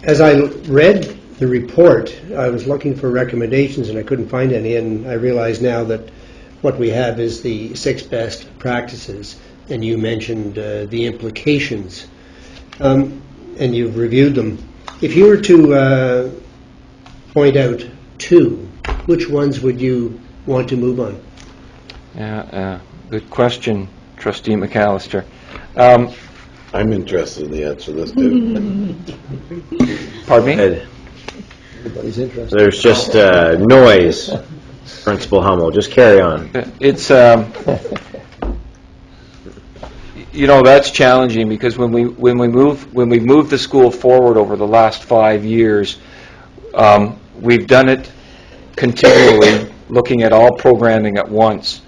[SPEAKER 3] As I read the report, I was looking for recommendations and I couldn't find any, and I realize now that what we have is the 6 best practices, and you mentioned the implications, and you've reviewed them. If you were to point out 2, which ones would you want to move on?
[SPEAKER 14] Good question, Trustee McAllister.
[SPEAKER 2] I'm interested in the answer to this, too.
[SPEAKER 14] Pardon me?
[SPEAKER 3] Everybody's interested.
[SPEAKER 1] There's just noise, Principal Hummel. Just carry on.
[SPEAKER 14] It's, you know, that's challenging because when we move the school forward over the last 5 years, we've done it continually, looking at all programming at once,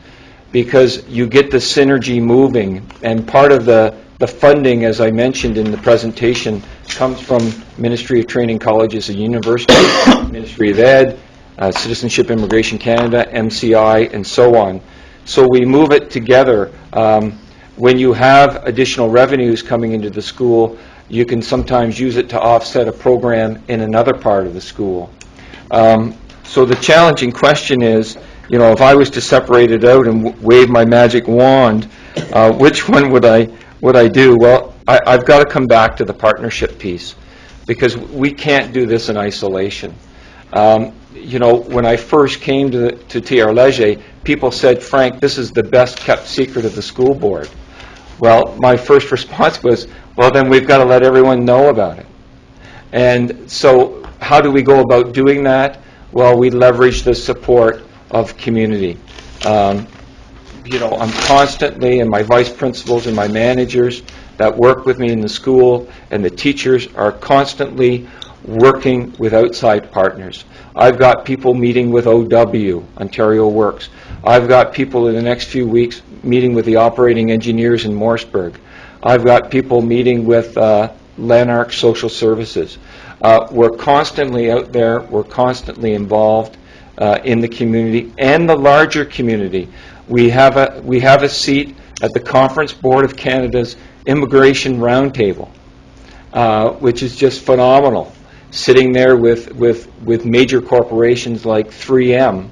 [SPEAKER 14] because you get the synergy moving, and part of the funding, as I mentioned in the presentation, comes from Ministry of Training Colleges and Universities, Ministry of Ed, Citizenship Immigration Canada, MCI, and so on. So we move it together. When you have additional revenues coming into the school, you can sometimes use it to offset a program in another part of the school. So the challenging question is, you know, if I was to separate it out and wave my magic wand, Which one would I do? Well, I've got to come back to the partnership piece, because we can't do this in isolation. You know, when I first came to TR Leger, people said, Frank, this is the best kept secret of the school board. Well, my first response was, well, then we've got to let everyone know about it. And so how do we go about doing that? Well, we leverage the support of community. You know, I'm constantly, and my vice principals and my managers that work with me in the school and the teachers are constantly working with outside partners. I've got people meeting with OW, Ontario Works. I've got people in the next few weeks meeting with the operating engineers in Morrisburg. I've got people meeting with Lanark Social Services. We're constantly out there. We're constantly involved in the community and the larger community. We have a seat at the Conference Board of Canada's Immigration Roundtable, which is just phenomenal. Sitting there with major corporations like 3M,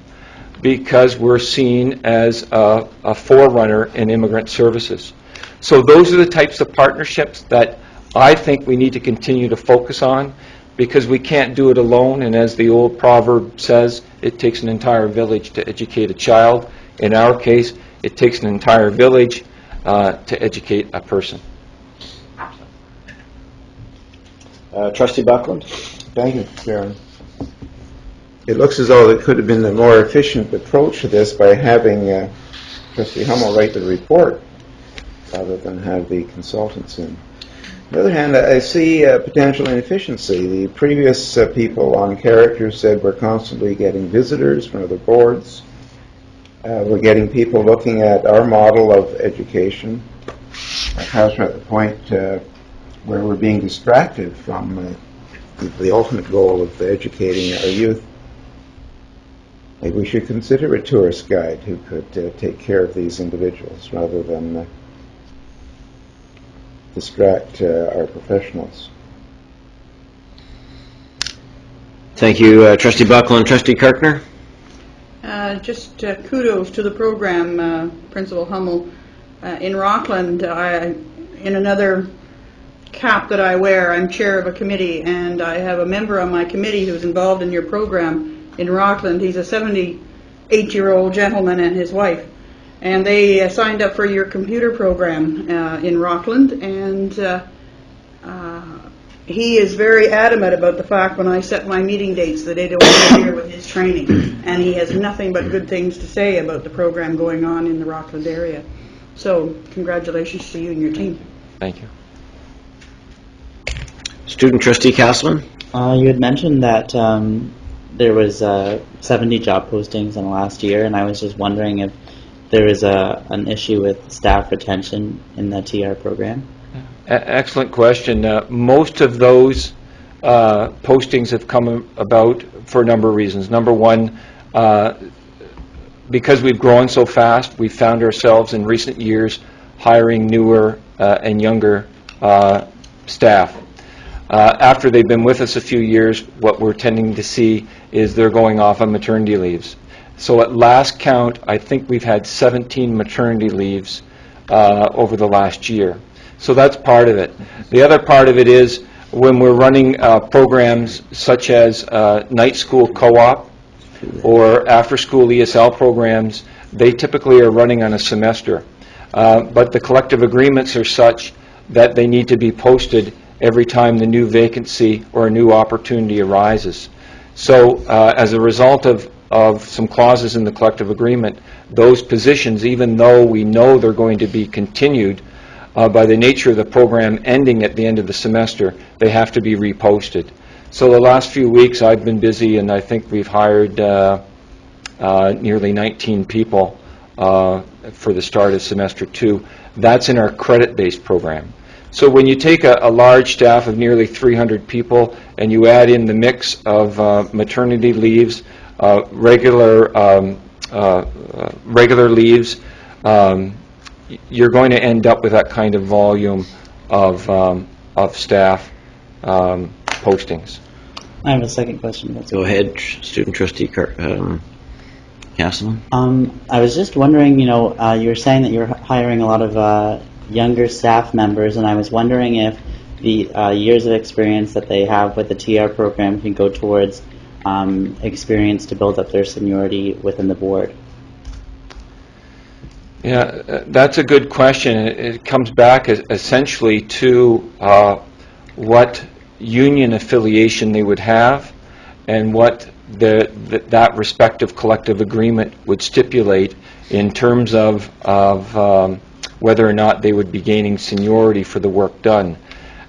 [SPEAKER 14] because we're seen as a forerunner in immigrant services. So those are the types of partnerships that I think we need to continue to focus on, because we can't do it alone, and as the old proverb says, it takes an entire village to educate a child. In our case, it takes an entire village to educate a person.
[SPEAKER 1] Trustee Buckland?
[SPEAKER 6] Thank you, Chairman. It looks as though there could have been a more efficient approach to this by having Trustee Hummel write the report rather than have the consultants in. On the other hand, I see potential inefficiency. The previous people on character said we're constantly getting visitors from other boards. We're getting people looking at our model of education. Perhaps we're at the point where we're being distracted from the ultimate goal of educating our youth. Maybe we should consider a tourist guide who could take care of these individuals rather than distract our professionals.
[SPEAKER 1] Thank you, Trustee Buckland. Trustee Kirkner?
[SPEAKER 13] Just kudos to the program, Principal Hummel. In Rockland, in another cap that I wear, I'm chair of a committee, and I have a member on my committee who's involved in your program in Rockland. He's a 78-year-old gentleman and his wife, and they signed up for your computer program in Rockland, and he is very adamant about the fact when I set my meeting dates that they don't interfere with his training, and he has nothing but good things to say about the program going on in the Rockland area. So congratulations to you and your team.
[SPEAKER 14] Thank you.
[SPEAKER 1] Student Trustee Castleman?
[SPEAKER 11] You had mentioned that there was 70 job postings in the last year, and I was just wondering if there is an issue with staff retention in the TR program.
[SPEAKER 14] Excellent question. Most of those postings have come about for a number of reasons. Number one, because we've grown so fast, we've found ourselves in recent years hiring newer and younger staff. After they've been with us a few years, what we're tending to see is they're going off on maternity leaves. So at last count, I think we've had 17 maternity leaves over the last year. So that's part of it. The other part of it is when we're running programs such as night school co-op or after-school ESL programs, they typically are running on a semester. But the collective agreements are such that they need to be posted every time the new vacancy or a new opportunity arises. So as a result of some clauses in the collective agreement, those positions, even though we know they're going to be continued, by the nature of the program ending at the end of the semester, they have to be reposted. So the last few weeks I've been busy, and I think we've hired nearly 19 people for the start of semester 2. That's in our credit-based program. So when you take a large staff of nearly 300 people and you add in the mix of maternity leaves, regular leaves, you're going to end up with that kind of volume of staff postings.
[SPEAKER 11] I have a second question.
[SPEAKER 1] Go ahead, Student Trustee Castleman?
[SPEAKER 11] I was just wondering, you were saying that you're hiring a lot of younger staff members, and I was wondering if the years of experience that they have with the TR program can go towards experience to build up their seniority within the board.
[SPEAKER 14] Yeah, that's a good question. It comes back essentially to what union affiliation they would have and what that respective collective agreement would stipulate in terms of whether or not they would be gaining seniority for the work done.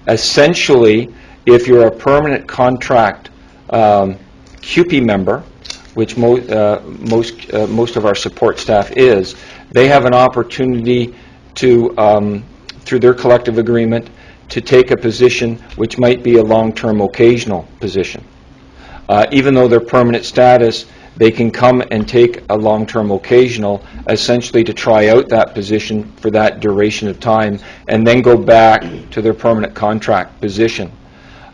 [SPEAKER 14] Essentially, if you're a permanent contract CUPE member, which most of our support staff is, they have an opportunity to, through their collective agreement, to take a position which might be a long-term occasional position. Even though they're permanent status, they can come and take a long-term occasional, essentially to try out that position for that duration of time, and then go back to their permanent contract position.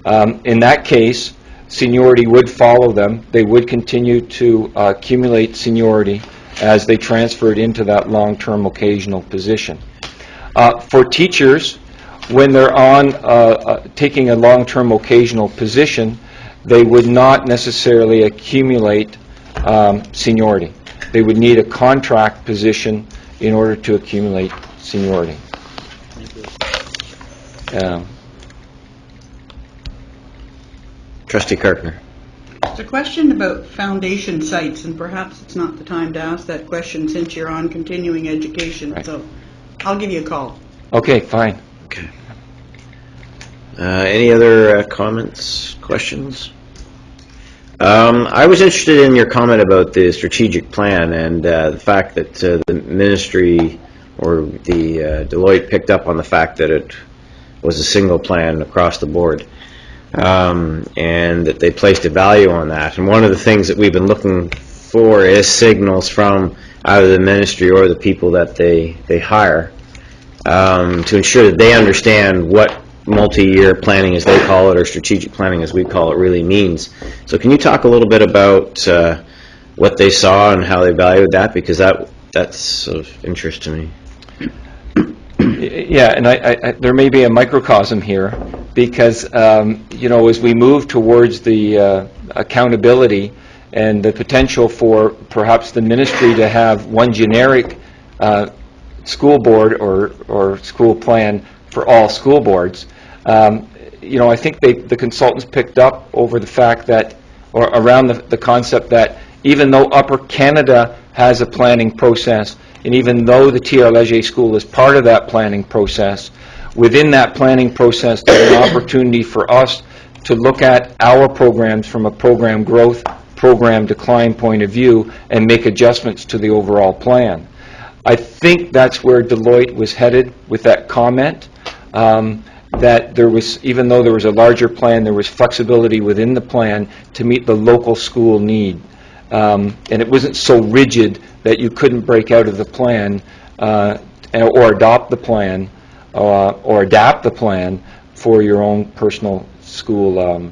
[SPEAKER 14] In that case, seniority would follow them. They would continue to accumulate seniority as they transferred into that long-term occasional position. For teachers, when they're on taking a long-term occasional position, they would not necessarily accumulate seniority. They would need a contract position in order to accumulate seniority.
[SPEAKER 1] Trustee Kirkner.
[SPEAKER 13] It's a question about foundation sites, and perhaps it's not the time to ask that question since you're on continuing education,
[SPEAKER 14] Right.
[SPEAKER 13] so I'll give you a call.
[SPEAKER 14] Okay, fine.
[SPEAKER 1] Okay. Any other comments, questions? I was interested in your comment about the strategic plan and the fact that the ministry or the Deloitte picked up on the fact that it was a single plan across the board, and that they placed a value on that. And one of the things that we've been looking for is signals from either the ministry or the people that they hire to ensure that they understand what multi-year planning, as they call it, or strategic planning, as we call it, really means. So can you talk a little bit about what they saw and how they valued that? Because that's of interest to me.
[SPEAKER 14] Yeah, and there may be a microcosm here, because as we move towards the accountability and the potential for perhaps the ministry to have one generic school board or school plan for all school boards, I think the consultants picked up over the fact that, or around the concept that even though Upper Canada has a planning process, and even though the TR Leger School is part of that planning process, within that planning process there's an opportunity for us to look at our programs from a program growth, program decline point of view and make adjustments to the overall plan. I think that's where Deloitte was headed with that comment, that there was, even though there was a larger plan, there was flexibility within the plan to meet the local school need. And it wasn't so rigid that you couldn't break out of the plan or adopt the plan or adapt the plan for your own personal school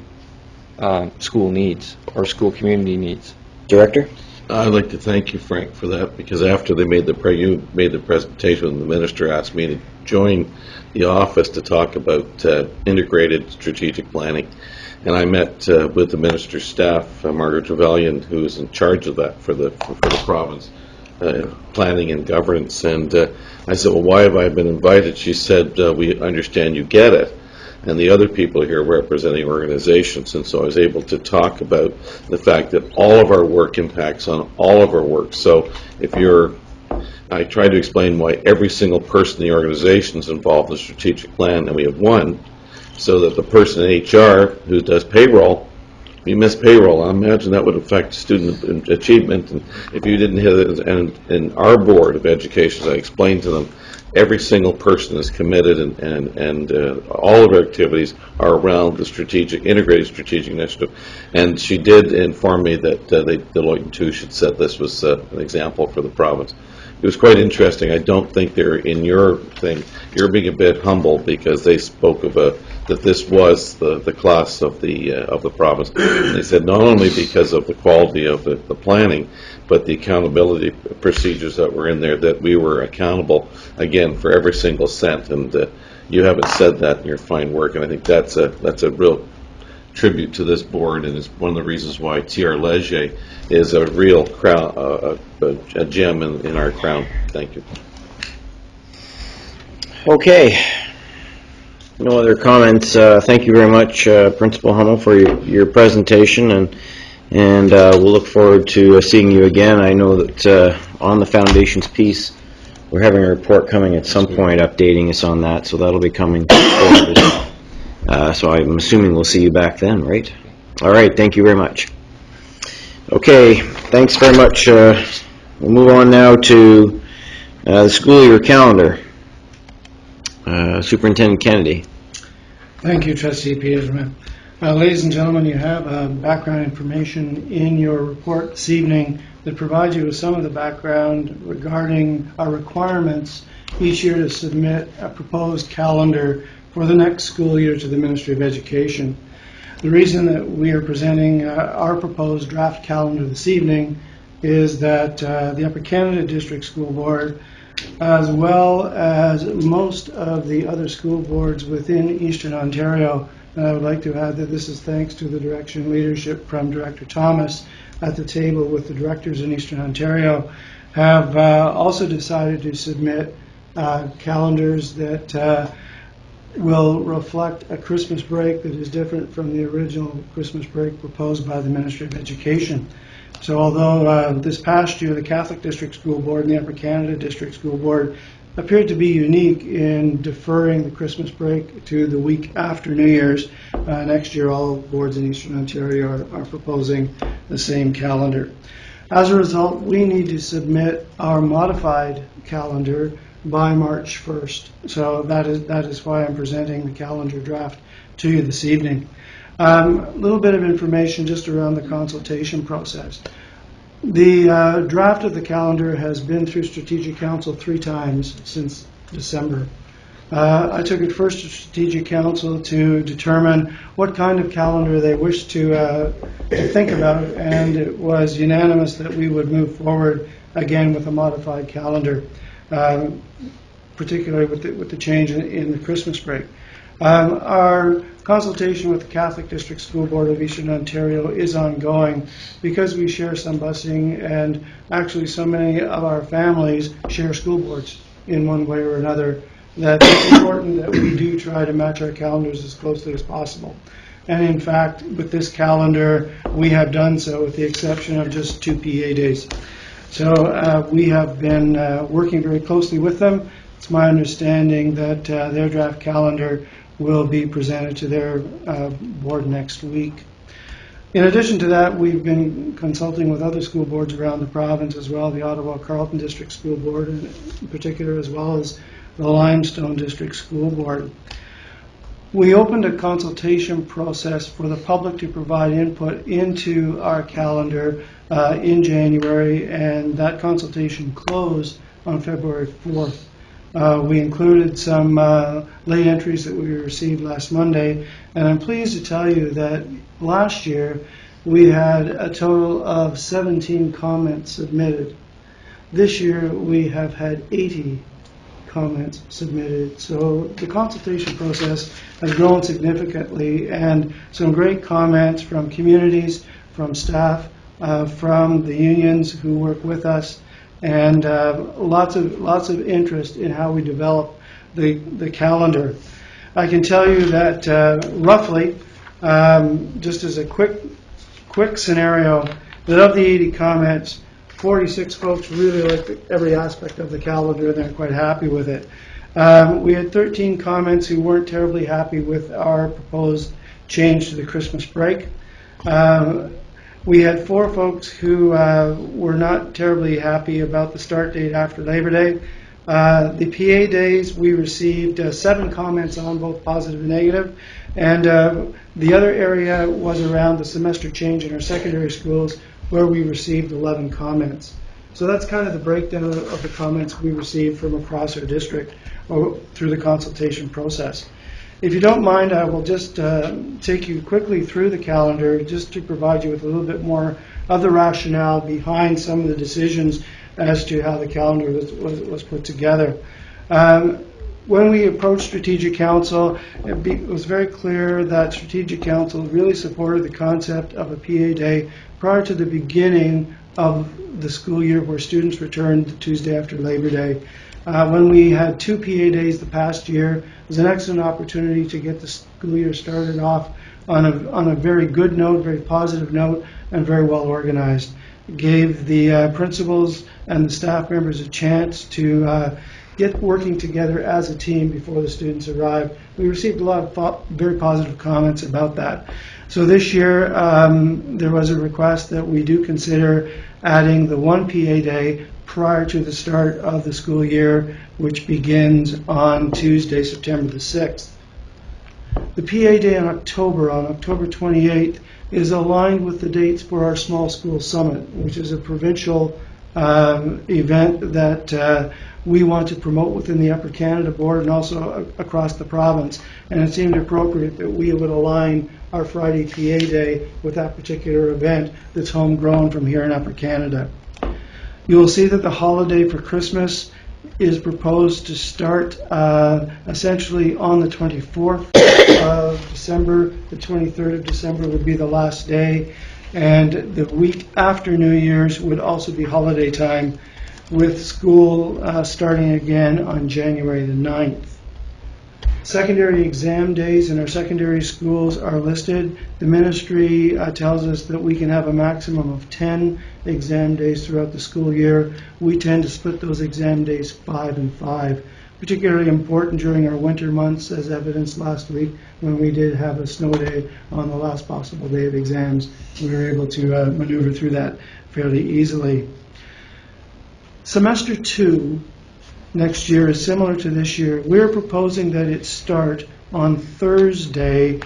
[SPEAKER 14] school needs or school community needs.
[SPEAKER 1] Director?
[SPEAKER 2] I'd like to thank you, Frank, for that, because after they made you made the presentation, the minister asked me to join the office to talk about integrated strategic planning. And I met with the minister's staff, Margaret Trevelyan, who is in charge of that for the province, planning and governance. And I said, well, why have I been invited? She said, we understand you get it. And the other people here representing organizations. And so I was able to talk about the fact that all of our work impacts on all of our work. So if I tried to explain why every single person in the organization is involved in the strategic plan, and we have one, so that the person in HR who does payroll, you miss payroll, I imagine that would affect student achievement. And if you didn't hit it, and in our Board of Education, I explained to them, every single person is committed, and all of our activities are around the integrated strategic initiative. And she did inform me that Deloitte & Touche had said this was an example for the province. It was quite interesting. I don't think they're in your thing. You're being a bit humble because they spoke of that this was the class of the province. They said not only because of the quality of the planning, but the accountability procedures that were in there, that we were accountable, again, for every single cent. And you haven't said that in your fine work, and I think that's a real tribute to this board, and it's one of the reasons why T.R. Leger is a real crown, a gem in our crown. Thank you.
[SPEAKER 1] Okay. No other comments. Thank you very much, Principal Hummel, for your presentation, and we'll look forward to seeing you again. I know that on the foundations piece, we're having a report coming at some point updating us on that, so that'll be coming forward as well. So I'm assuming we'll see you back then, right? All right, thank you very much. Okay, thanks very much. We'll move on now to the school year calendar. Superintendent Kennedy.
[SPEAKER 15] Thank you, Trustee Peterman. Ladies and gentlemen, you have background information in your report this evening that provides you with some of the background regarding our requirements each year to submit a proposed calendar for the next school year to the Ministry of Education. The reason that we are presenting our proposed draft calendar this evening is that the Upper Canada District School Board, as well as most of the other school boards within Eastern Ontario, and I would like to add that this is thanks to the direction and leadership from Director Thomas at the table with the directors in Eastern Ontario, have also decided to submit calendars that will reflect a Christmas break that is different from the original Christmas break proposed by the Ministry of Education. So although this past year the Catholic District School Board and the Upper Canada District School Board appeared to be unique in deferring the Christmas break to the week after New Year's, next year all boards in Eastern Ontario are proposing the same calendar. As a result, we need to submit our modified calendar by March 1st. So that is why I'm presenting the calendar draft to you this evening. A little bit of information just around the consultation process. The draft of the calendar has been through Strategic Council 3 times since December. I took it first to Strategic Council to determine what kind of calendar they wished to think about, and it was unanimous that we would move forward again with a modified calendar, particularly with the change in the Christmas break. Our consultation with the Catholic District School Board of Eastern Ontario is ongoing because we share some busing, and actually so many of our families share school boards in one way or another, that it's important that we do try to match our calendars as closely as possible. And in fact, with this calendar, we have done so with the exception of just 2 PA days. So we have been working very closely with them. It's my understanding that their draft calendar will be presented to their board next week. In addition to that, we've been consulting with other school boards around the province as well, the Ottawa-Carleton District School Board in particular, as well as the Limestone District School Board. We opened a consultation process for the public to provide input into our calendar in January, and that consultation closed on February 4th. We included some late entries that we received last Monday, and I'm pleased to tell you that last year we had a total of 17 comments submitted. This year we have had 80 comments submitted. So the consultation process has grown significantly, and some great comments from communities, from staff, from the unions who work with us, and lots of interest in how we develop the calendar. I can tell you that roughly, just as a quick scenario, that of the 80 comments, 46 folks really liked every aspect of the calendar, and they're quite happy with it. We had 13 comments who weren't terribly happy with our proposed change to the Christmas break. We had 4 folks who were not terribly happy about the start date after Labor Day. The PA days, we received 7 comments on, both positive and negative. And the other area was around the semester change in our secondary schools, where we received 11 comments. So that's kind of the breakdown of the comments we received from across our district through the consultation process. If you don't mind, I will just take you quickly through the calendar just to provide you with a little bit more of the rationale behind some of the decisions as to how the calendar was put together. When we approached Strategic Council, it was very clear that Strategic Council really supported the concept of a PA day prior to the beginning of the school year, where students returned the Tuesday after Labor Day. When we had 2 PA days the past year, it was an excellent opportunity to get the school year started off on a very good note, very positive note, and very well organized. It gave the principals and the staff members a chance to get working together as a team before the students arrived. We received a lot of very positive comments about that. So this year, there was a request that we do consider adding the 1 PA day prior to the start of the school year, which begins on Tuesday, September the 6th. The PA day on October 28th, is aligned with the dates for our Small School Summit, which is a provincial event that we want to promote within the Upper Canada Board and also across the province. And it seemed appropriate that we would align our Friday PA Day with that particular event that's homegrown from here in Upper Canada. You will see that the holiday for Christmas is proposed to start essentially on the 24th of December. The 23rd of December would be the last day, and the week after New Year's would also be holiday time, with school starting again on January the 9th. Secondary exam days in our secondary schools are listed. The ministry tells us that we can have a maximum of 10 exam days throughout the school year. We tend to split those exam days 5 and 5. Particularly important during our winter months, as evidenced last week when we did have a snow day on the last possible day of exams. We were able to maneuver through that fairly easily. Semester 2 next year is similar to this year. We're proposing that it start on Thursday,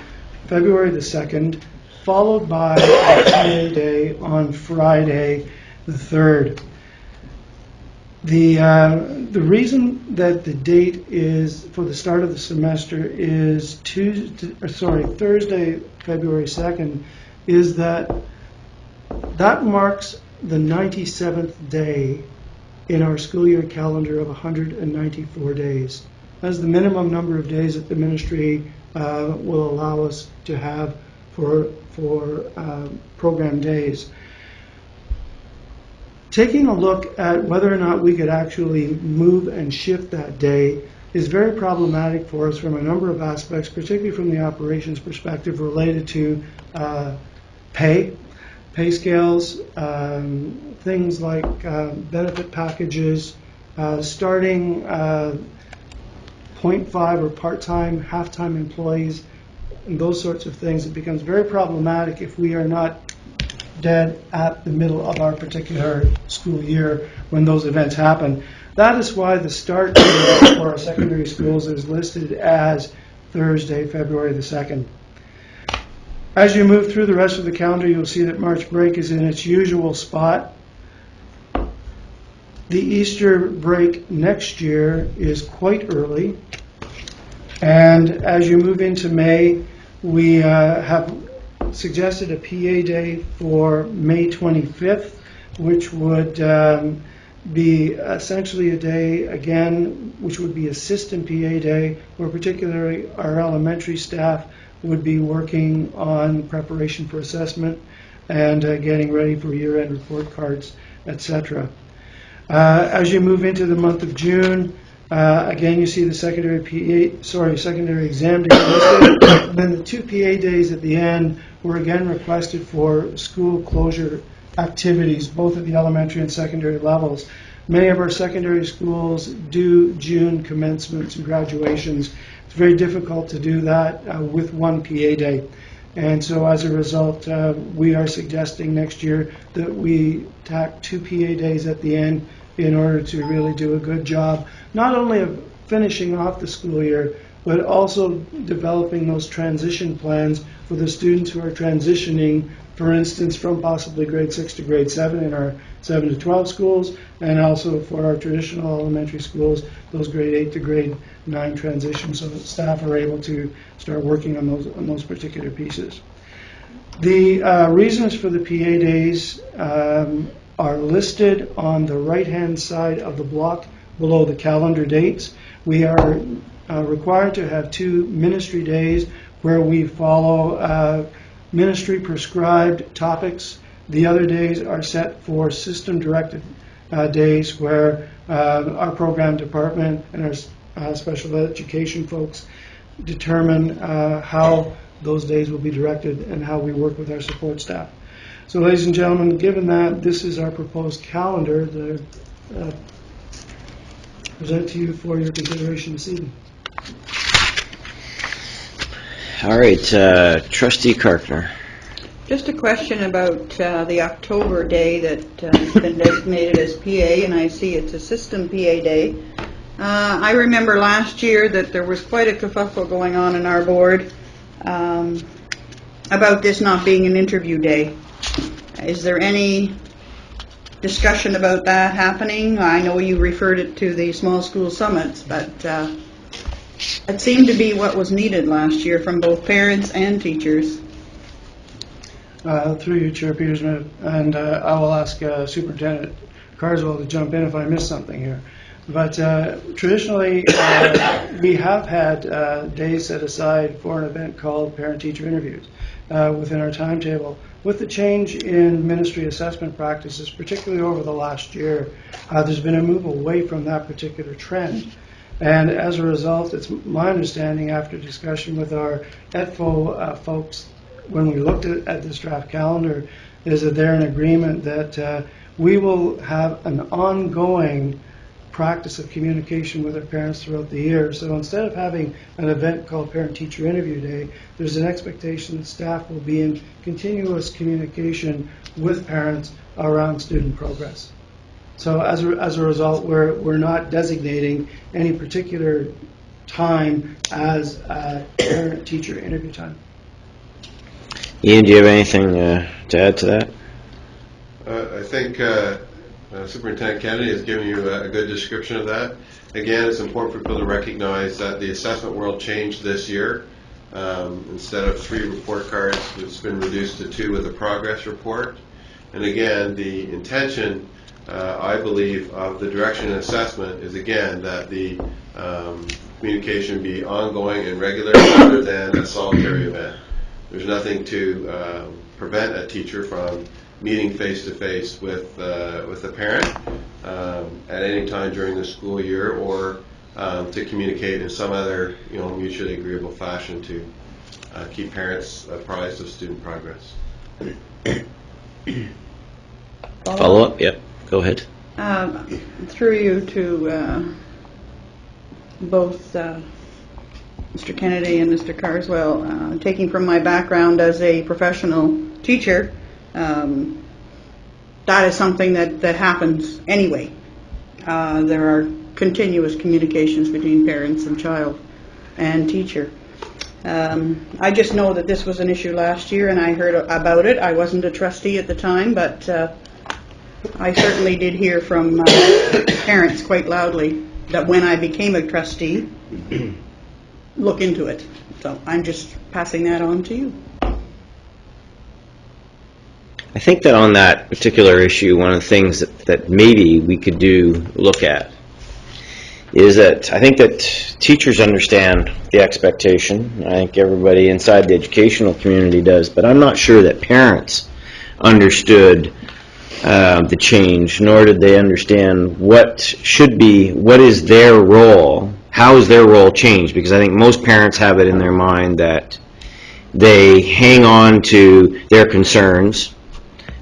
[SPEAKER 15] February the 2nd, followed by a PA day on Friday the 3rd. The reason that the date is for the start of the semester is Thursday, February 2nd, is that marks the 97th day in our school year calendar of 194 days. That's the minimum number of days that the ministry will allow us to have for program days. Taking a look at whether or not we could actually move and shift that day is very problematic for us from a number of aspects, particularly from the operations perspective related to pay scales, things like benefit packages, starting 0.5 or part-time, half-time employees, and those sorts of things. It becomes very problematic if we are not dead at the middle of our particular school year when those events happen. That is why the start date for our secondary schools is listed as Thursday, February the 2nd. As you move through the rest of the calendar, you'll see that March break is in its usual spot. The Easter break next year is quite early. And as you move into May, we have suggested a PA day for May 25th, which would be essentially a day, again, which would be a system PA day, where particularly our elementary staff would be working on preparation for assessment and getting ready for year-end report cards, etc. As you move into the month of June, again you see the secondary exam day listed, and then the 2 PA days at the end were again requested for school closure activities, both at the elementary and secondary levels. Many of our secondary schools do June commencements and graduations. It's very difficult to do that with 1 PA day. And so as a result, we are suggesting next year that we tack 2 PA days at the end in order to really do a good job, not only of finishing off the school year, but also developing those transition plans for the students who are transitioning for instance, from possibly grade 6 to grade 7 in our 7 to 12 schools, and also for our traditional elementary schools, those grade 8 to grade 9 transitions, so that staff are able to start working on those particular pieces. The reasons for the PA days are listed on the right-hand side of the block below the calendar dates. We are required to have 2 ministry days where we follow ministry prescribed topics. The other days are set for system directed days where our program department and our special education folks determine how those days will be directed and how we work with our support staff. So ladies and gentlemen, given that this is our proposed calendar, present to you for your consideration this evening.
[SPEAKER 1] All right, Trustee Karkner.
[SPEAKER 13] Just a question about the October day that has been designated as PA, and I see it's a system PA day. I remember last year that there was quite a kerfuffle going on in our board about this not being an interview day. Is there any discussion about that happening? I know you referred it to the small school summits, but it seemed to be what was needed last year from both parents and teachers.
[SPEAKER 15] Through you, Chair Petersman, and I will ask Superintendent Carswell to jump in if I miss something here. But traditionally, we have had days set aside for an event called parent-teacher interviews within our timetable. With the change in ministry assessment practices, particularly over the last year, there's been a move away from that particular trend. And as a result, it's my understanding after discussion with our ETFO folks, when we looked at this draft calendar, is that they're in agreement that we will have an ongoing practice of communication with our parents throughout the year. So instead of having an event called Parent-Teacher Interview Day, there's an expectation that staff will be in continuous communication with parents around student progress. So as a result, we're not designating any particular time as parent-teacher interview time.
[SPEAKER 1] Ian, do you have anything to add to that?
[SPEAKER 7] I think Superintendent Kennedy has given you a good description of that. Again, it's important for people to recognize that the assessment world changed this year. Instead of 3 report cards, it's been reduced to 2 with a progress report. And again, the intention, I believe, of the direction and assessment is, again, that the communication be ongoing and regular rather than a solitary event. There's nothing to prevent a teacher from meeting face-to-face with a parent at any time during the school year, or to communicate in some other mutually agreeable fashion to keep parents apprised of student progress.
[SPEAKER 1] Follow-up? Yep. Go ahead.
[SPEAKER 13] Through you to both Mr. Kennedy and Mr. Carswell, taking from my background as a professional teacher, that is something that happens anyway. There are continuous communications between parents and child and teacher. I just know that this was an issue last year, and I heard about it. I wasn't a trustee at the time, but I certainly did hear from parents quite loudly that when I became a trustee, look into it. So I'm just passing that on to you.
[SPEAKER 1] I think that on that particular issue, one of the things that maybe we could look at is that I think that teachers understand the expectation. I think everybody inside the educational community does, but I'm not sure that parents understood the change, nor did they understand what is their role, how is their role changed, because I think most parents have it in their mind that they hang on to their concerns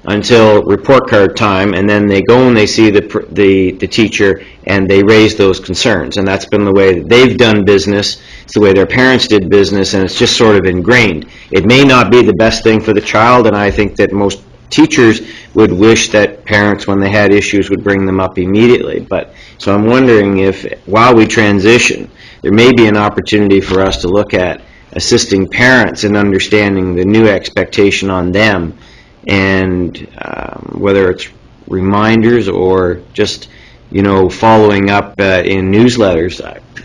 [SPEAKER 1] until report card time, and then they go and they see the teacher and they raise those concerns. And that's been the way that they've done business. It's the way their parents did business, and it's just sort of ingrained. It may not be the best thing for the child, and I think that most teachers would wish that parents, when they had issues, would bring them up immediately. But so I'm wondering if, while we transition, there may be an opportunity for us to look at assisting parents in understanding the new expectation on them and whether it's reminders or just, following up in newsletters,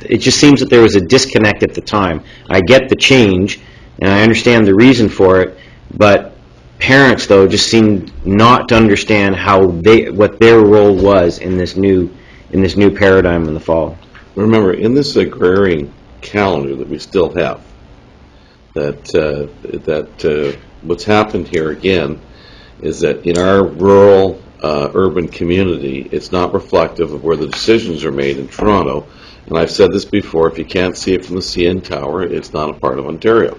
[SPEAKER 1] it just seems that there was a disconnect at the time. I get the change, and I understand the reason for it, but parents, though, just seemed not to understand what their role was in this new paradigm in the fall.
[SPEAKER 2] Remember, in this agrarian calendar that we still have, that what's happened here again is that in our rural urban community, it's not reflective of where the decisions are made in Toronto. And I've said this before, if you can't see it from the CN Tower, it's not a part of Ontario.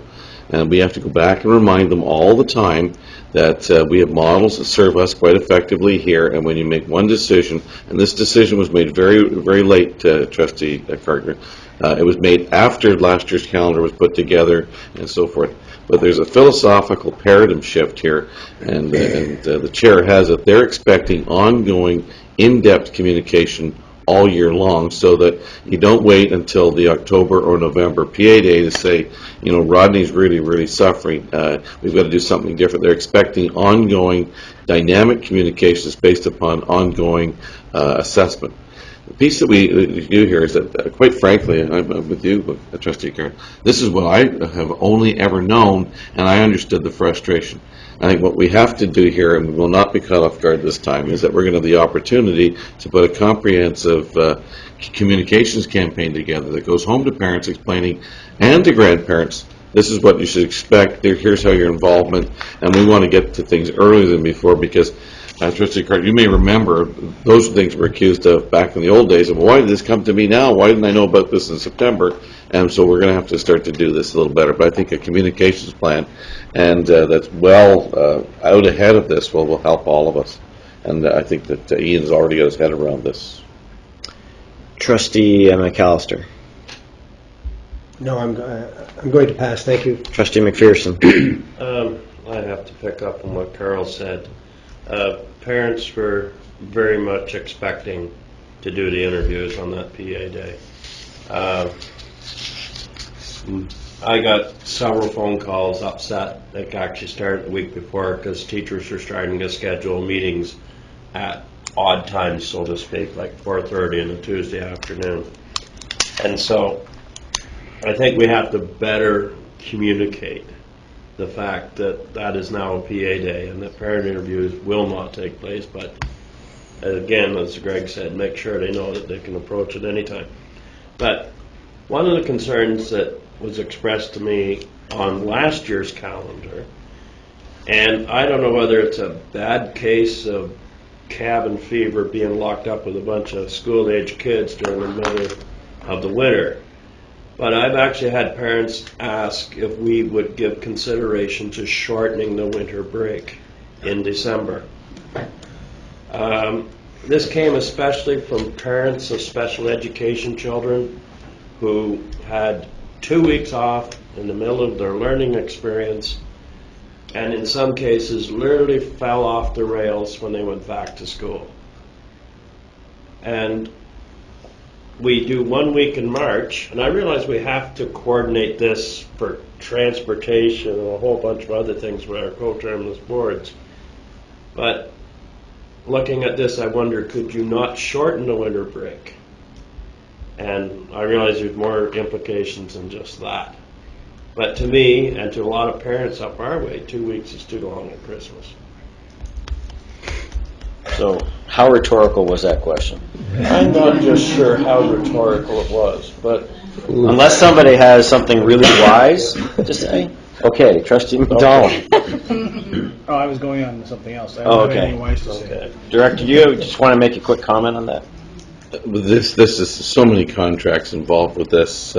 [SPEAKER 2] And we have to go back and remind them all the time that we have models that serve us quite effectively here, and when you make one decision, and this decision was made very, very late, Trustee Carter, it was made after last year's calendar was put together and so forth. But there's a philosophical paradigm shift here, and the chair has it. They're expecting ongoing, in-depth communication all year long, so that you don't wait until the October or November PA day to say, Rodney's really, really suffering. We've got to do something different. They're expecting ongoing, dynamic communications based upon ongoing assessment. The piece that we do here is that, quite frankly, and I'm with you, Trustee Carr, this is what I have only ever known, and I understood the frustration. I think what we have to do here, and we will not be caught off guard this time, is that we're going to have the opportunity to put a comprehensive communications campaign together that goes home to parents explaining, and to grandparents, this is what you should expect, here's how your involvement, and we want to get to things earlier than before, because Trustee Carter, you may remember those things were accused of back in the old days of, well, why did this come to me now? Why didn't I know about this in September? And so we're going to have to start to do this a little better. But I think a communications plan, and that's well out ahead of this will help all of us. And I think that Ian's already got his head around this.
[SPEAKER 1] Trustee McAllister.
[SPEAKER 3] No, I'm going to pass. Thank you.
[SPEAKER 1] Trustee McPherson.
[SPEAKER 4] I have to pick up on what Carl said. Parents were very much expecting to do the interviews on that PA day. I got several phone calls upset that actually started the week before because teachers were starting to schedule meetings at odd times, so to speak, like 4:30 on a Tuesday afternoon. And so I think we have to better communicate the fact that that is now a PA day and that parent interviews will not take place, but again, as Greg said, make sure they know that they can approach at any time. But one of the concerns that was expressed to me on last year's calendar, and I don't know whether it's a bad case of cabin fever being locked up with a bunch of school-age kids during the middle of the winter, but I've actually had parents ask if we would give consideration to shortening the winter break in December. This came especially from parents of special education children who had 2 weeks off in the middle of their learning experience, and in some cases literally fell off the rails when they went back to school. And we do 1 week in March, and I realize we have to coordinate this for transportation and a whole bunch of other things with our co-terminus boards. But looking at this, I wonder, could you not shorten the winter break? And I realize there's more implications than just that. But to me, and to a lot of parents up our way, 2 weeks is too long at Christmas.
[SPEAKER 1] So, how rhetorical was that question?
[SPEAKER 4] I'm not just sure how rhetorical it was, but
[SPEAKER 1] Unless somebody has something really wise to say. Okay, Trustee McDonald.
[SPEAKER 16] Oh, I was going on to something else. I
[SPEAKER 1] Oh,
[SPEAKER 16] don't have
[SPEAKER 1] okay.
[SPEAKER 16] anything wise to say.
[SPEAKER 1] Okay. Director, do you just want to make a quick comment on that?
[SPEAKER 2] This is so many contracts involved with this.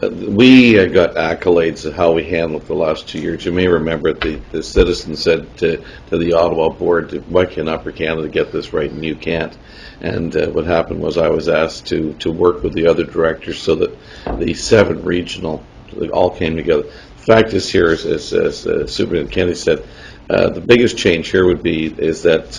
[SPEAKER 2] We got accolades of how we handled the last 2 years. You may remember the citizen said to the Ottawa board, why can Upper Canada get this right and you can't? And what happened was I was asked to work with the other directors so that the 7 regional all came together. The fact is here, as Superintendent Kennedy said, the biggest change here would be is that,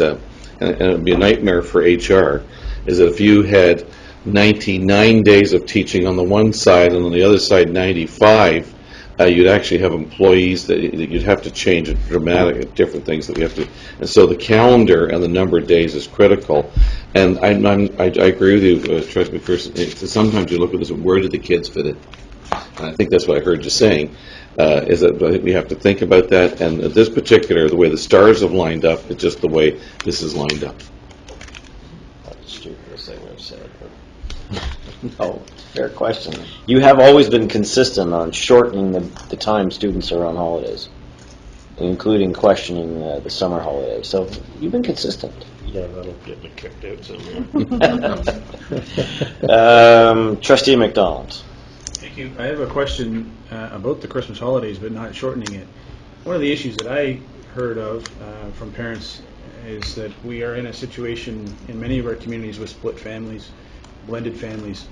[SPEAKER 2] and it would be a nightmare for HR, is that if you had 99 days of teaching on the one side and on the other side 95, you'd actually have employees that you'd have to change dramatic, different things that we have to, and so the calendar and the number of days is critical. And I agree with you, Trustee McPherson, sometimes you look at this, where do the kids fit in? And I think that's what I heard you saying, is that I think we have to think about that, and this particular, the way the stars have lined up, it's just the way this is lined up.
[SPEAKER 1] That's the stupidest thing I've said. No, fair question. You have always been consistent on shortening the time students are on holidays, including questioning the summer holidays. So you've been consistent.
[SPEAKER 4] Yeah, that'll get me kicked out somewhere.
[SPEAKER 1] Trustee McDonald.
[SPEAKER 16] Thank you. I have a question about the Christmas holidays, but not shortening it. One of the issues that I heard of from parents is that we are in a situation in many of our communities with split families, blended families.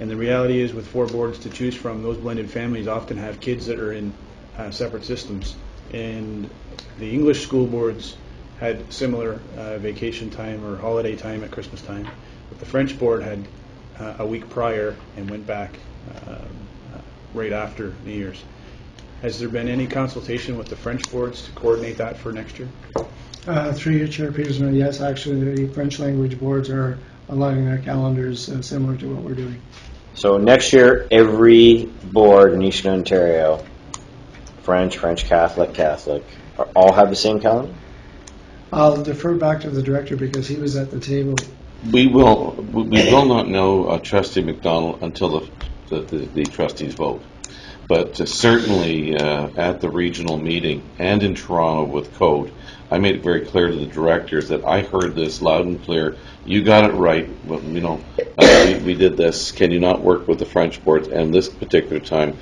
[SPEAKER 16] And the reality is, with 4 boards to choose from, those blended families often have kids that are in separate systems. And the English school boards had similar vacation time or holiday time at Christmas time. But the French board had a week prior and went back right after New Year's. Has there been any consultation with the French boards to coordinate that for next year?
[SPEAKER 15] Through your Chair Peterson, yes, actually the French language boards are aligning their calendars similar to what we're doing.
[SPEAKER 1] So next year, every board in Eastern Ontario, French Catholic, all have the same calendar?
[SPEAKER 15] I'll defer back to the director because he was at the table.
[SPEAKER 2] We will not know, Trustee McDonald, until the trustees vote. But certainly at the regional meeting and in Toronto with Code, I made it very clear to the directors that I heard this loud and clear. You got it right. Well, we did this. Can you not work with the French boards? And this particular time,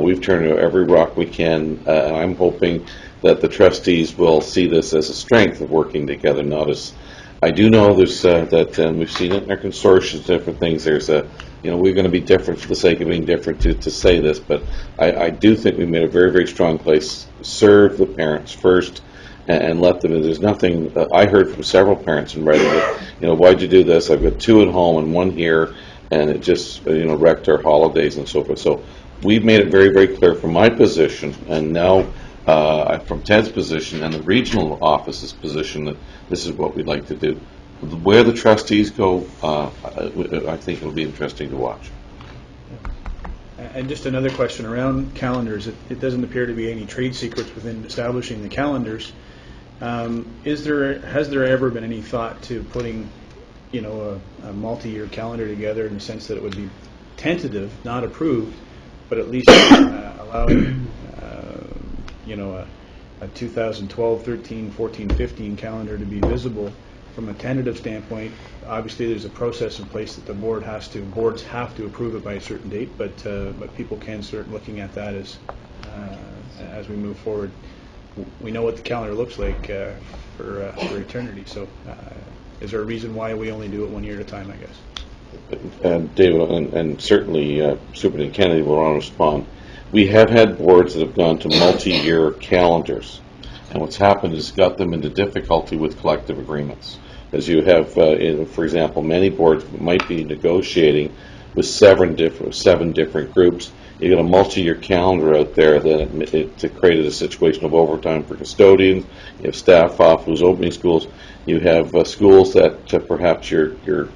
[SPEAKER 2] we've turned to every rock we can. And I'm hoping that the trustees will see this as a strength of working together, not as. I do know there's that, and we've seen it in our consortiums, different things. There's a, we're going to be different for the sake of being different to say this, but I do think we made a very, very strong place. Serve the parents first. And let them. There's nothing. I heard from several parents in writing that, why'd you do this? I've got 2 at home and 1 here, and it just, wrecked our holidays and so forth. So we've made it very, very clear from my position, and now from Ted's position and the regional office's position, that this is what we'd like to do. Where the trustees go, I think it'll be interesting to watch.
[SPEAKER 16] And just another question around calendars. It doesn't appear to be any trade secrets within establishing the calendars. Has there ever been any thought to putting, a multi-year calendar together in the sense that it would be tentative, not approved, but at least allowing, a 2012, 13, 14, 15 calendar to be visible from a tentative standpoint? Obviously, there's a process in place that the boards have to approve it by a certain date, but people can start looking at that as we move forward. We know what the calendar looks like for eternity. So, is there a reason why we only do it 1 year at a time? I guess.
[SPEAKER 2] David, and certainly Superintendent Kennedy will want to respond. We have had boards that have gone to multi-year calendars, and what's happened is got them into difficulty with collective agreements. As you have, for example, many boards might be negotiating with 7 different groups. You got a multi-year calendar out there that it created a situation of overtime for custodians. You have staff off who's opening schools. You have schools that perhaps your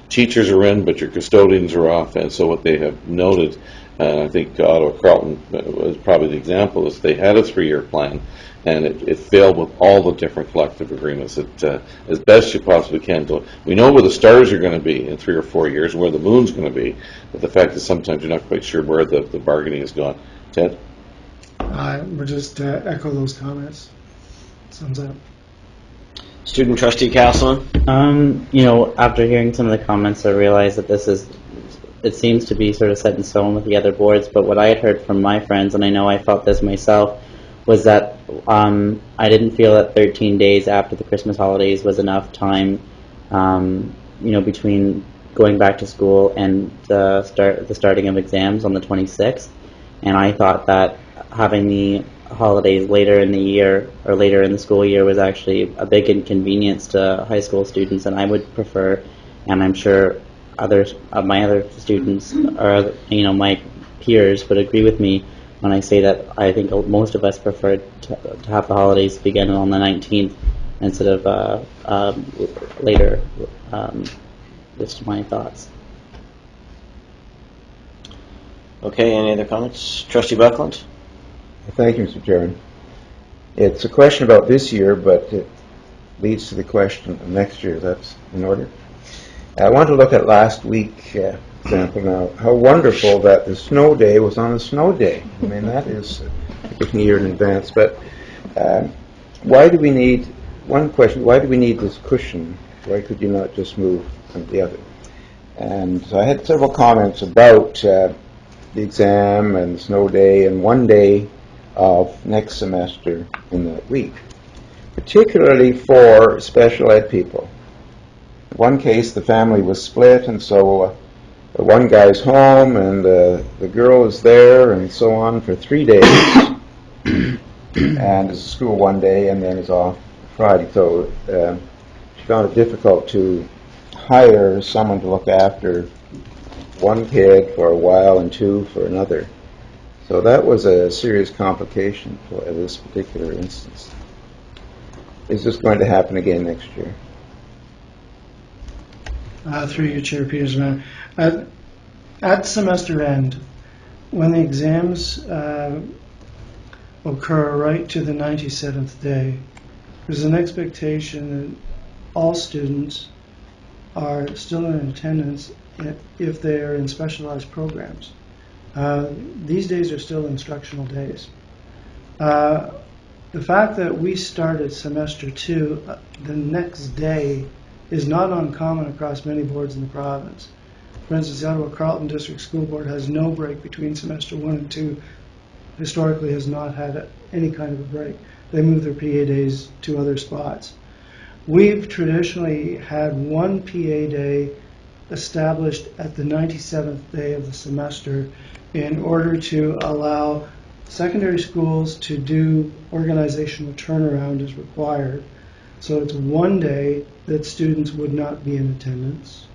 [SPEAKER 2] teachers are in, but your custodians are off. And so what they have noted, I think Ottawa Carleton was probably the example, is they had a 3-year plan, and it failed with all the different collective agreements. As best you possibly can do. We know where the stars are going to be in 3 or 4 years, and where the moon's going to be, but the fact is sometimes you're not quite sure where the bargaining has gone. Ted?
[SPEAKER 15] We'll just echo those comments. Sums up.
[SPEAKER 1] Student Trustee Castleman?
[SPEAKER 11] After hearing some of the comments, I realized that it seems to be sort of set in stone with the other boards, but what I had heard from my friends, and I know I felt this myself, was that I didn't feel that 13 days after the Christmas holidays was enough time, between going back to school and the starting of exams on the 26th. And I thought that having the holidays later in the year or later in the school year was actually a big inconvenience to high school students, and I would prefer, and I'm sure my other students or my peers would agree with me, when I say that I think most of us prefer to have the holidays begin on the 19th instead of later. Just my thoughts.
[SPEAKER 1] Okay, any other comments? Trustee Buckland?
[SPEAKER 6] Thank you, Mr. Chairman. It's a question about this year, but it leads to the question of next year. That's in order. I want to look at last week, example now. How wonderful that the snow day was on a snow day. I mean, that is a year in advance. But why do we need, one question, why do we need this cushion? Why could you not just move on the other? And so I had several comments about the exam and the snow day and one day of next semester in that week, particularly for special ed people. In one case, the family was split, and so one guy's home and the girl is there and so on for 3 days and is at school one day and then is off Friday. So she found it difficult to hire someone to look after one kid for a while and two for another. So that was a serious complication for this particular instance. Is this going to happen again next year?
[SPEAKER 15] Through you, Chair Peterson. At semester end, when the exams occur right to the 97th day, there's an expectation that all students are still in attendance if they are in specialized programs. These days are still instructional days. The fact that we started semester 2 the next day is not uncommon across many boards in the province. For instance, the Ottawa Carleton District School Board has no break between semester 1 and 2. Historically has not had any kind of a break. They move their PA days to other spots. We've traditionally had one PA day established at the 97th day of the semester in order to allow secondary schools to do organizational turnaround as required. So it's one day that students would not be in attendance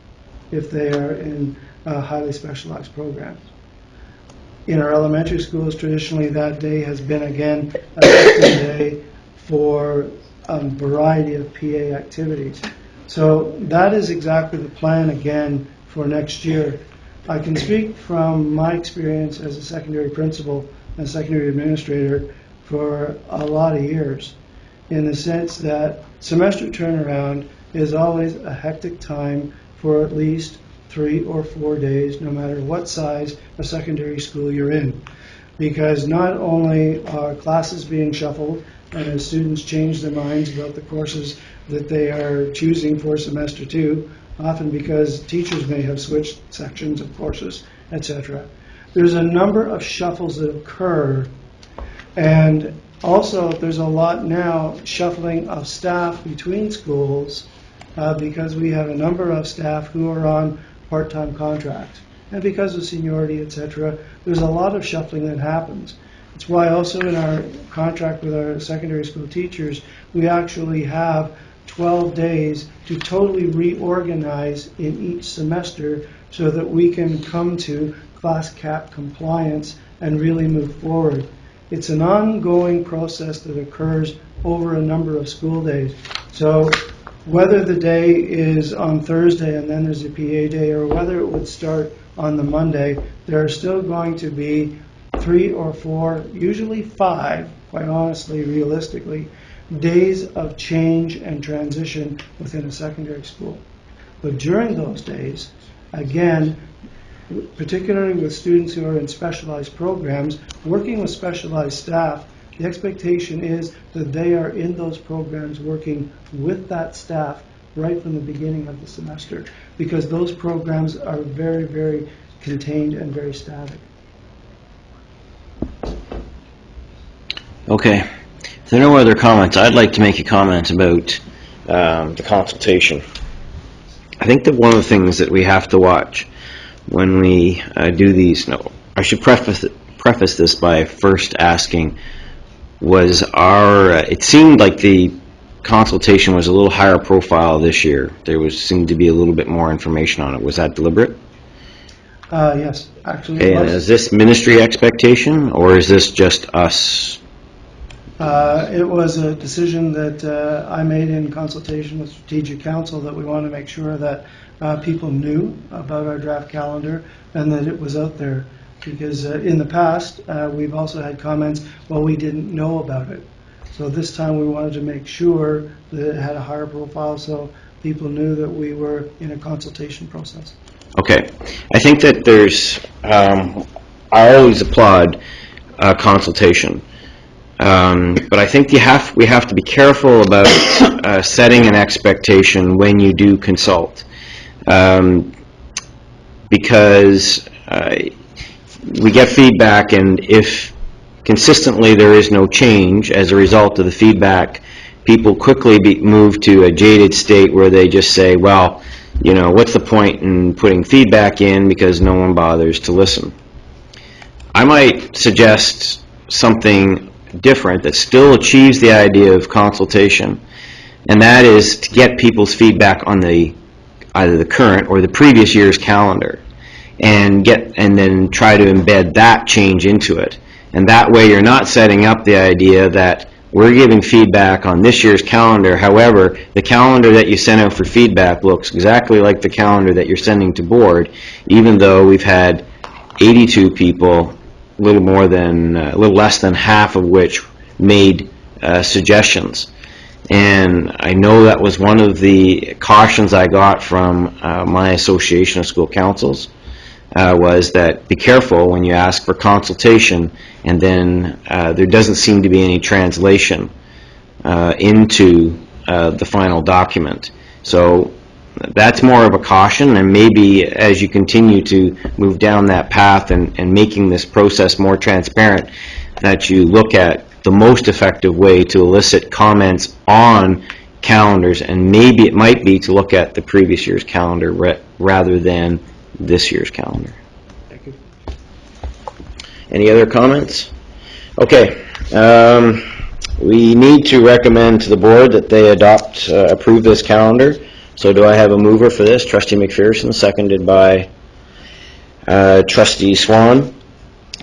[SPEAKER 15] if they are in highly specialized programs. In our elementary schools, traditionally that day has been, again, a second day for a variety of PA activities. So that is exactly the plan, again, for next year. I can speak from my experience as a secondary principal and secondary administrator for a lot of years, in the sense that semester turnaround is always a hectic time for at least 3 or 4 days, no matter what size of secondary school you're in. Because not only are classes being shuffled, and as students change their minds about the courses that they are choosing for semester 2, often because teachers may have switched sections of courses, etc. There's a number of shuffles that occur, and also there's a lot now shuffling of staff between schools because we have a number of staff who are on part-time contracts. And because of seniority, etc., there's a lot of shuffling that happens. It's why also in our contract with our secondary school teachers, we actually have 12 days to totally reorganize in each semester so that we can come to class cap compliance and really move forward. It's an ongoing process that occurs over a number of school days. So whether the day is on Thursday and then there's a PA day, or whether it would start on the Monday, there are still going to be 3 or 4, usually 5, quite honestly, realistically, days of change and transition within a secondary school. But during those days, again, particularly with students who are in specialized programs, working with specialized staff, the expectation is that they are in those programs working with that staff right from the beginning of the semester, because those programs are very, very contained and very static.
[SPEAKER 1] Okay. If there are no other comments, I'd like to make a comment about the consultation. I think that one of the things that we have to watch when we do these, I should preface this by first asking, was it seemed like the consultation was a little higher profile this year. There seemed to be a little bit more information on it. Was that deliberate?
[SPEAKER 15] Yes, actually it
[SPEAKER 1] And
[SPEAKER 15] was.
[SPEAKER 1] is this ministry expectation, or is this just us?
[SPEAKER 15] It was a decision that I made in consultation with Strategic Council that we want to make sure that people knew about our draft calendar and that it was out there. Because in the past, we've also had comments, well, we didn't know about it. So this time we wanted to make sure that it had a higher profile so people knew that we were in a consultation process.
[SPEAKER 1] Okay. I think that there's, I always applaud consultation. But I think we have to be careful about setting an expectation when you do consult. Because we get feedback, and if consistently there is no change as a result of the feedback, people quickly move to a jaded state where they just say, well, you know, what's the point in putting feedback in because no one bothers to listen? I might suggest something different that still achieves the idea of consultation, and that is to get people's feedback on either the current or the previous year's calendar, and then try to embed that change into it. And that way you're not setting up the idea that we're giving feedback on this year's calendar. However, the calendar that you sent out for feedback looks exactly like the calendar that you're sending to board, even though we've had 82 people, a little less than half of which made suggestions. And I know that was one of the cautions I got from my Association of School Councils, was that be careful when you ask for consultation and then there doesn't seem to be any translation into the final document. So that's more of a caution, and maybe as you continue to move down that path and making this process more transparent, that you look at the most effective way to elicit comments on calendars, and maybe it might be to look at the previous year's calendar rather than this year's calendar.
[SPEAKER 15] Thank you.
[SPEAKER 1] Any other comments? Okay. We need to recommend to the board that they approve this calendar. So do I have a mover for this? Trustee McPherson, seconded by Trustee Swan.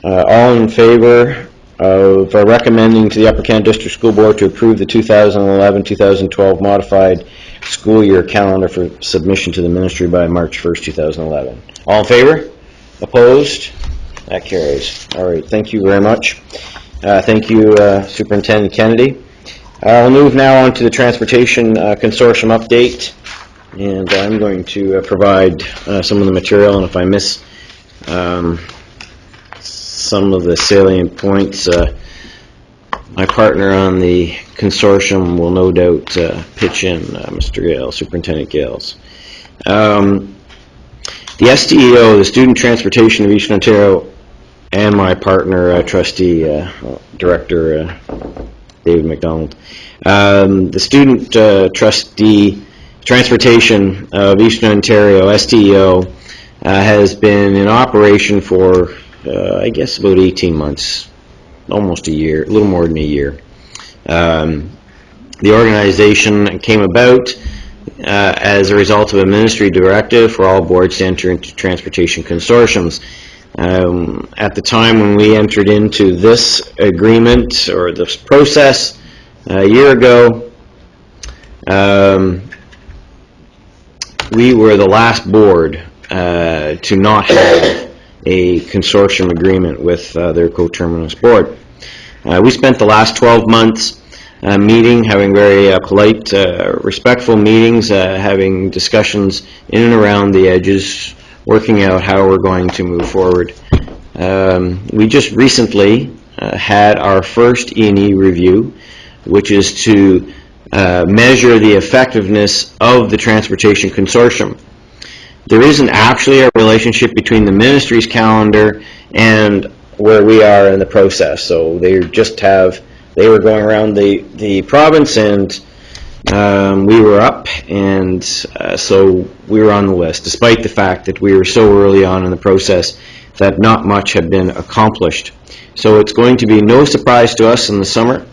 [SPEAKER 1] All in favor of recommending to the Upper Canada District School Board to approve the 2011-2012 modified school year calendar for submission to the ministry by March 1st, 2011. All in favor? Opposed? That carries. All right, thank you very much. Thank you, Superintendent Kennedy. I'll move now on to the Transportation Consortium update, and I'm going to provide some of the material, and if I miss some of the salient points, my partner on the consortium will no doubt pitch in, Mr. Gales, Superintendent Gales. The STEO, the Student Transportation of Eastern Ontario, and my partner, Trustee Director David McDonald. The Student Transportation of Eastern Ontario, STEO, has been in operation for, I guess, about 18 months, almost a year, a little more than a year. The organization came about as a result of a ministry directive for all boards to enter into transportation consortiums. At the time when we entered into this agreement or this process a year ago, we were the last board to not have a consortium agreement with their coterminous board. We spent the last 12 months meeting, having very polite, respectful meetings, having discussions in and around the edges, working out how we're going to move forward. We just recently had our first E&E review, which is to measure the effectiveness of the Transportation Consortium. There isn't actually a relationship between the ministry's calendar and where we are in the process. So they were going around the province, and we were up, and so we were on the list, despite the fact that we were so early on in the process that not much had been accomplished. So it's going to be no surprise to us in the summer,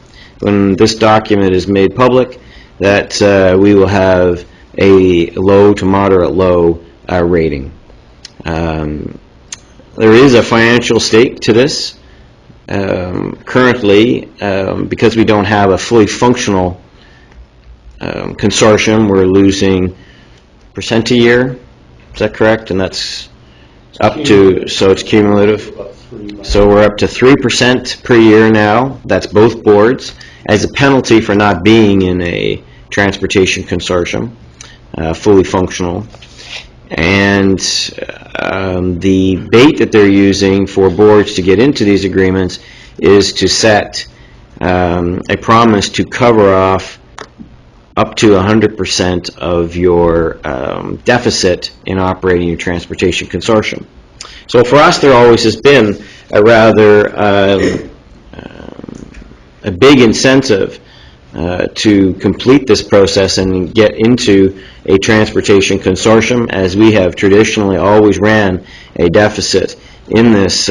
[SPEAKER 1] when this document is made public, that we will have a low to moderate low rating. there is a financial stake to this. Currently, because we don't have a fully functional consortium, we're losing % a year. Is that correct? And that's up to, so it's cumulative. So we're up to 3% per year now. That's both boards, as a penalty for not being in a transportation consortium, fully functional. And the bait that they're using for boards to get into these agreements is to set a promise to cover off up to 100% of your deficit in operating your transportation consortium. So for us, there always has been a rather a big incentive to complete this process and get into a transportation consortium, as we have traditionally always ran a deficit in this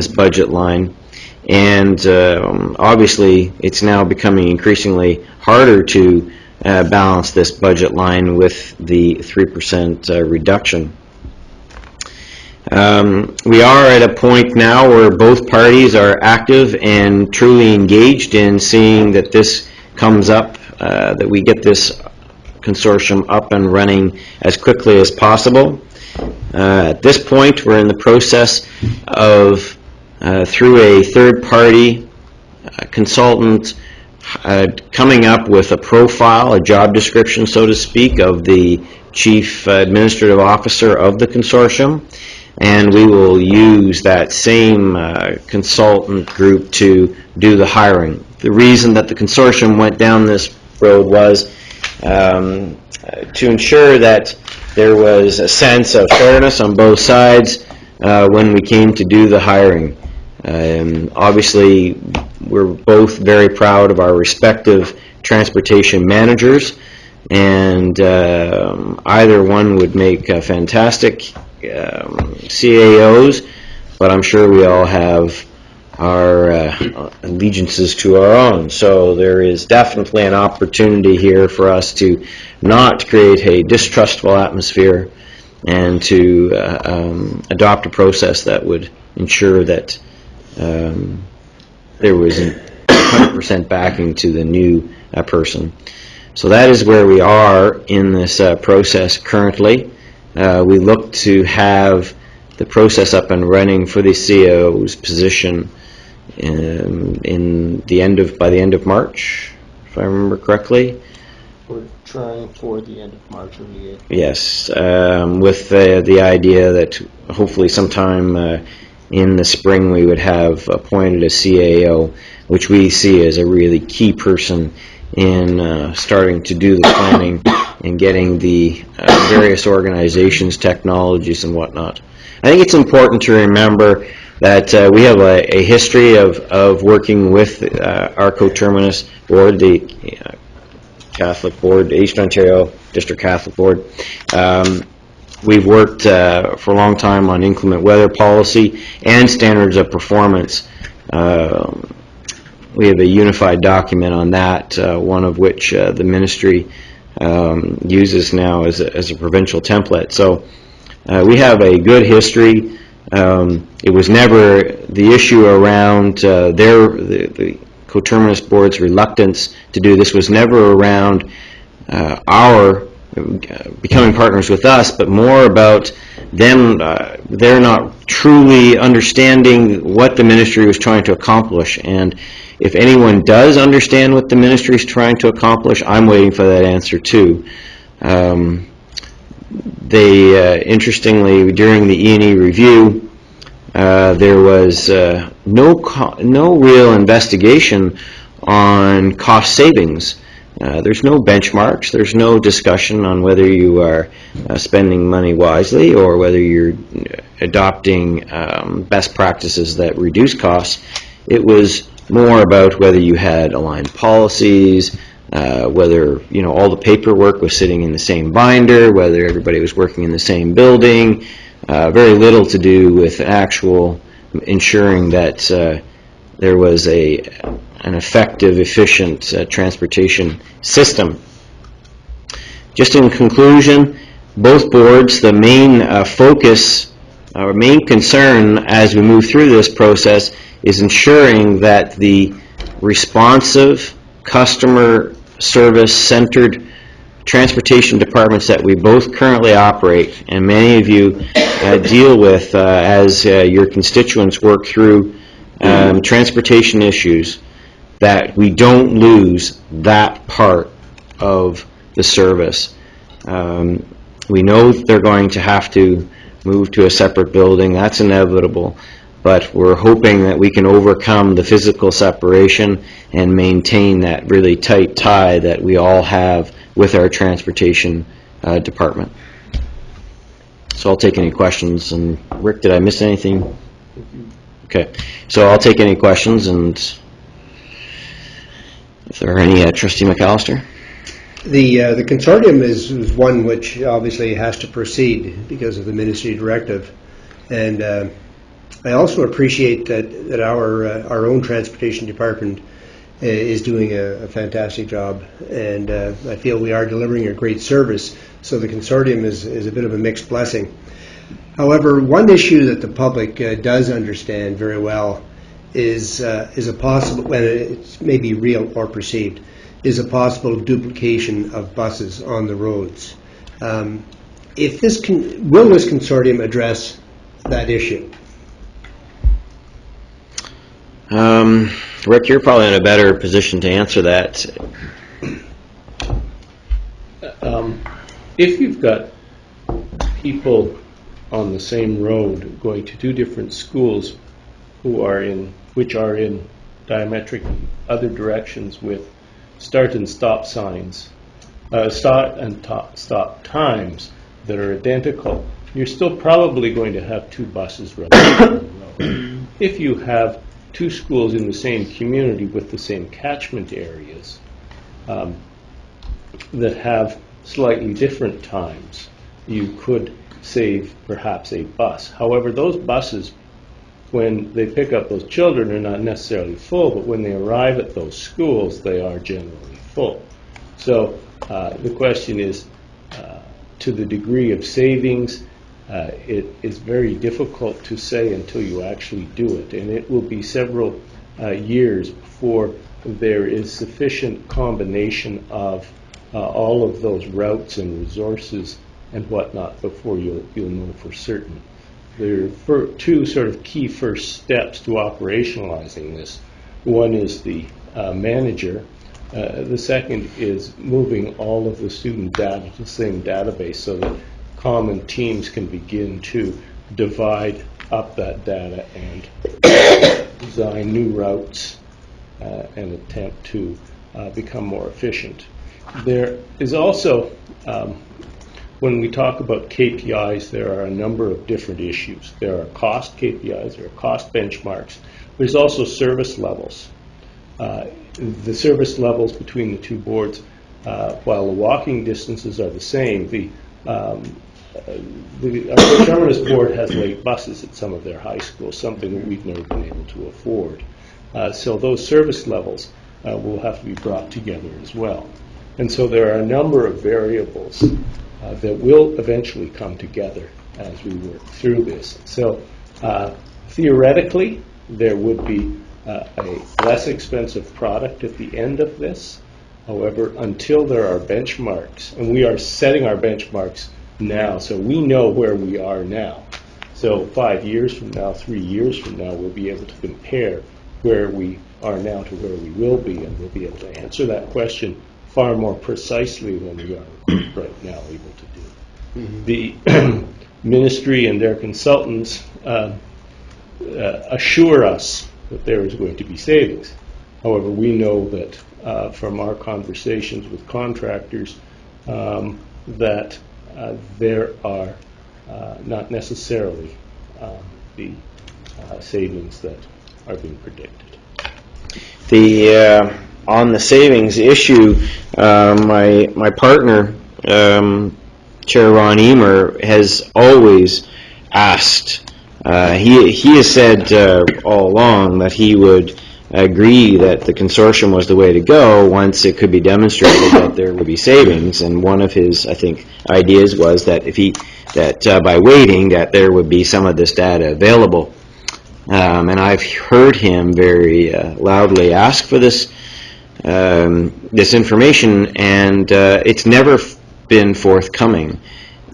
[SPEAKER 1] budget line. And obviously, it's now becoming increasingly harder to balance this budget line with the 3% reduction. We are at a point now where both parties are active and truly engaged in seeing that this comes up, that we get this consortium up and running as quickly as possible. At this point, we're in the process of, through a third-party consultant, coming up with a profile, a job description, so to speak, of the chief administrative officer of the consortium. And we will use that same consultant group to do the hiring. The reason that the consortium went down this road was to ensure that there was a sense of fairness on both sides when we came to do the hiring. Obviously, we're both very proud of our respective transportation managers, and either one would make fantastic CAOs, but I'm sure we all have our allegiances to our own. So there is definitely an opportunity here for us to not create a distrustful atmosphere and to adopt a process that would ensure that there was 100% backing to the new person. So that is where we are in this process currently. We look to have the process up and running for the CAO's position by the end of March, if I remember correctly.
[SPEAKER 17] We're trying for the end of March of the year.
[SPEAKER 1] Yes, with the idea that hopefully sometime in the spring we would have appointed a CAO, which we see as a really key person in starting to do the planning and getting the various organizations, technologies, and whatnot. I think it's important to remember that we have a history of working with our coterminous board, the Catholic Board, the Eastern Ontario District Catholic Board. We've worked for a long time on inclement weather policy and standards of performance. We have a unified document on that, one of which the ministry uses now as a provincial template. So we have a good history. It was never the issue around the coterminous board's reluctance to do this was never around our becoming partners with us, but more about them, they're not truly understanding what the ministry was trying to accomplish. And if anyone does understand what the ministry is trying to accomplish, I'm waiting for that answer too. Interestingly, during the E&E review, there was no real investigation on cost savings. There's no benchmarks. There's no discussion on whether you are spending money wisely or whether you're adopting best practices that reduce costs. It was more about whether you had aligned policies, whether all the paperwork was sitting in the same binder, whether everybody was working in the same building. Very little to do with actual ensuring that there was an effective, efficient transportation system. Just in conclusion, both boards, the main focus our main concern as we move through this process is ensuring that the responsive, customer service-centered transportation departments that we both currently operate, and many of you deal with as your constituents work through transportation issues, that we don't lose that part of the service. We know they're going to have to move to a separate building. That's inevitable. But we're hoping that we can overcome the physical separation and maintain that really tight tie that we all have with our transportation department. So I'll take any questions. And Rick, did I miss anything? Okay. So I'll take any questions, and if there are any, Trustee McAllister?
[SPEAKER 3] The consortium is one which obviously has to proceed because of the ministry directive, and I also appreciate that our own transportation department is doing a fantastic job, and I feel we are delivering a great service. So the consortium is a bit of a mixed blessing. However, one issue that the public does understand very well is a possible, when it may be real or perceived, is a possible duplication of buses on the roads. Will this consortium address that issue?
[SPEAKER 1] Rick, you're probably in a better position to answer that.
[SPEAKER 17] If you've got people on the same road going to two different schools which are in diametric other directions with start and stop signs, start and stop times that are identical, you're still probably going to have two buses running on the road. If you have two schools in the same community with the same catchment areas that have slightly different times, you could save perhaps a bus. However, those buses, when they pick up those children, are not necessarily full, but when they arrive at those schools, they are generally full. So the question is, to the degree of savings, it is very difficult to say until you actually do it, and it will be several years before there is sufficient combination of all of those routes and resources and whatnot before you'll know for certain. There are two sort of key first steps to operationalizing this. One is the manager. The second is moving all of the student data to the same database so that common teams can begin to divide up that data and design new routes and attempt to become more efficient. There is also, when we talk about KPIs, there are a number of different issues. There are cost KPIs, there are cost benchmarks. There's also service levels. The service levels between the two boards, while the walking distances are the same, our Terminus board has late buses at some of their high schools, something that we've never been able to afford. So those service levels will have to be brought together as well. And so there are a number of variables that will eventually come together as we work through this. So theoretically, there would be a less expensive product at the end of this. However, until there are benchmarks, and we are setting our benchmarks now, so we know where we are now. So 5 years from now, 3 years from now, we'll be able to compare where we are now to where we will be, and we'll be able to answer that question far more precisely than we are right now able to do. Mm-hmm. The ministry and their consultants assure us that there is going to be savings. However, we know that from our conversations with contractors that there are not necessarily the savings that are being predicted.
[SPEAKER 1] On the savings issue, my partner, Chair Ron Emer, has always asked. He has said all along that he would agree that the consortium was the way to go once it could be demonstrated that there would be savings. And one of his, I think, ideas was that if he that by waiting, that there would be some of this data available. And I've heard him very loudly ask for this this information, and it's never been forthcoming.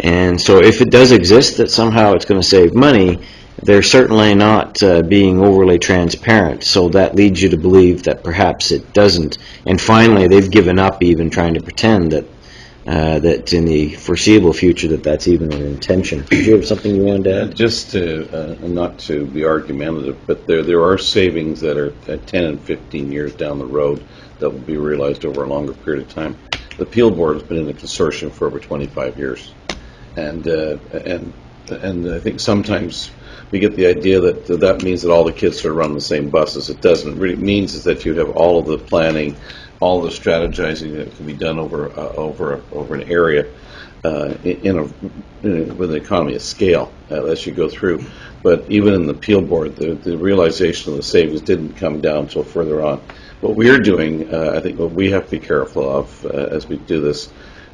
[SPEAKER 1] And so if it does exist that somehow it's going to save money, they're certainly not being overly transparent. So that leads you to believe that perhaps it doesn't. And finally, they've given up even trying to pretend that that in the foreseeable future that's even an intention. Did you have something you wanted to add?
[SPEAKER 2] Just to, not to be argumentative, but there are savings that are 10 and 15 years down the road that will be realized over a longer period of time. The Appeal Board has been in the consortium for over 25 years. And I think sometimes we get the idea that that means that all the kids are run the same buses. It doesn't. What it means is that you have all of the planning, all the strategizing that can be done over an area with an economy of scale as you go through. But even in the Appeal Board, the realization of the savings didn't come down until further on. What we're doing, I think what we have to be careful of as we do this,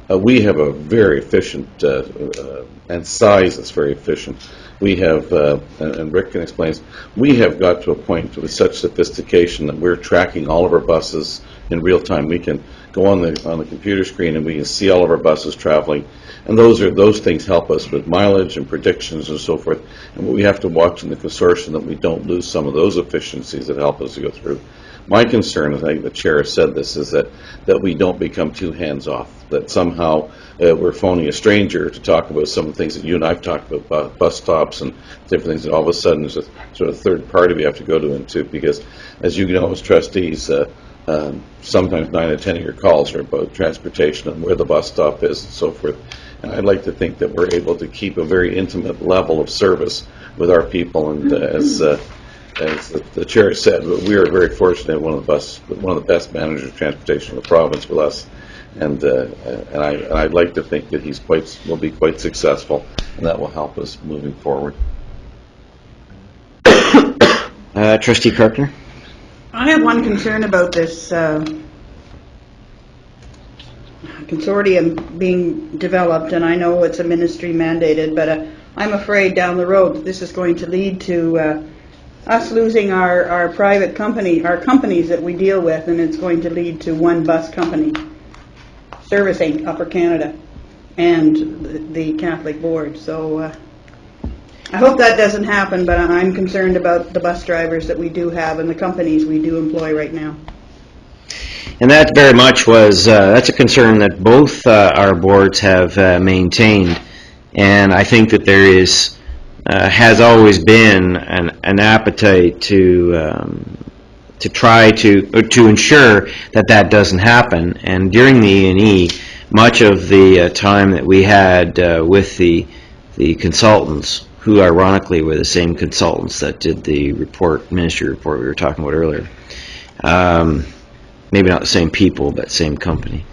[SPEAKER 2] we have a very efficient and size that's very efficient. We have, and Rick can explain, we have got to a point with such sophistication that we're tracking all of our buses in real time. We can go on the computer screen and we can see all of our buses traveling, and those things help us with mileage and predictions and so forth. And we have to watch in the consortium that we don't lose some of those efficiencies that help us to go through. My concern, I think the chair has said this, is that we don't become too hands-off, that somehow we're phoning a stranger to talk about some of the things that you and I've talked about, bus stops and different things, and all of a sudden there's a sort of third party we have to go to into, because as you know as trustees, sometimes 9 or 10 of your calls are about transportation and where the bus stop is and so forth. And I'd like to think that we're able to keep a very intimate level of service with our people, and as the chair said, we are very fortunate. One of the best managers of transportation in the province with us, and I'd like to think that will be quite successful, and that will help us moving forward.
[SPEAKER 1] Trustee Carpenter?
[SPEAKER 13] I have one concern about this consortium being developed, and I know it's a ministry mandated, but I'm afraid down the road that this is going to lead to us losing our private company, our companies that we deal with, and it's going to lead to one bus company servicing Upper Canada and the Catholic Board. So I hope that doesn't happen, but I'm concerned about the bus drivers that we do have and the companies we do employ right now.
[SPEAKER 1] And that very much was, that's a concern that both our boards have maintained, and I think that there is, has always been an appetite to try to ensure that doesn't happen. And during the E&E, much of the time that we had with the consultants, who ironically were the same consultants that did the ministry report we were talking about earlier, maybe not the same people, but same company,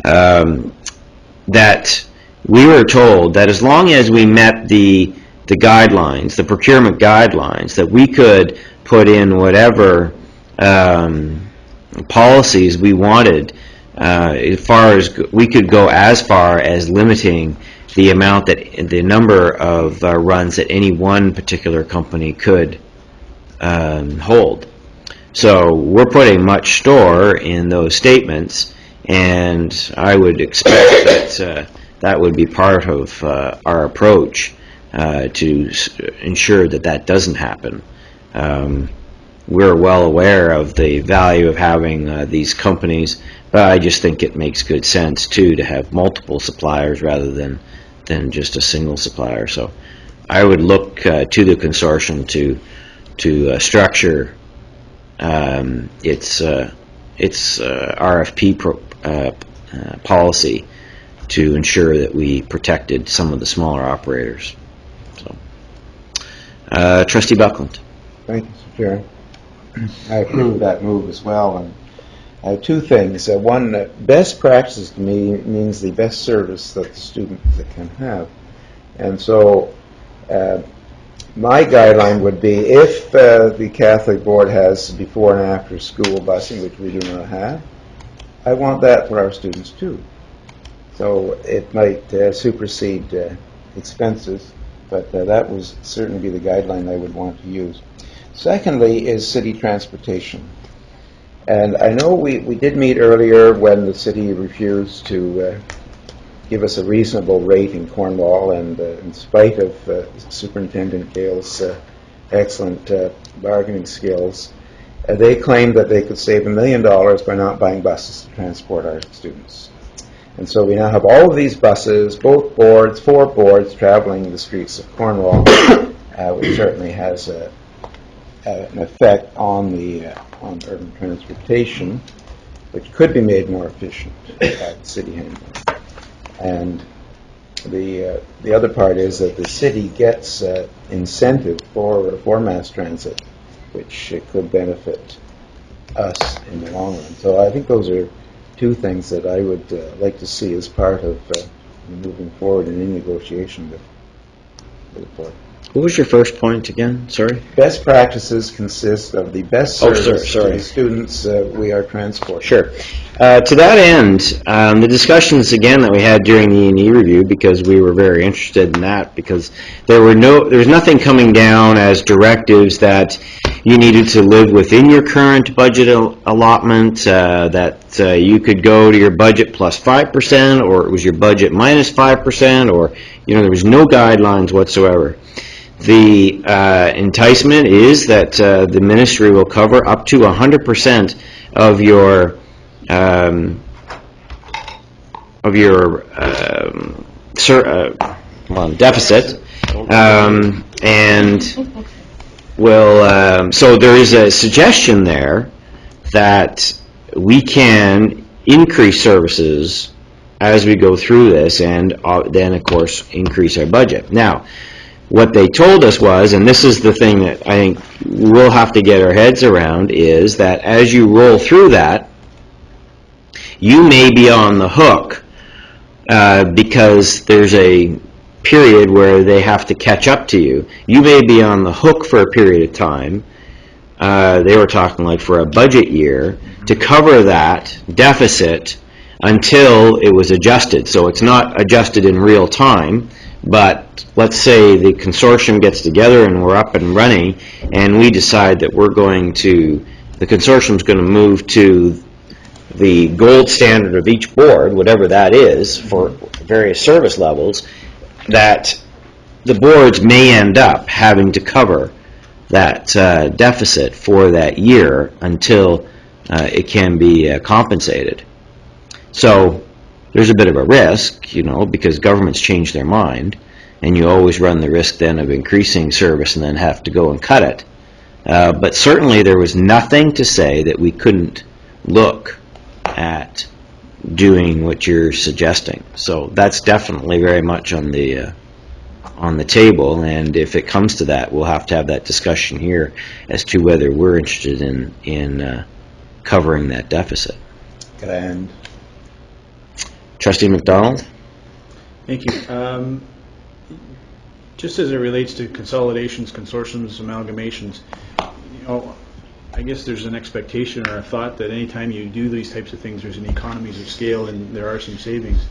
[SPEAKER 1] that we were told that as long as we met the guidelines, the procurement guidelines, that we could put in whatever policies we wanted, as far as we could go as far as limiting the amount the number of runs that any one particular company could hold. So we're putting much store in those statements, and I would expect that that would be part of our approach to ensure that doesn't happen. We're well aware of the value of having these companies, but I just think it makes good sense too to have multiple suppliers rather than just a single supplier. So I would look to the consortium to structure its RFP policy to ensure that we protected some of the smaller operators. So, Trustee Buckland.
[SPEAKER 6] Thank you, Mr. Chair. I approve that move as well. And I have two things. One, best practices to me means the best service that the student can have. And so my guideline would be, if the Catholic Board has before and after school busing, which we do not have, I want that for our students too. So it might supersede expenses, but that would certainly be the guideline I would want to use. Secondly is city transportation. And I know we did meet earlier when the city refused to give us a reasonable rate in Cornwall, and in spite of Superintendent Gale's excellent bargaining skills, they claimed that they could save $1 million by not buying buses to transport our students. And so we now have all of these buses, both boards, 4 boards, traveling the streets of Cornwall, which certainly has an effect on on urban transportation, which could be made more efficient by the city handling. And the other part is that the city gets incentive for mass transit, which could benefit us in the long run. So I think those are 2 things that I would like to see as part of moving forward in any negotiation with the board.
[SPEAKER 1] What was your first point again? Sorry?
[SPEAKER 6] Best practices consist of the best service to the students we are transporting.
[SPEAKER 1] Sure. To that end, the discussions again that we had during the E&E review, because we were very interested in that, because there was nothing coming down as directives that you needed to live within your current budget allotment, that you could go to your budget plus 5%, or it was your budget minus 5%, or there was no guidelines whatsoever. The enticement is that the ministry will cover up to 100% of your deficit, and will. So there is a suggestion there that we can increase services as we go through this, and then of course increase our budget. Now, what they told us was, and this is the thing that I think we'll have to get our heads around, is that as you roll through that, you may be on the hook because there's a period where they have to catch up to you. You may be on the hook for a period of time. They were talking like for a budget year to cover that deficit until it was adjusted. So it's not adjusted in real time, but let's say the consortium gets together and we're up and running, and we decide that the consortium's going to move to the gold standard of each board, whatever that is, for various service levels, that the boards may end up having to cover that deficit for that year until it can be compensated. So there's a bit of a risk, because governments change their mind, and you always run the risk then of increasing service and then have to go and cut it. But certainly there was nothing to say that we couldn't look at doing what you're suggesting. So that's definitely very much on the table, and if it comes to that, we'll have to have that discussion here as to whether we're interested in covering that deficit.
[SPEAKER 6] And
[SPEAKER 1] Trustee McDonald?
[SPEAKER 16] Thank you. Just as it relates to consolidations, consortiums, amalgamations, I guess there's an expectation or a thought that anytime you do these types of things, there's an economies of scale and there are some savings.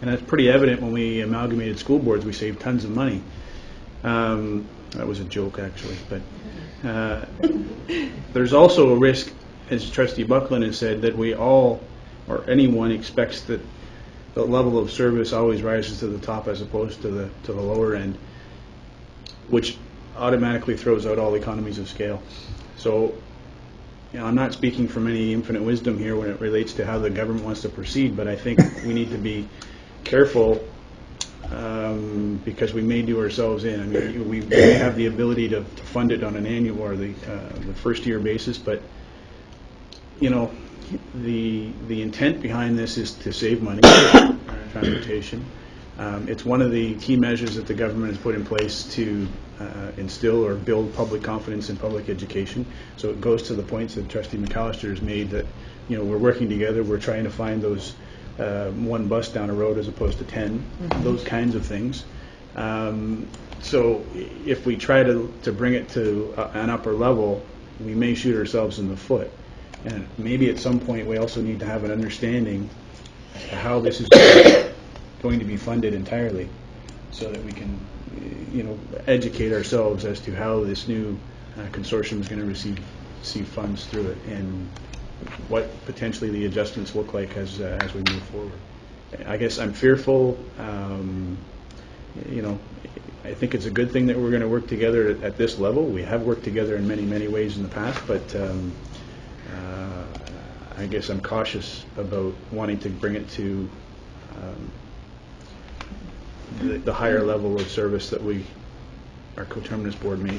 [SPEAKER 16] And that's pretty evident when we amalgamated school boards. We saved tons of money. That was a joke, actually. But there's also a risk, as Trustee Buckland has said, that we all, or anyone, expects that the level of service always rises to the top as opposed to the lower end, which automatically throws out all economies of scale. So, I'm not speaking from any infinite wisdom here when it relates to how the government wants to proceed, but I think we need to be careful because we may do ourselves in. I mean, we may have the ability to fund it on an annual or the first year basis, but the intent behind this is to save money on transportation. It's one of the key measures that the government has put in place to instill or build public confidence in public education. So it goes to the points that Trustee McAllister has made that we're working together, we're trying to find those one bus down a road as opposed to 10, those kinds of things. So if we try to bring it to an upper level, we may shoot ourselves in the foot. And maybe at some point we also need to have an understanding as to how this is going to be funded entirely. so that we can, educate ourselves as to how this new consortium is going to receive funds through it, and what potentially the adjustments look like as we move forward. I guess I'm fearful. I think it's a good thing that we're going to work together at this level. We have worked together in many, many ways in the past, but I guess I'm cautious about wanting to bring it to the higher level of service that our coterminous board may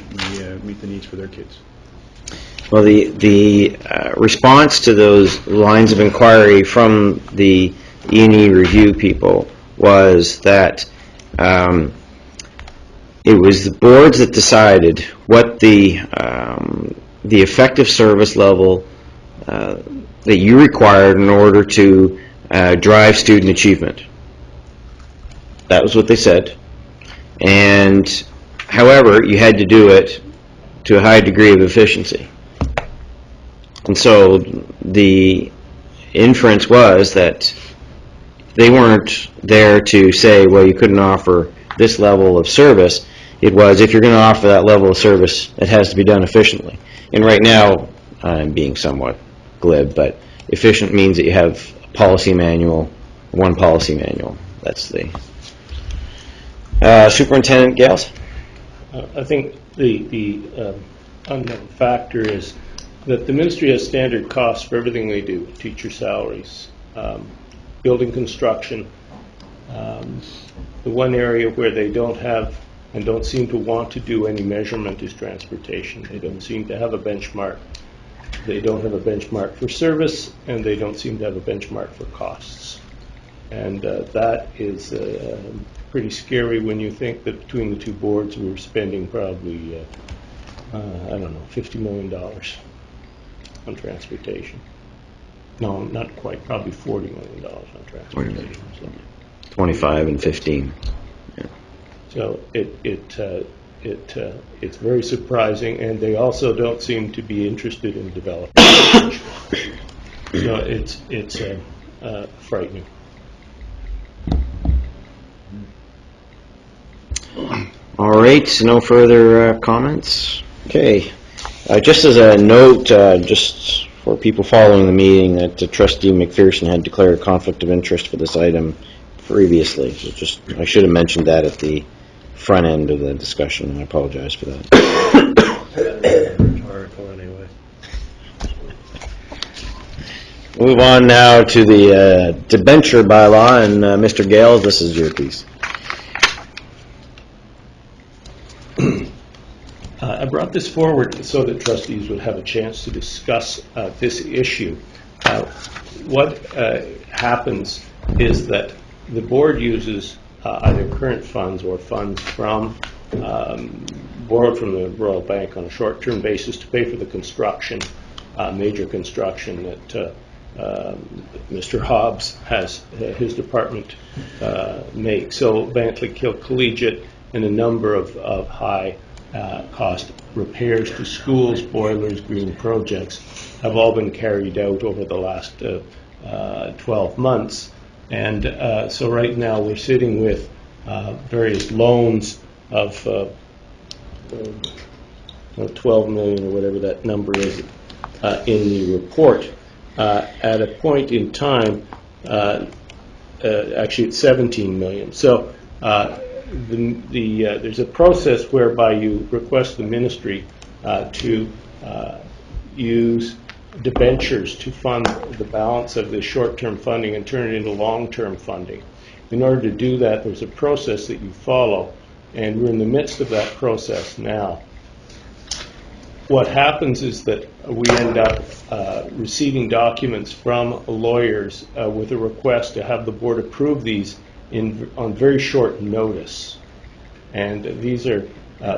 [SPEAKER 16] meet the needs for their kids.
[SPEAKER 1] Well, the response to those lines of inquiry from the E&E review people was that it was the boards that decided what the effective service level that you required in order to drive student achievement. That was what they said. And however, you had to do it to a high degree of efficiency. And so the inference was that they weren't there to say, well, you couldn't offer this level of service. It was, if you're going to offer that level of service, it has to be done efficiently. And right now, I'm being somewhat glib, but efficient means that you have a policy manual, one policy manual. That's the... Superintendent Gales?
[SPEAKER 17] I think the unknown factor is that the ministry has standard costs for everything they do: teacher salaries, building construction. The one area where they don't have and don't seem to want to do any measurement is transportation. They don't seem to have a benchmark. They don't have a benchmark for service, and they don't seem to have a benchmark for costs. And that is pretty scary when you think that between the two boards we were spending probably, I don't know, $50 million on transportation. No, not quite, probably $40 million on transportation. So.
[SPEAKER 1] 25 and 15. Yeah. So
[SPEAKER 17] it's very surprising, and they also don't seem to be interested in developing. So it's frightening.
[SPEAKER 1] All right, no further comments? Okay. Just as a note, just for people following the meeting, that Trustee McPherson had declared a conflict of interest for this item previously. So just, I should have mentioned that at the front end of the discussion, and I apologize for that.
[SPEAKER 4] Rhetorical anyway.
[SPEAKER 1] Move on now to the debenture bylaw, and Mr. Gales, this is your piece.
[SPEAKER 17] I brought this forward so that trustees would have a chance to discuss this issue. What happens is that the board uses either current funds or funds from borrowed from the Royal Bank on a short-term basis to pay for the construction, major construction that Mr. Hobbs has his department make. So Bantley Kill Collegiate and a number of high cost repairs to schools, boilers, green projects have all been carried out over the last 12 months. And so right now we're sitting with various loans of 12 million or whatever that number is in the report. At a point in time, actually it's 17 million. So there's a process whereby you request the ministry to use debentures to fund the balance of the short-term funding and turn it into long-term funding. In order to do that, there's a process that you follow, and we're in the midst of that process now. What happens is that we end up receiving documents from lawyers with a request to have the board approve these on very short notice. And these are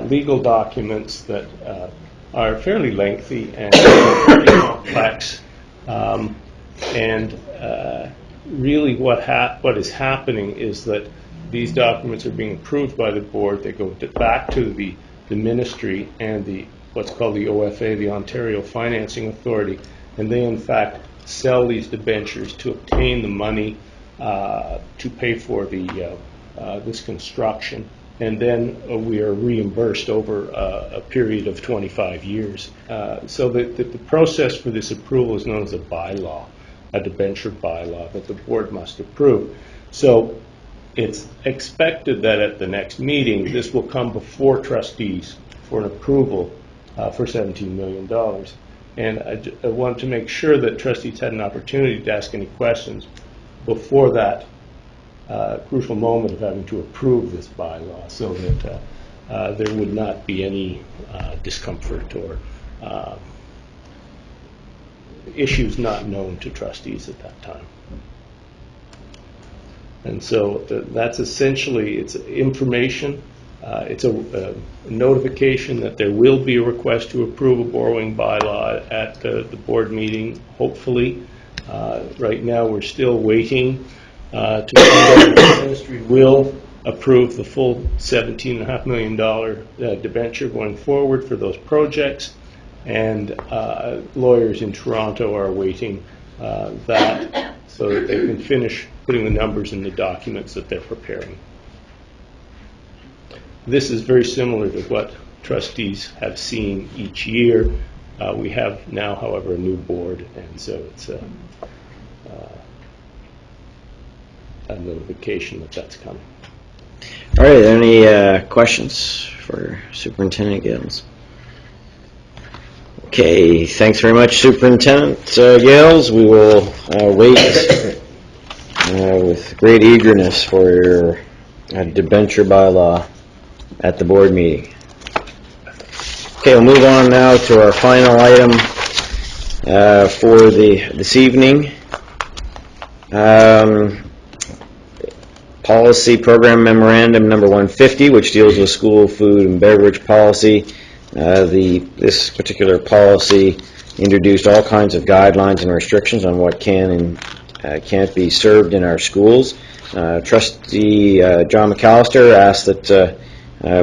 [SPEAKER 17] legal documents that are fairly lengthy and pretty complex. Really what is happening is that these documents are being approved by the board. They go back to the ministry and what's called the OFA, the Ontario Financing Authority, and they in fact sell these debentures to obtain the money to pay for the this construction, and then we are reimbursed over a period of 25 years. So the process for this approval is known as a bylaw, a debenture bylaw that the board must approve. So it's expected that at the next meeting, this will come before trustees for an approval for $17 million. And I wanted to make sure that trustees had an opportunity to ask any questions before that crucial moment of having to approve this bylaw, so that there would not be any discomfort or issues not known to trustees at that time. And so that's essentially, it's information. It's a notification that there will be a request to approve a borrowing bylaw at the board meeting, hopefully. Right now, we're still waiting to find out if the ministry will approve the full $17.5 million debenture going forward for those projects. And lawyers in Toronto are awaiting that so that they can finish putting the numbers in the documents that they're preparing. This is very similar to what trustees have seen each year. We have now, however, a new board, and so it's a notification that that's coming.
[SPEAKER 1] All right, any questions for Superintendent Gales? Okay, thanks very much, Superintendent Gales. We will wait with great eagerness for your debenture bylaw at the board meeting. Okay, we'll move on now to our final item for this evening. Policy Program Memorandum number 150, which deals with school food and beverage policy. This particular policy introduced all kinds of guidelines and restrictions on what can and can't be served in our schools. Trustee John McAllister asked that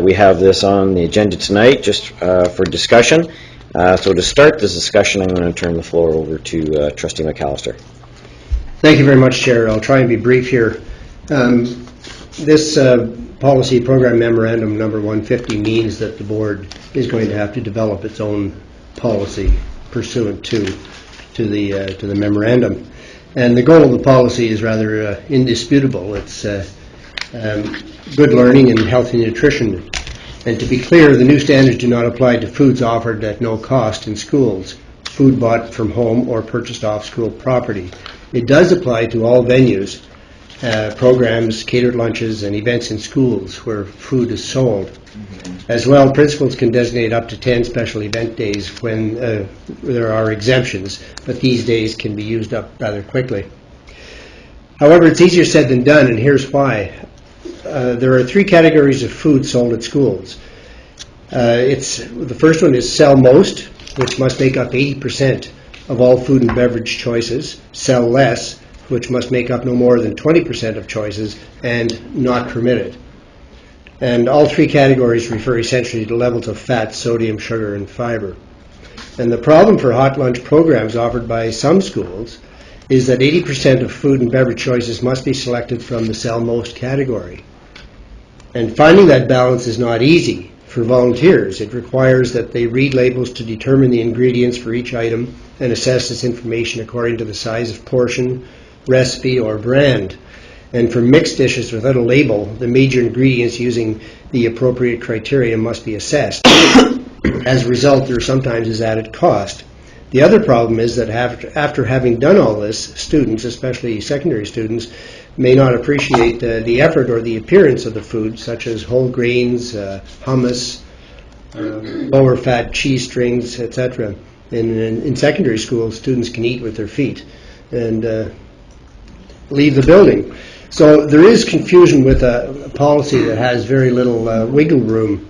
[SPEAKER 1] we have this on the agenda tonight just for discussion. So to start this discussion, I'm going to turn the floor over to Trustee McAllister.
[SPEAKER 3] Thank you very much, Chair. I'll try and be brief here. This policy program memorandum number 150 means that the board is going to have to develop its own policy pursuant to the memorandum. And the goal of the policy is rather indisputable. It's good learning and healthy nutrition. And to be clear, the new standards do not apply to foods offered at no cost in schools, food bought from home or purchased off school property. It does apply to all venues, programs, catered lunches, and events in schools where food is sold. As well, principals can designate up to 10 special event days when there are exemptions, but these days can be used up rather quickly. However, it's easier said than done, and here's why. There are 3 categories of food sold at schools. The first one is sell most, which must make up 80% of all food and beverage choices. Sell less, which must make up no more than 20% of choices, and not permitted. And all 3 categories refer essentially to levels of fat, sodium, sugar, and fiber. And the problem for hot lunch programs offered by some schools is that 80% of food and beverage choices must be selected from the sell most category. And finding that balance is not easy for volunteers. It requires that they read labels to determine the ingredients for each item and assess this information according to the size of portion, recipe, or brand. And for mixed dishes without a label, the major ingredients using the appropriate criteria must be assessed. As a result, there sometimes is added cost. The other problem is that after having done all this, students, especially secondary students, may not appreciate the effort or the appearance of the food, such as whole grains, hummus, lower fat cheese strings, etc. In secondary schools, students can eat with their feet and leave the building. So there is confusion with a policy that has very little wiggle room.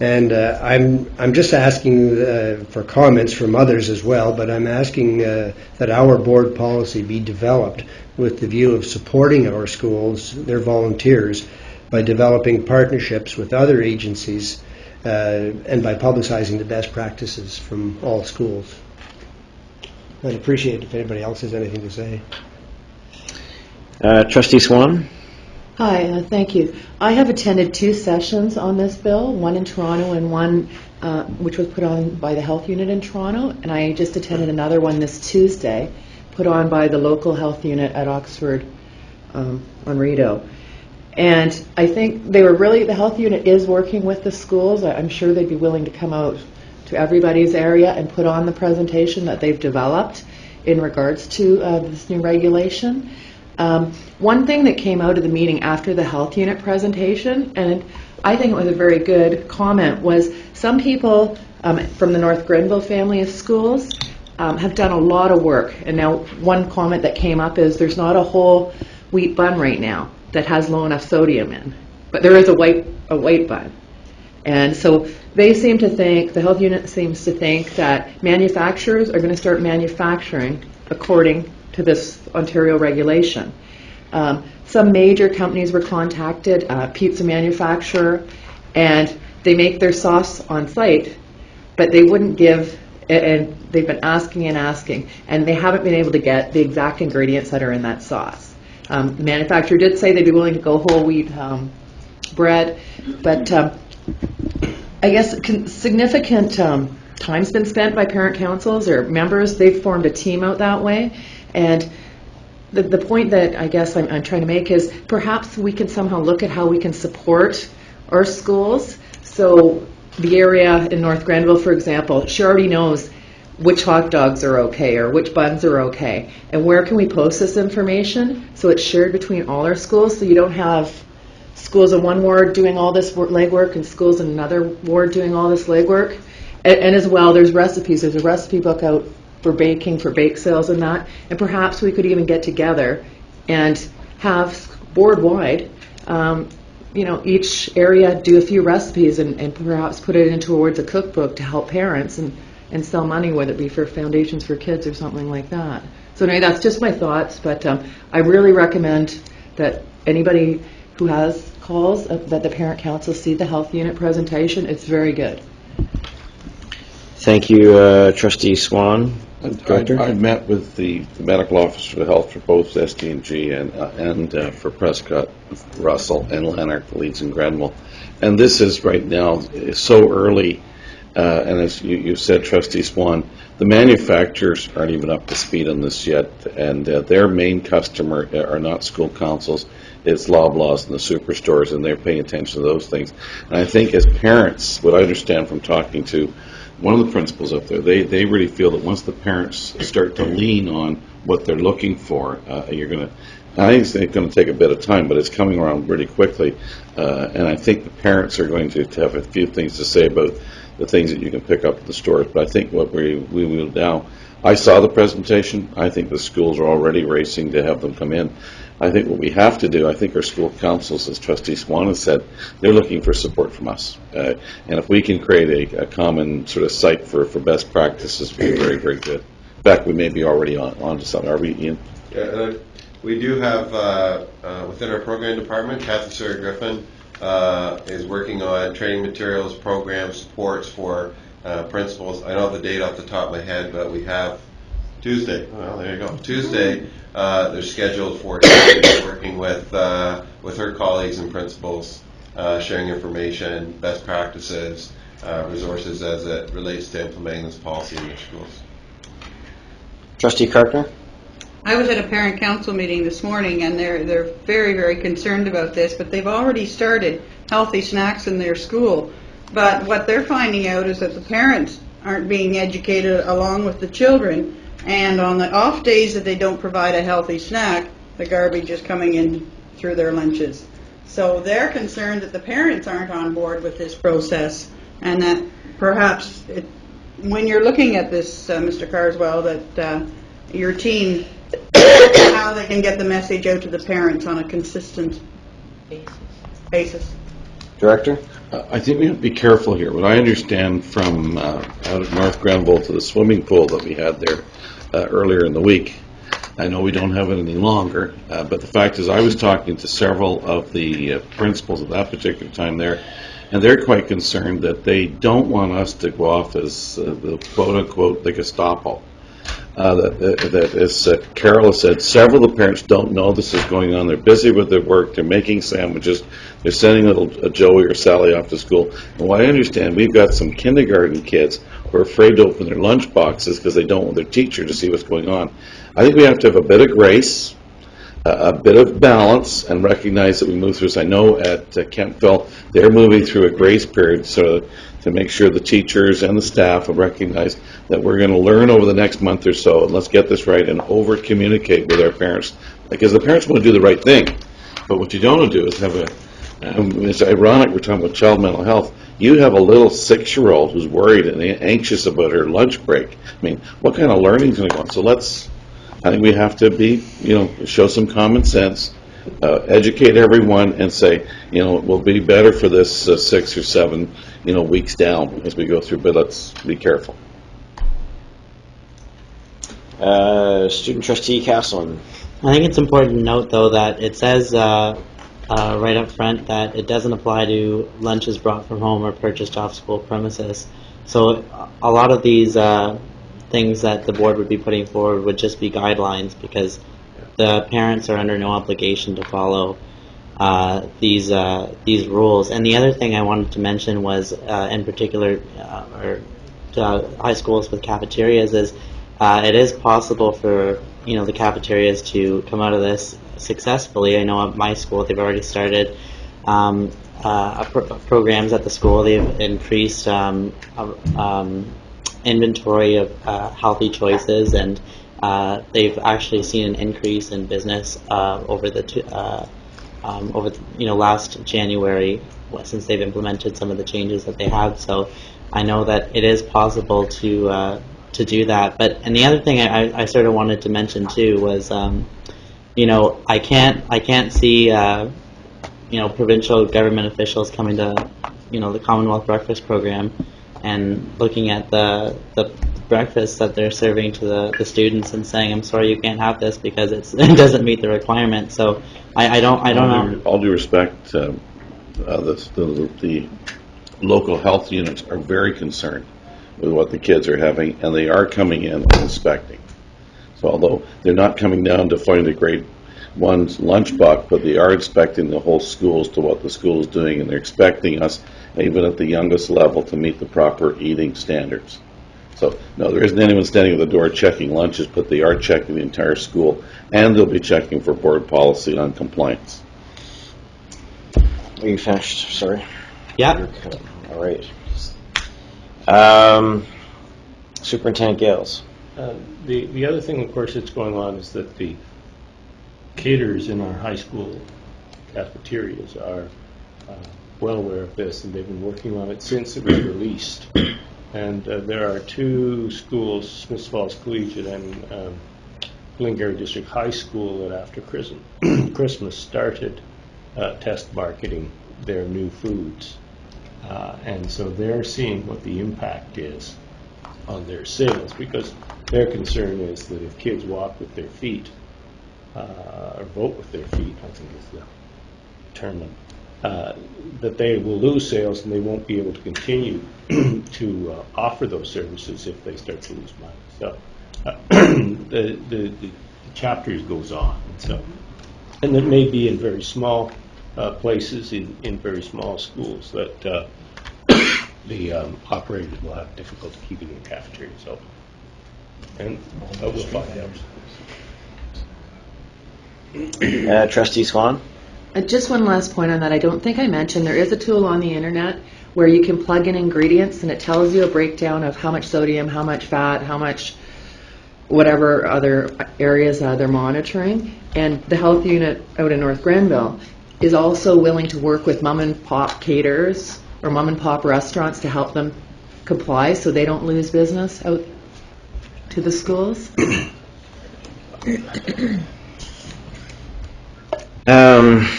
[SPEAKER 3] And I'm just asking for comments from others as well, but I'm asking that our board policy be developed with the view of supporting our schools, their volunteers, by developing partnerships with other agencies and by publicizing the best practices from all schools. I'd appreciate if anybody else has anything to say.
[SPEAKER 1] Trustee Swan?
[SPEAKER 18] Hi, thank you. I have attended 2 sessions on this bill, one in Toronto and one which was put on by the health unit in Toronto, and I just attended another one this Tuesday, put on by the local health unit at Oxford on Rideau. And I think the health unit is working with the schools. I'm sure they'd be willing to come out to everybody's area and put on the presentation that they've developed in regards to this new regulation. One thing that came out of the meeting after the health unit presentation, and I think it was a very good comment, was some people from the North Grenville family of schools have done a lot of work. And now one comment that came up is there's not a whole wheat bun right now that has low enough sodium in, but there is a white bun. And so they seem to think, the health unit seems to think that manufacturers are going to start manufacturing according to this Ontario regulation. Some major companies were contacted, pizza manufacturer, and they make their sauce on site, but they wouldn't give, and they've been asking and asking, and they haven't been able to get the exact ingredients that are in that sauce. The manufacturer did say they'd be willing to go whole wheat bread, but I guess significant time's been spent by parent councils or members. They've formed a team out that way, and the point that I guess I'm trying to make is perhaps we can somehow look at how we can support our schools. So the area in North Grenville, for example, she already knows which hot dogs are okay or which buns are okay, and where can we post this information so it's shared between all our schools, so you don't have schools in one ward doing all this legwork and schools in another ward doing all this legwork. And as well, there's recipes. There's a recipe book out for baking, for bake sales and that, and perhaps we could even get together and have board-wide, each area do a few recipes and perhaps put it towards a cookbook to help parents and sell money, whether it be for Foundations for Kids or something like that. So anyway, that's just my thoughts, but I really recommend that anybody who has calls, that the parent council see the health unit presentation. It's very good.
[SPEAKER 1] Thank you, Trustee Swan. Director?
[SPEAKER 2] I met with the medical officer of health for both ST&G and for Prescott, Russell, and Lanark, the Leeds and Grenville. And this is right now so early. And as you said, Trustee Swan, the manufacturers aren't even up to speed on this yet, and their main customer are not school councils, it's Loblaws and the superstores, and they're paying attention to those things. And I think as parents, what I understand from talking to one of the principals up there, they really feel that once the parents start to lean on what they're looking for, I think it's going to take a bit of time, but it's coming around really quickly. And I think the parents are going to have a few things to say about the things that you can pick up at the stores. But I think what we will now, I saw the presentation. I think the schools are already racing to have them come in. I think what we have to do, I think our school councils, as Trustee Swan has said, they're looking for support from us. And if we can create a common sort of site for best practices, we'll be very, very good. In fact, we may be already on to something. Are we, Ian?
[SPEAKER 7] Yeah, we do have, within our program department, Kathy Sawyer-Griffin is working on training materials, programs, supports for principals. I don't have the date off the top of my head, but we have Tuesday. Well, there you go. Tuesday, they're scheduled for working with her colleagues and principals, sharing information, best practices, resources as it relates to implementing this policy in their schools.
[SPEAKER 1] Trustee Carpenter?
[SPEAKER 13] I was at a parent council meeting this morning, and they're very, very concerned about this, but they've already started healthy snacks in their school. But what they're finding out is that the parents aren't being educated along with the children, and on the off days that they don't provide a healthy snack, the garbage is coming in through their lunches. So they're concerned that the parents aren't on board with this process, and that perhaps when you're looking at this, Mr. Carswell, that your team, how they can get the message out to the parents on a consistent basis.
[SPEAKER 1] Director?
[SPEAKER 2] I think we have to be careful here. What I understand from out of North Grenville to the swimming pool that we had there earlier in the week, I know we don't have it any longer, but the fact is I was talking to several of the principals at that particular time there, and they're quite concerned that they don't want us to go off as the quote-unquote the Gestapo. that as Carol has said, several of the parents don't know this is going on. They're busy with their work. They're making sandwiches. They're sending little Joey or Sally off to school. And what I understand, we've got some kindergarten kids who are afraid to open their lunch boxes because they don't want their teacher to see what's going on. I think we have to have a bit of grace, a bit of balance, and recognize that we move through this. I know at Kempville, they're moving through a grace period so to make sure the teachers and the staff will recognize that we're going to learn over the next month or so, and let's get this right and over-communicate with our parents, because the parents want to do the right thing. But what you don't want to do is have it's ironic we're talking about child mental health. You have a little 6-year-old who's worried and anxious about her lunch break. I mean, what kind of learning is going to go on? So I think we have to be, show some common sense, educate everyone, and say, it will be better for this 6 or 7, weeks down as we go through, but let's be careful.
[SPEAKER 1] Student trustee Castleman.
[SPEAKER 11] I think it's important to note, though, that it says right up front that it doesn't apply to lunches brought from home or purchased off school premises. So a lot of these things that the board would be putting forward would just be guidelines, because the parents are under no obligation to follow these rules. And the other thing I wanted to mention was, in particular, high schools with cafeterias, is it is possible for the cafeterias to come out of this successfully. I know at my school they've already started programs at the school. They've increased inventory of healthy choices, and they've actually seen an increase in business over last January, since they've implemented some of the changes that they have. So I know that it is possible to do that. And the other thing I sort of wanted to mention too was, I can't see provincial government officials coming to the Commonwealth Breakfast Program and looking at the breakfast that they're serving to the students and saying, I'm sorry, you can't have this because it doesn't meet the requirement. So I don't know.
[SPEAKER 2] All due respect, the local health units are very concerned with what the kids are having, and they are coming in and inspecting. So although they're not coming down to find a grade 1's lunchbox, but they are inspecting the whole schools to what the school is doing, and they're expecting us, even at the youngest level, to meet the proper eating standards. So, no, there isn't anyone standing at the door checking lunches, but they are checking the entire school, and they'll be checking for board policy on compliance.
[SPEAKER 1] Are you finished? Sorry.
[SPEAKER 11] Yeah.
[SPEAKER 1] All right. Superintendent Gales.
[SPEAKER 17] The other thing, of course, that's going on is that the caterers in our high school cafeterias are well aware of this, and they've been working on it since it was released. And there are 2 schools, Smiths Falls Collegiate and Glengarry District High School, that after Christmas started test marketing their new foods. And so they're seeing what the impact is on their sales, because their concern is that if kids walk with their feet, or vote with their feet, I think is the term, that they will lose sales and they won't be able to continue to offer those services if they start to lose money. So the chapters goes on. And it may be in very small places, in very small schools, that the operators will have difficulty keeping the cafeterias open. And we'll find out.
[SPEAKER 1] Trustee Swan.
[SPEAKER 18] Just one last point on that. I don't think I mentioned there is a tool on the internet where you can plug in ingredients and it tells you a breakdown of how much sodium, how much fat, how much whatever other areas they're monitoring. And the health unit out in North Grenville is also willing to work with mom and pop caterers or mom and pop restaurants to help them comply so they don't lose business out to the schools.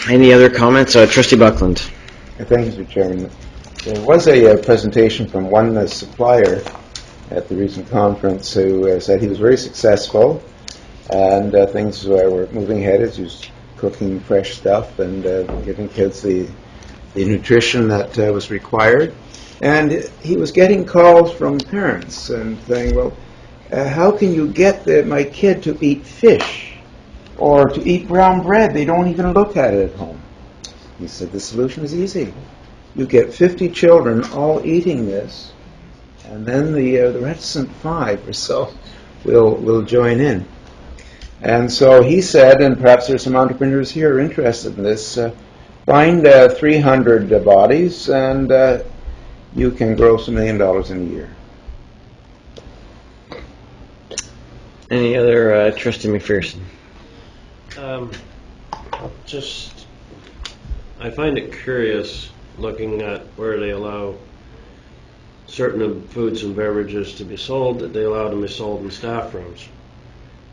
[SPEAKER 1] Any other comments? Trustee Buckland.
[SPEAKER 6] Thank you, Mr. Chairman. There was a presentation from one supplier at the recent conference who said he was very successful and things were moving ahead as he was cooking fresh stuff and giving kids the nutrition that was required. And he was getting calls from parents and saying, well, how can you get my kid to eat fish or to eat brown bread? They don't even look at it at home. He said, the solution is easy. You get 50 children all eating this, and then the reticent 5 or so will join in. And so he said, and perhaps there's some entrepreneurs here interested in this, find 300 bodies and you can gross $1 million in a year.
[SPEAKER 1] Any other, Trustee McPherson?
[SPEAKER 4] I find it curious looking at where they allow certain foods and beverages to be sold, that they allow them to be sold in staff rooms.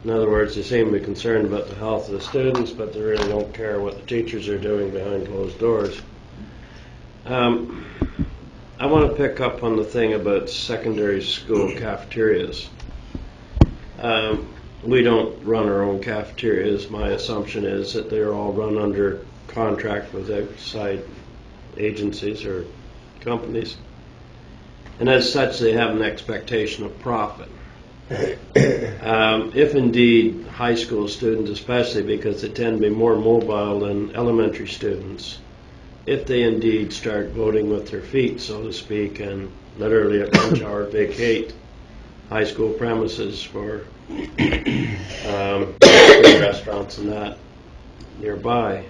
[SPEAKER 4] In other words, they seem to be concerned about the health of the students, but they really don't care what the teachers are doing behind closed doors. I want to pick up on the thing about secondary school cafeterias. We don't run our own cafeterias. My assumption is that they're all run under contract with outside agencies or companies. And as such, they have an expectation of profit. If indeed high school students, especially because they tend to be more mobile than elementary students, if they indeed start voting with their feet, so to speak, and literally at lunch hour vacate high school premises for restaurants and that nearby,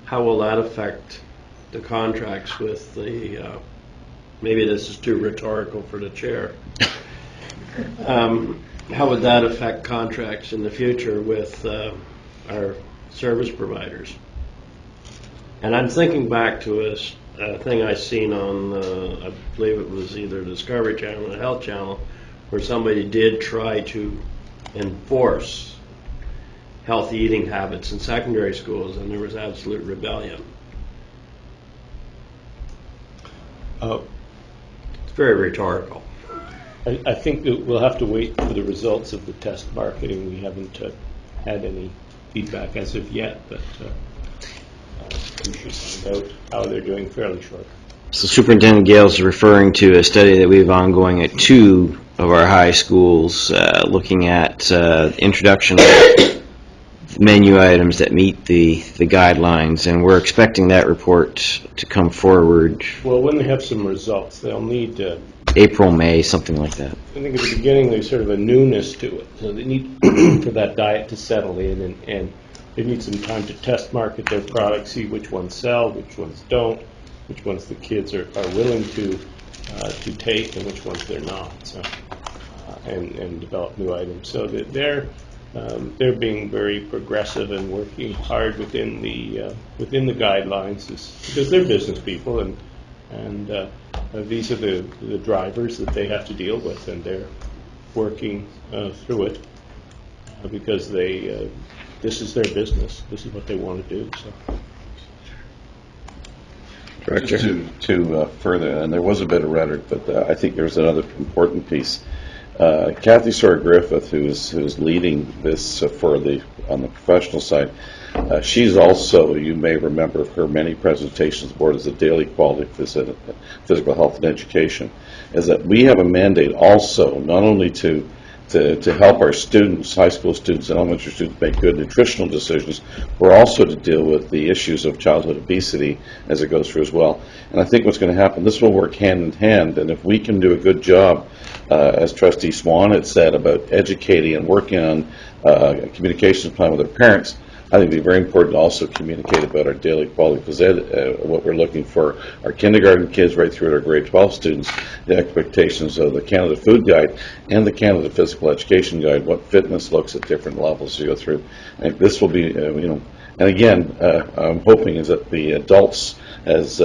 [SPEAKER 4] how will that affect the contracts with the, maybe this is too rhetorical for the chair, how would that affect contracts in the future with our service providers? And I'm thinking back to a thing I seen on, I believe it was either Discovery Channel or Health Channel, where somebody did try to enforce healthy eating habits in secondary schools, and there was absolute rebellion. It's very rhetorical.
[SPEAKER 17] I think that we'll have to wait for the results of the test marketing. We haven't had any feedback as of yet, but we should find out how they're doing fairly shortly.
[SPEAKER 1] So Superintendent Gales is referring to a study that we have ongoing at 2 of our high schools, looking at introduction of menu items that meet the guidelines, and we're expecting that report to come forward.
[SPEAKER 17] Well, when they have some results, they'll need
[SPEAKER 1] April, May, something like that.
[SPEAKER 17] I think at the beginning there's sort of a newness to it, so they need for that diet to settle in, and they need some time to test market their products, see which ones sell, which ones don't, which ones the kids are willing to take, and which ones they're not. So, and develop new items. So that they're being very progressive and working hard within the guidelines, because they're business people, and these are the drivers that they have to deal with, and they're working through it because this is their business. This is what they want to do. So.
[SPEAKER 2] Just to further, and there was a bit of rhetoric, but I think there's another important piece. Kathy Sawyer-Griffith, who's leading this on the professional side, she's also, you may remember her many presentations board as a daily quality physical health and education, is that we have a mandate also not only to help our students, high school students and elementary students, make good nutritional decisions, we're also to deal with the issues of childhood obesity as it goes through as well. And I think what's going to happen, this will work hand in hand, and if we can do a good job, as Trustee Swan had said, about educating and working on a communications plan with our parents, I think it'd be very important to also communicate about our daily quality phys ed, what we're looking for our kindergarten kids right through to our grade 12 students, the expectations of the Canada Food Guide and the Canada Physical Education Guide, what fitness looks at different levels as you go through. And this will be, and again, I'm hoping is that the adults, as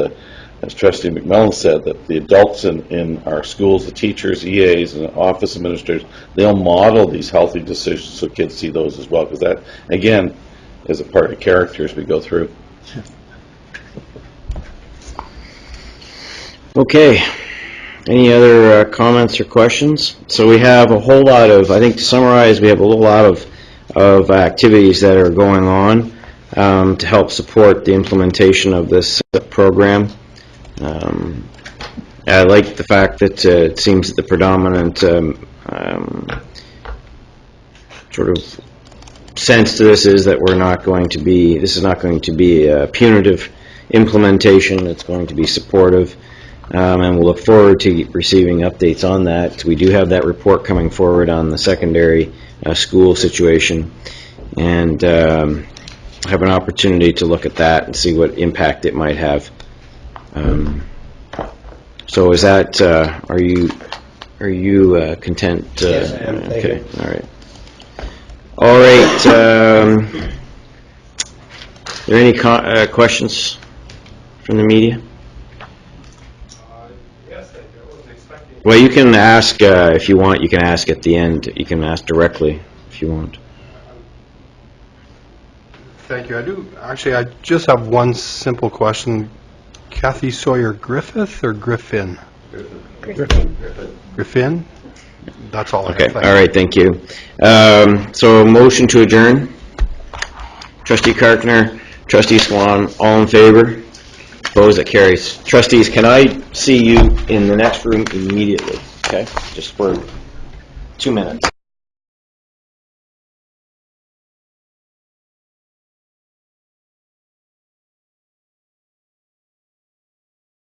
[SPEAKER 2] Trustee McMillan said, that the adults in our schools, the teachers, EAs, and office administrators, they'll model these healthy decisions so kids see those as well, because that, again, is a part of character as we go through.
[SPEAKER 1] Okay. Any other comments or questions? So we have a whole lot of, I think to summarize, we have a lot of activities that are going on to help support the implementation of this program. I like the fact that it seems that the predominant sort of sense to this is that this is not going to be a punitive implementation. It's going to be supportive, and we'll look forward to receiving updates on that. We do have that report coming forward on the secondary school situation, and have an opportunity to look at that and see what impact it might have. So is that, are you content?
[SPEAKER 3] Yes, I am. Thank
[SPEAKER 1] Okay,
[SPEAKER 3] you.
[SPEAKER 1] all right. All right, are there any questions from the media? Well, you can ask, if you want, you can ask at the end. You can ask directly if you want.
[SPEAKER 19] Thank you. I just have one simple question. Kathy Sawyer Griffith or Griffin?
[SPEAKER 10] Griffin.
[SPEAKER 19] Griffin? That's all I
[SPEAKER 1] Okay,
[SPEAKER 19] have.
[SPEAKER 1] all right, thank you. So, motion to adjourn. Trustee Karkner, Trustee Swan, all in favor? Opposed, that carries. Trustees, can I see you in the next room immediately? Okay, just for 2 minutes.